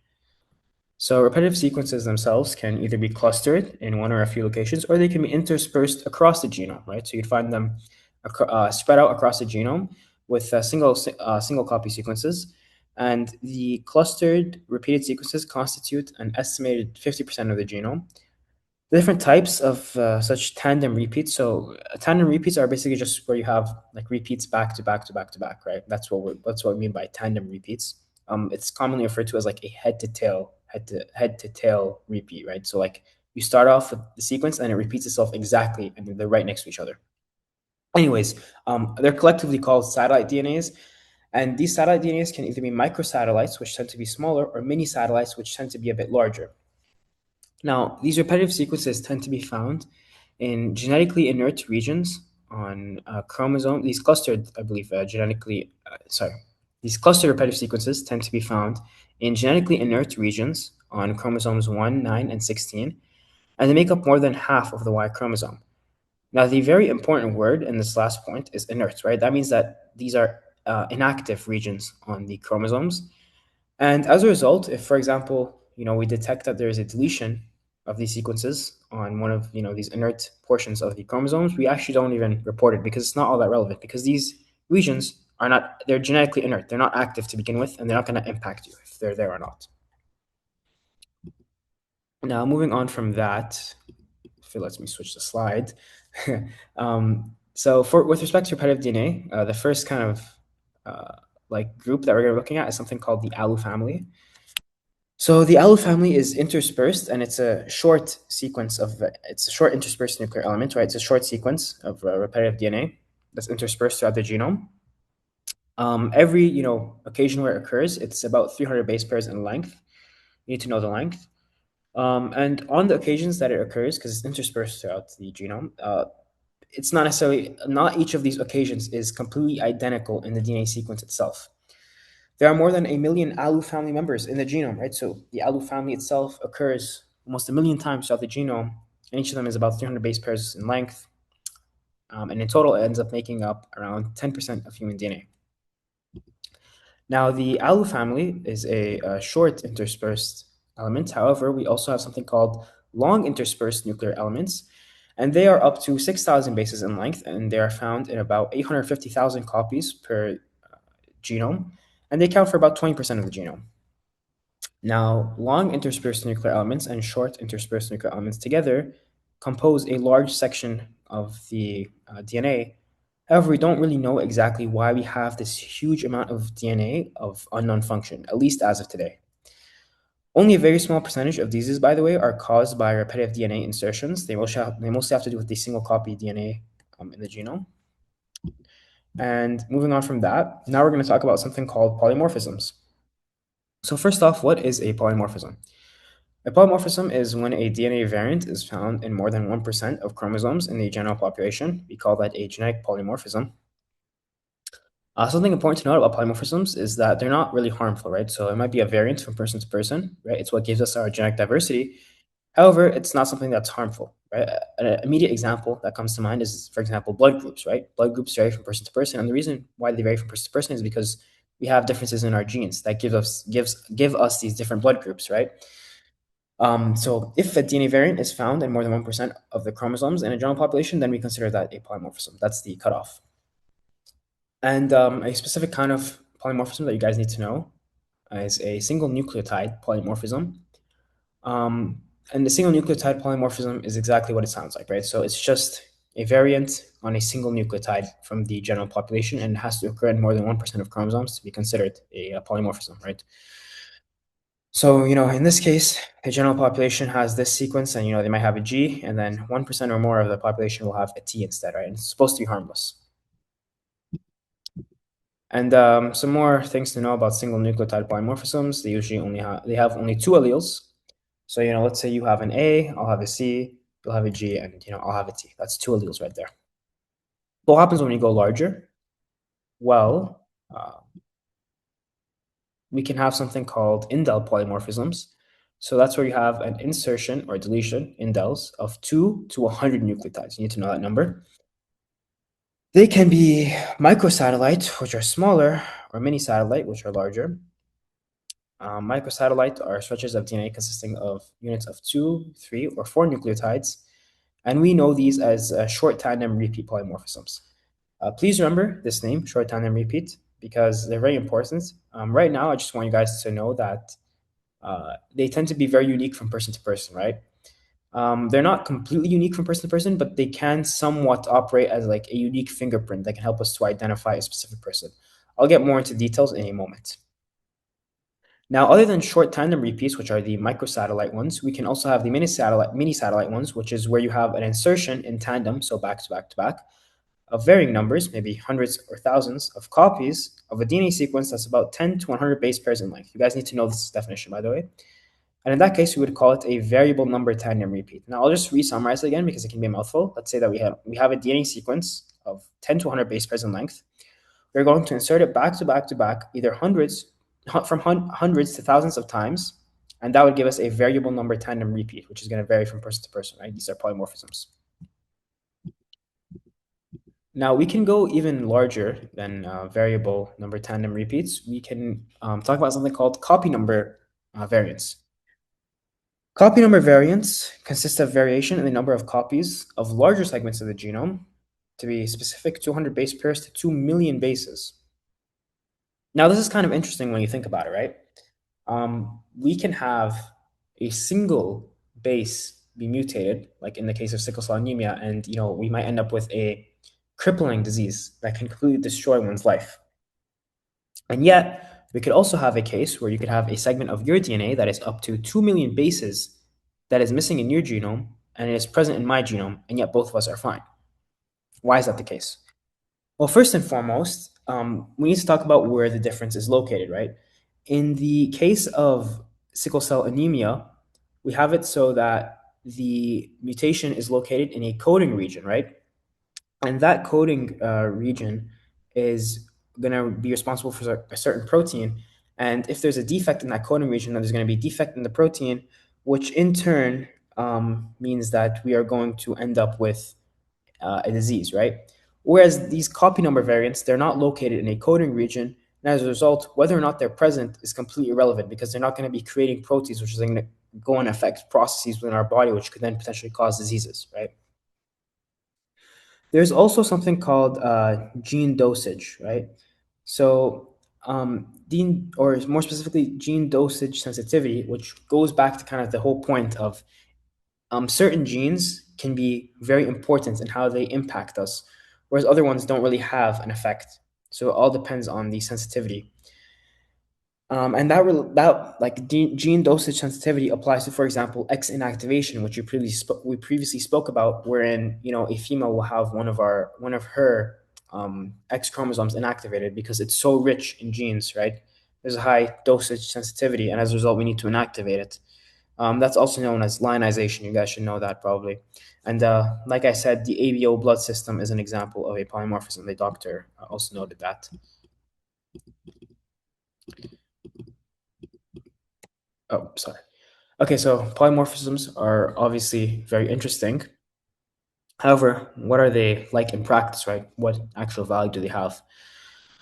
So repetitive sequences themselves can either be clustered in one or a few locations, or they can be interspersed across the genome, right? So you'd find them spread out across the genome with single copy sequences. And the clustered repeated sequences constitute an estimated 50% of the genome. The different types of such tandem repeats. So tandem repeats are basically just where you have like repeats back to back to back to back, right? That's what we mean by tandem repeats. It's commonly referred to as like a head to tail repeat, right? So like you start off with the sequence and it repeats itself exactly, and they're right next to each other. Anyways, they're collectively called satellite DNAs, and these satellite DNAs can either be microsatellites, which tend to be smaller, or mini satellites, which tend to be a bit larger. Now, these repetitive sequences tend to be found in genetically inert regions on chromosome. These clustered, I believe, these clustered repetitive sequences tend to be found in genetically inert regions on chromosomes 1, 9, and 16, and they make up more than half of the Y chromosome. Now, the very important word in this last point is inert, right? That means that these are inactive regions on the chromosomes. And as a result, if, for example, we detect that there is a deletion of these sequences on one of these inert portions of the chromosomes, we actually don't even report it because it's not all that relevant, because these regions they're genetically inert. They're not active to begin with, and they're not going to impact you if they're there or not. Now, moving on from that, if it lets me switch the slide. So with respect to repetitive DNA, the first kind of group that we're looking at is something called the ALU family. So the ALU family is interspersed, and it's a short interspersed nuclear element, right? It's a short sequence of repetitive DNA that's interspersed throughout the genome. Every occasion where it occurs, it's about 300 base pairs in length. You need to know the length. And on the occasions that it occurs, because it's interspersed throughout the genome, it's not each of these occasions is completely identical in the DNA sequence itself. There are more than a million ALU family members in the genome, right? So the ALU family itself occurs almost a million times throughout the genome, and each of them is about 300 base pairs in length. And in total, it ends up making up around 10% of human DNA. Now, the ALU family is a short interspersed element. However, we also have something called long interspersed nuclear elements, and they are up to 6,000 bases in length, and they are found in about 850,000 copies per genome, and they account for about 20% of the genome. Now, long interspersed nuclear elements and short interspersed nuclear elements together compose a large section of the DNA. However, we don't really know exactly why we have this huge amount of DNA of unknown function, at least as of today. Only a very small percentage of diseases, by the way, are caused by repetitive DNA insertions. They mostly have to do with the single copy DNA in the genome. And moving on from that, now we're going to talk about something called polymorphisms. So first off, what is a polymorphism? A polymorphism is when a DNA variant is found in more than 1% of chromosomes in the general population. We call that a genetic polymorphism. Something important to note about polymorphisms is that they're not really harmful, right? So it might be a variant from person to person, right? It's what gives us our genetic diversity. However, it's not something that's harmful, right? An immediate example that comes to mind is, for example, blood groups, right? Blood groups vary from person to person, and the reason why they vary from person to person is because we have differences in our genes that give us these different blood groups, right? So if a DNA variant is found in more than 1% of the chromosomes in a general population, then we consider that a polymorphism. That's the cutoff. And a specific kind of polymorphism that you guys need to know is a single nucleotide polymorphism. Um, and the single nucleotide polymorphism is exactly what it sounds like, right? So it's just a variant on a single nucleotide from the general population, and it has to occur in more than 1% of chromosomes to be considered a polymorphism, right? So, in this case, the general population has this sequence, and, they might have a G, and then 1% or more of the population will have a T instead, right? And it's supposed to be harmless. And some more things to know about single nucleotide polymorphisms. They have only two alleles. So, let's say you have an A, I'll have a C, you'll have a G, and, I'll have a T. That's two alleles right there. What happens when you go larger? Well, we can have something called indel polymorphisms. So that's where you have an insertion or deletion, indels, of 2 to 100 nucleotides. You need to know that number. They can be microsatellite, which are smaller, or mini satellite, which are larger. Microsatellite are stretches of DNA consisting of units of 2, 3, or 4 nucleotides, and we know these as short tandem repeat polymorphisms. Please remember this name, short tandem repeat, because they're very important. Right now, I just want you guys to know that they tend to be very unique from person to person, right? They're not completely unique from person to person, but they can somewhat operate as like a unique fingerprint that can help us to identify a specific person. I'll get more into details in a moment. Now, other than short tandem repeats, which are the microsatellite ones, we can also have the mini satellite ones, which is where you have an insertion in tandem, so back to back to back, of varying numbers, maybe hundreds or thousands of copies of a DNA sequence that's about 10 to 100 base pairs in length. You guys need to know this definition, by the way. And in that case, we would call it a variable number tandem repeat. Now, I'll just re-summarize it again because it can be a mouthful. Let's say that we have a DNA sequence of 10 to 100 base pairs in length. We're going to insert it back to back to back, either hundreds to thousands of times, and that would give us a variable number tandem repeat, which is going to vary from person to person, right? These are polymorphisms. Now, we can go even larger than variable number tandem repeats. We can talk about something called copy number variants. Copy number variants consist of variation in the number of copies of larger segments of the genome, to be specific, 200 base pairs to 2 million bases. Now, this is kind of interesting when you think about it, right? We can have a single base be mutated, like in the case of sickle cell anemia, and we might end up with a crippling disease that can completely destroy one's life. And yet, we could also have a case where you could have a segment of your DNA that is up to 2 million bases that is missing in your genome and it is present in my genome, and yet both of us are fine. Why is that the case? Well, first and foremost, we need to talk about where the difference is located, right? In the case of sickle cell anemia, we have it so that the mutation is located in a coding region, right? And that coding region is going to be responsible for a certain protein. And if there's a defect in that coding region, then there's going to be a defect in the protein, which in turn means that we are going to end up with a disease, right? Whereas these copy number variants, they're not located in a coding region. And as a result, whether or not they're present is completely irrelevant because they're not going to be creating proteins, which is going to go and affect processes within our body, which could then potentially cause diseases, right? There's also something called gene dosage, right? So, or more specifically, gene dosage sensitivity, which goes back to kind of the whole point of certain genes can be very important in how they impact us, whereas other ones don't really have an effect. So it all depends on the sensitivity. And that like gene dosage sensitivity applies to, for example, X inactivation, which we previously spoke about, wherein a female will have one of her X chromosomes inactivated because it's so rich in genes, right? There's a high dosage sensitivity, and as a result, we need to inactivate it. That's also known as lionization. You guys should know that probably. And like I said, the ABO blood system is an example of a polymorphism. The doctor also noted that. Oh, sorry. Okay, so polymorphisms are obviously very interesting. However, what are they like in practice, right? What actual value do they have?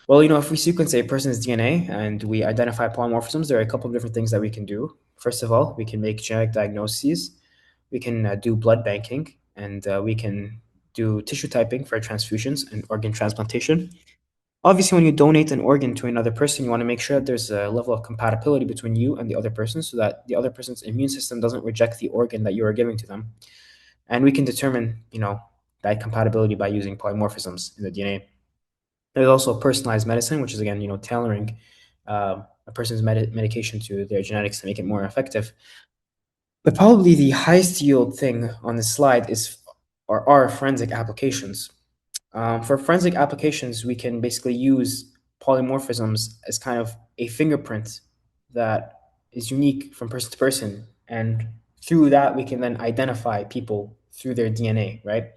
Well, if we sequence a person's DNA and we identify polymorphisms, there are a couple of different things that we can do. First of all, we can make genetic diagnoses. We can do blood banking, and we can do tissue typing for transfusions and organ transplantation. Obviously, when you donate an organ to another person, you want to make sure that there's a level of compatibility between you and the other person so that the other person's immune system doesn't reject the organ that you are giving to them. And we can determine, that compatibility by using polymorphisms in the DNA. There's also personalized medicine, which is, again, tailoring a person's medication to their genetics to make it more effective. But probably the highest yield thing on this slide are forensic applications. For forensic applications, we can basically use polymorphisms as kind of a fingerprint that is unique from person to person. And through that, we can then identify people through their DNA, right?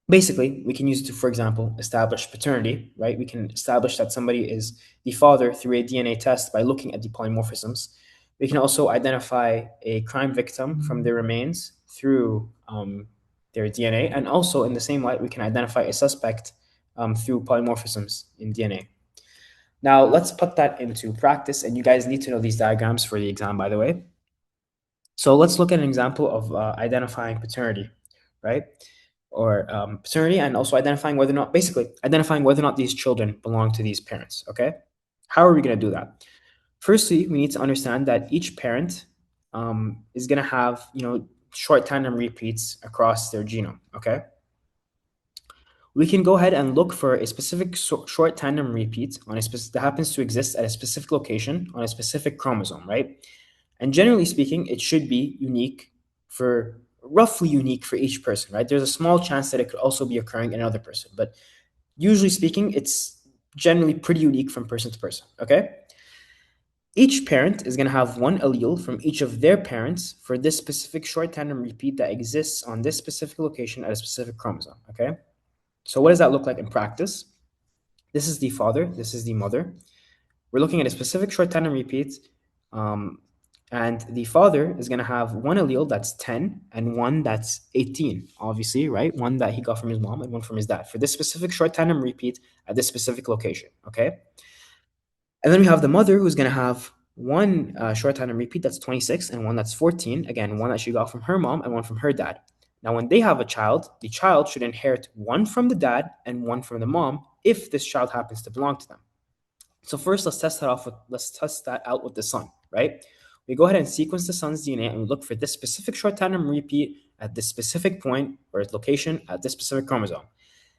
Basically, we can use it to, for example, establish paternity, right? We can establish that somebody is the father through a DNA test by looking at the polymorphisms. We can also identify a crime victim from their remains through their DNA. And also, in the same light, we can identify a suspect through polymorphisms in DNA. Now, let's put that into practice. And you guys need to know these diagrams for the exam, by the way. So let's look at an example of identifying paternity, right? Or paternity, and also identifying whether or not, basically, identifying whether or not these children belong to these parents, okay? How are we going to do that? Firstly, we need to understand that each parent is going to have, short tandem repeats across their genome, okay? We can go ahead and look for a specific short tandem repeat that happens to exist at a specific location on a specific chromosome, right? And generally speaking, it should be roughly unique for each person, right? There's a small chance that it could also be occurring in another person, but usually speaking, it's generally pretty unique from person to person, okay? Each parent is going to have one allele from each of their parents for this specific short tandem repeat that exists on this specific location at a specific chromosome, okay? So what does that look like in practice? This is the father, this is the mother. We're looking at a specific short tandem repeat, and the father is going to have one allele that's 10 and one that's 18, obviously, right? One that he got from his mom and one from his dad for this specific short tandem repeat at this specific location, okay? And then we have the mother who's going to have one short tandem repeat that's 26 and one that's 14. Again, one that she got from her mom and one from her dad. Now, when they have a child, the child should inherit one from the dad and one from the mom if this child happens to belong to them. So first, let's test that out with the son, right? We go ahead and sequence the son's DNA and we look for this specific short tandem repeat at this specific point or its location at this specific chromosome.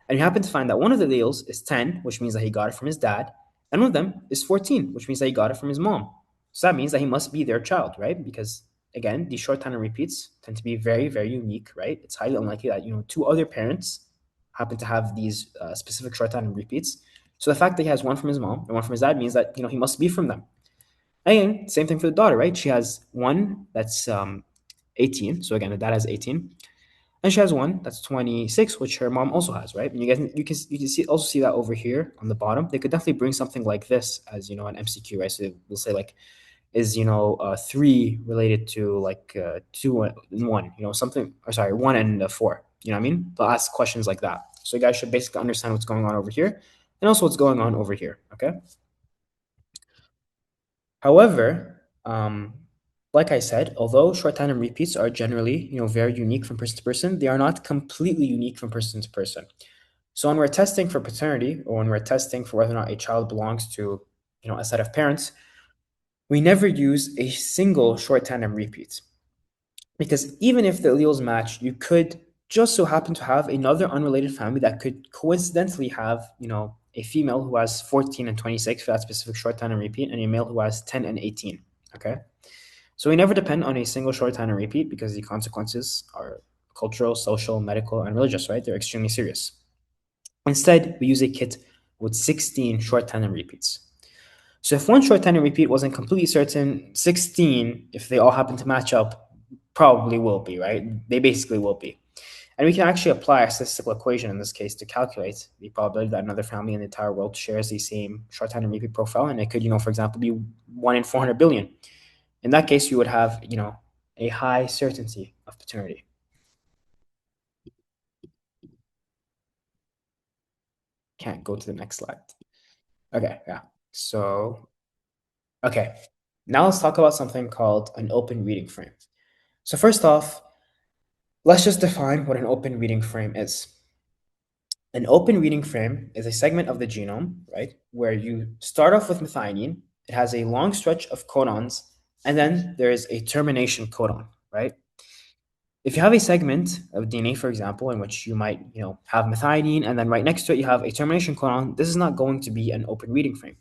And we happen to find that one of the alleles is 10, which means that he got it from his dad, and one of them is 14, which means that he got it from his mom. So that means that he must be their child, right? Because again, these short tandem repeats tend to be very, very unique, right? It's highly unlikely that two other parents happen to have these specific short tandem repeats. So the fact that he has one from his mom and one from his dad means that he must be from them. Again, same thing for the daughter, right? She has one that's 18. So again, the dad has 18. And she has one that's 26, which her mom also has, right? And you can see that over here on the bottom. They could definitely bring something like this as an MCQ, right? So we'll say like is three related to like two and one, something, or sorry, one and four. You know what I mean? They'll ask questions like that. So you guys should basically understand what's going on over here and also what's going on over here. Okay. However, like I said, although short tandem repeats are generally, very unique from person to person, they are not completely unique from person to person. So when we're testing for paternity, or when we're testing for whether or not a child belongs to, a set of parents, we never use a single short tandem repeat. Because even if the alleles match, you could just so happen to have another unrelated family that could coincidentally have, a female who has 14 and 26 for that specific short tandem repeat, and a male who has 10 and 18. Okay. So we never depend on a single short tandem repeat because the consequences are cultural, social, medical, and religious, right? They're extremely serious. Instead, we use a kit with 16 short tandem repeats. So if one short tandem repeat wasn't completely certain, 16, if they all happen to match up, probably will be, right? They basically will be. And we can actually apply a statistical equation in this case to calculate the probability that another family in the entire world shares the same short tandem repeat profile. And it could, for example, be 1 in 400 billion. In that case, you would have, a high certainty of paternity. Can't go to the next slide. Okay, yeah. So, okay. Now let's talk about something called an open reading frame. So first off, let's just define what an open reading frame is. An open reading frame is a segment of the genome, right, where you start off with methionine, it has a long stretch of codons, and then there is a termination codon, right? If you have a segment of DNA, for example, in which you might, have methionine, and then right next to it you have a termination codon, this is not going to be an open reading frame.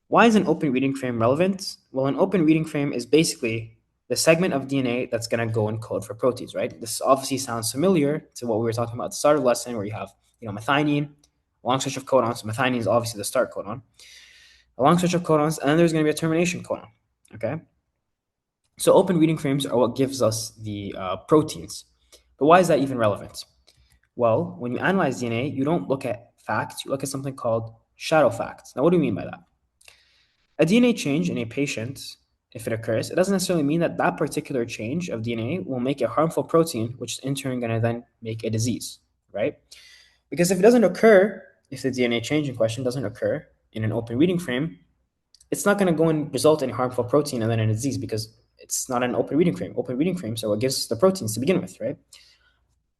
Why is an open reading frame relevant? Well, an open reading frame is basically the segment of DNA that's going to go and code for proteins, right? This obviously sounds familiar to what we were talking about at the start of the lesson, where you have, methionine, a long stretch of codons. Methionine is obviously the start codon, a long stretch of codons, and then there's going to be a termination codon, okay? So open reading frames are what gives us the proteins. But why is that even relevant? Well, when you analyze DNA, you don't look at facts, you look at something called shadow facts. Now, what do you mean by that? A DNA change in a patient, if it occurs, it doesn't necessarily mean that that particular change of DNA will make a harmful protein, which is in turn going to then make a disease, right? Because if it doesn't occur, if the DNA change in question doesn't occur in an open reading frame, it's not going to go and result in a harmful protein and then a disease because it's not an open reading frame. Open reading frames are what gives the proteins to begin with, right?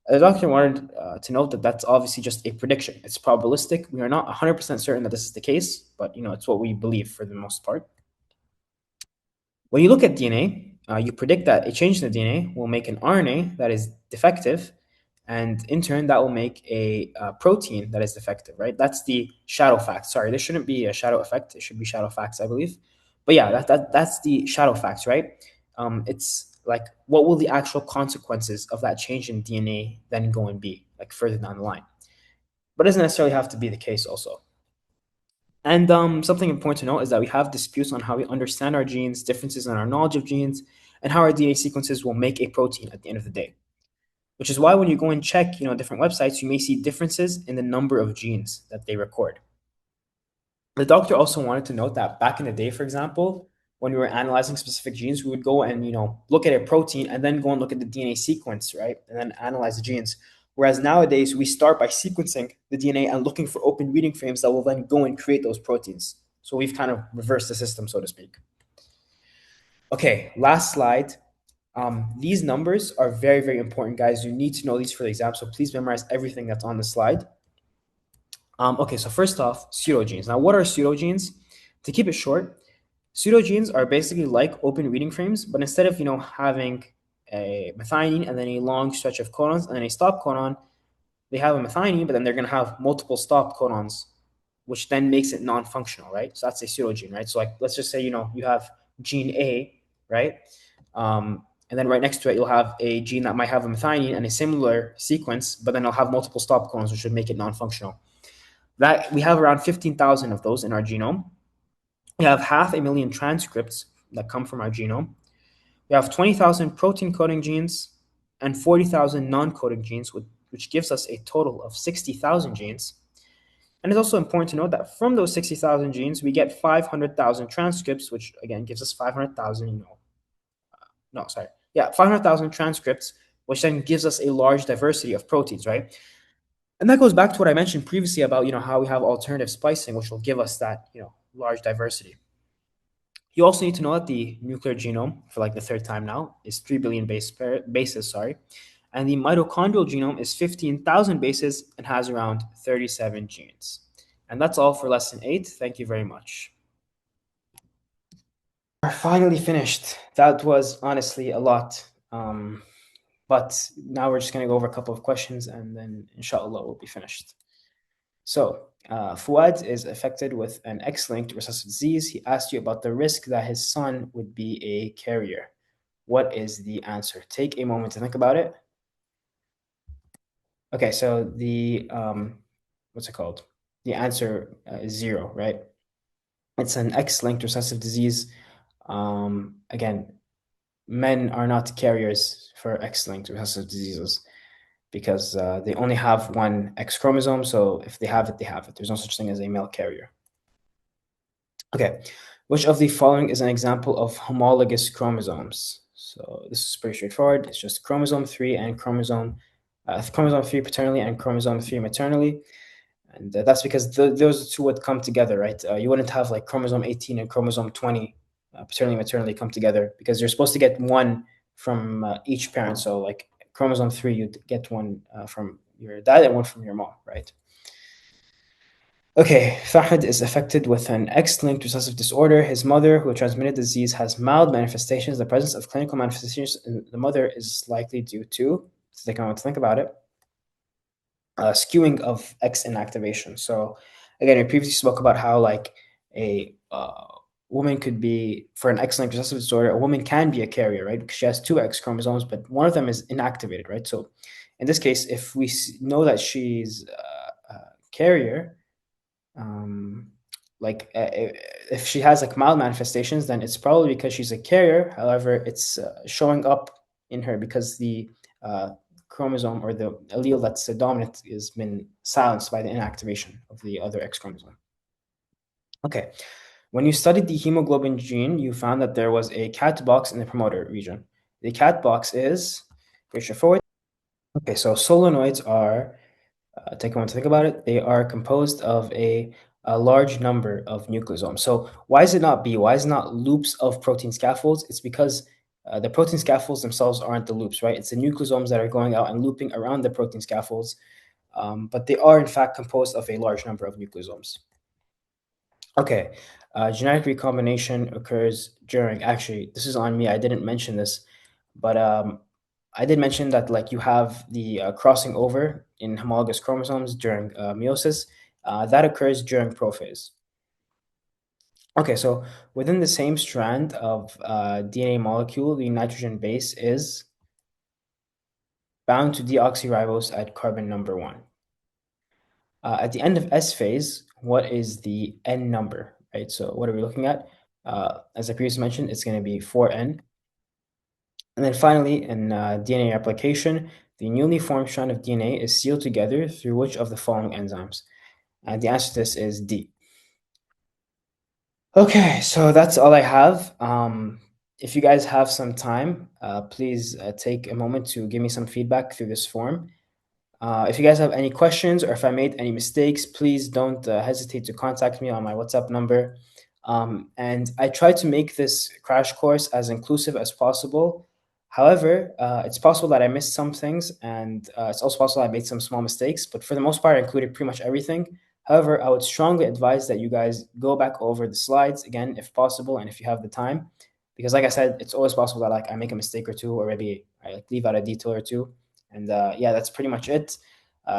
The doctor wanted to note that that's obviously just a prediction. It's probabilistic. We are not 100% certain that this is the case, but it's what we believe for the most part. When you look at DNA, you predict that a change in the DNA will make an RNA that is defective, and in turn, that will make a protein that is defective, right? That's the shadow fact. Sorry, this shouldn't be a shadow effect. It should be shadow facts, I believe. But yeah, that's the shadow facts, right? It's like, what will the actual consequences of that change in DNA then go and be, like further down the line? But it doesn't necessarily have to be the case also. And something important to note is that we have disputes on how we understand our genes, differences in our knowledge of genes, and how our DNA sequences will make a protein at the end of the day. Which is why when you go and check, different websites, you may see differences in the number of genes that they record. The doctor also wanted to note that back in the day, for example, when we were analyzing specific genes, we would go and look at a protein and then go and look at the DNA sequence, right, and then analyze the genes. Whereas nowadays, we start by sequencing the DNA and looking for open reading frames that will then go and create those proteins. So we've kind of reversed the system, so to speak. Okay, last slide. These numbers are very, very important, guys. You need to know these for the exam, so please memorize everything that's on the slide. Okay, so first off, pseudogenes. Now, what are pseudogenes? To keep it short, pseudogenes are basically like open reading frames, but instead of having a methionine and then a long stretch of codons and then a stop codon, they have a methionine, but then they're going to have multiple stop codons, which then makes it non-functional, right? So that's a pseudogene, right? So like, let's just say you have gene A, right? And then right next to it, you'll have a gene that might have a methionine and a similar sequence, but then it'll have multiple stop codons, which would make it non-functional. That we have around 15,000 of those in our genome. We have 500,000 transcripts that come from our genome. We have 20,000 protein coding genes, and 40,000 non-coding genes, which gives us a total of 60,000 genes. And it's also important to note that from those 60,000 genes, we get 500,000 transcripts, which again gives us 500,000, no, sorry. Yeah, 500,000 transcripts, which then gives us a large diversity of proteins, right? And that goes back to what I mentioned previously about, how we have alternative splicing, which will give us that, large diversity. You also need to know that the nuclear genome, for like the third time now, is 3 billion bases, sorry. And the mitochondrial genome is 15,000 bases and has around 37 genes. And that's all for lesson 8. Thank you very much. We're finally finished. That was honestly a lot. But now we're just going to go over a couple of questions and then inshallah we'll be finished. So, Fuad is affected with an X-linked recessive disease. He asked you about the risk that his son would be a carrier. What is the answer? Take a moment to think about it. Okay, so what's it called? The answer is 0, right? It's an X-linked recessive disease. Again, men are not carriers for X-linked recessive diseases because they only have one X chromosome. So if they have it, they have it. There's no such thing as a male carrier. Okay, which of the following is an example of homologous chromosomes? So this is pretty straightforward. It's just chromosome 3 and chromosome 3 paternally and chromosome 3 maternally. And that's because those two would come together, right? You wouldn't have like chromosome 18 and chromosome 20 paternally and maternally come together because you're supposed to get one from each parent. So like chromosome 3, you'd get one from your dad and one from your mom, right? Okay, Fahad is affected with an X-linked recessive disorder. His mother, who transmitted the disease, has mild manifestations. The presence of clinical manifestations in the mother is likely due to, so take a moment to think about it, skewing of X inactivation. So again, we previously spoke about how like a woman could be, for an X-linked recessive disorder, a woman can be a carrier, right? Because she has two X chromosomes, but one of them is inactivated, right? So in this case, if we know that she's a carrier, if she has like mild manifestations, then it's probably because she's a carrier. However, it's showing up in her because the chromosome or the allele that's dominant has been silenced by the inactivation of the other X chromosome. Okay, when you studied the hemoglobin gene, you found that there was a cat box in the promoter region. The cat box is very straightforward. Okay, so solenoids are, take a moment to think about it, they are composed of a large number of nucleosomes. So why is it not B? Why is it not loops of protein scaffolds? It's because the protein scaffolds themselves aren't the loops, right? It's the nucleosomes that are going out and looping around the protein scaffolds, but they are in fact composed of a large number of nucleosomes. Okay, genetic recombination occurs during, actually, this is on me, I didn't mention this, but I did mention that like you have the crossing over in homologous chromosomes during meiosis. That occurs during prophase. Okay, so within the same strand of DNA molecule, the nitrogen base is bound to deoxyribose at carbon number 1. At the end of S phase, what is the N number, right? So what are we looking at? As I previously mentioned, it's going to be 4N. And then finally, in DNA replication, the newly formed strand of DNA is sealed together through which of the following enzymes? And the answer to this is D. Okay, so that's all I have. If you guys have some time, please take a moment to give me some feedback through this form. If you guys have any questions or if I made any mistakes, please don't hesitate to contact me on my WhatsApp number. And I try to make this crash course as inclusive as possible. However, it's possible that I missed some things, and it's also possible I made some small mistakes, but for the most part, I included pretty much everything. However, I would strongly advise that you guys go back over the slides again, if possible, and if you have the time, because like I said, it's always possible that like I make a mistake or two, or maybe I like leave out a detail or two. And yeah, that's pretty much it.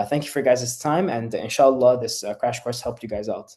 Thank you for your guys' time, and inshallah, this crash course helped you guys out.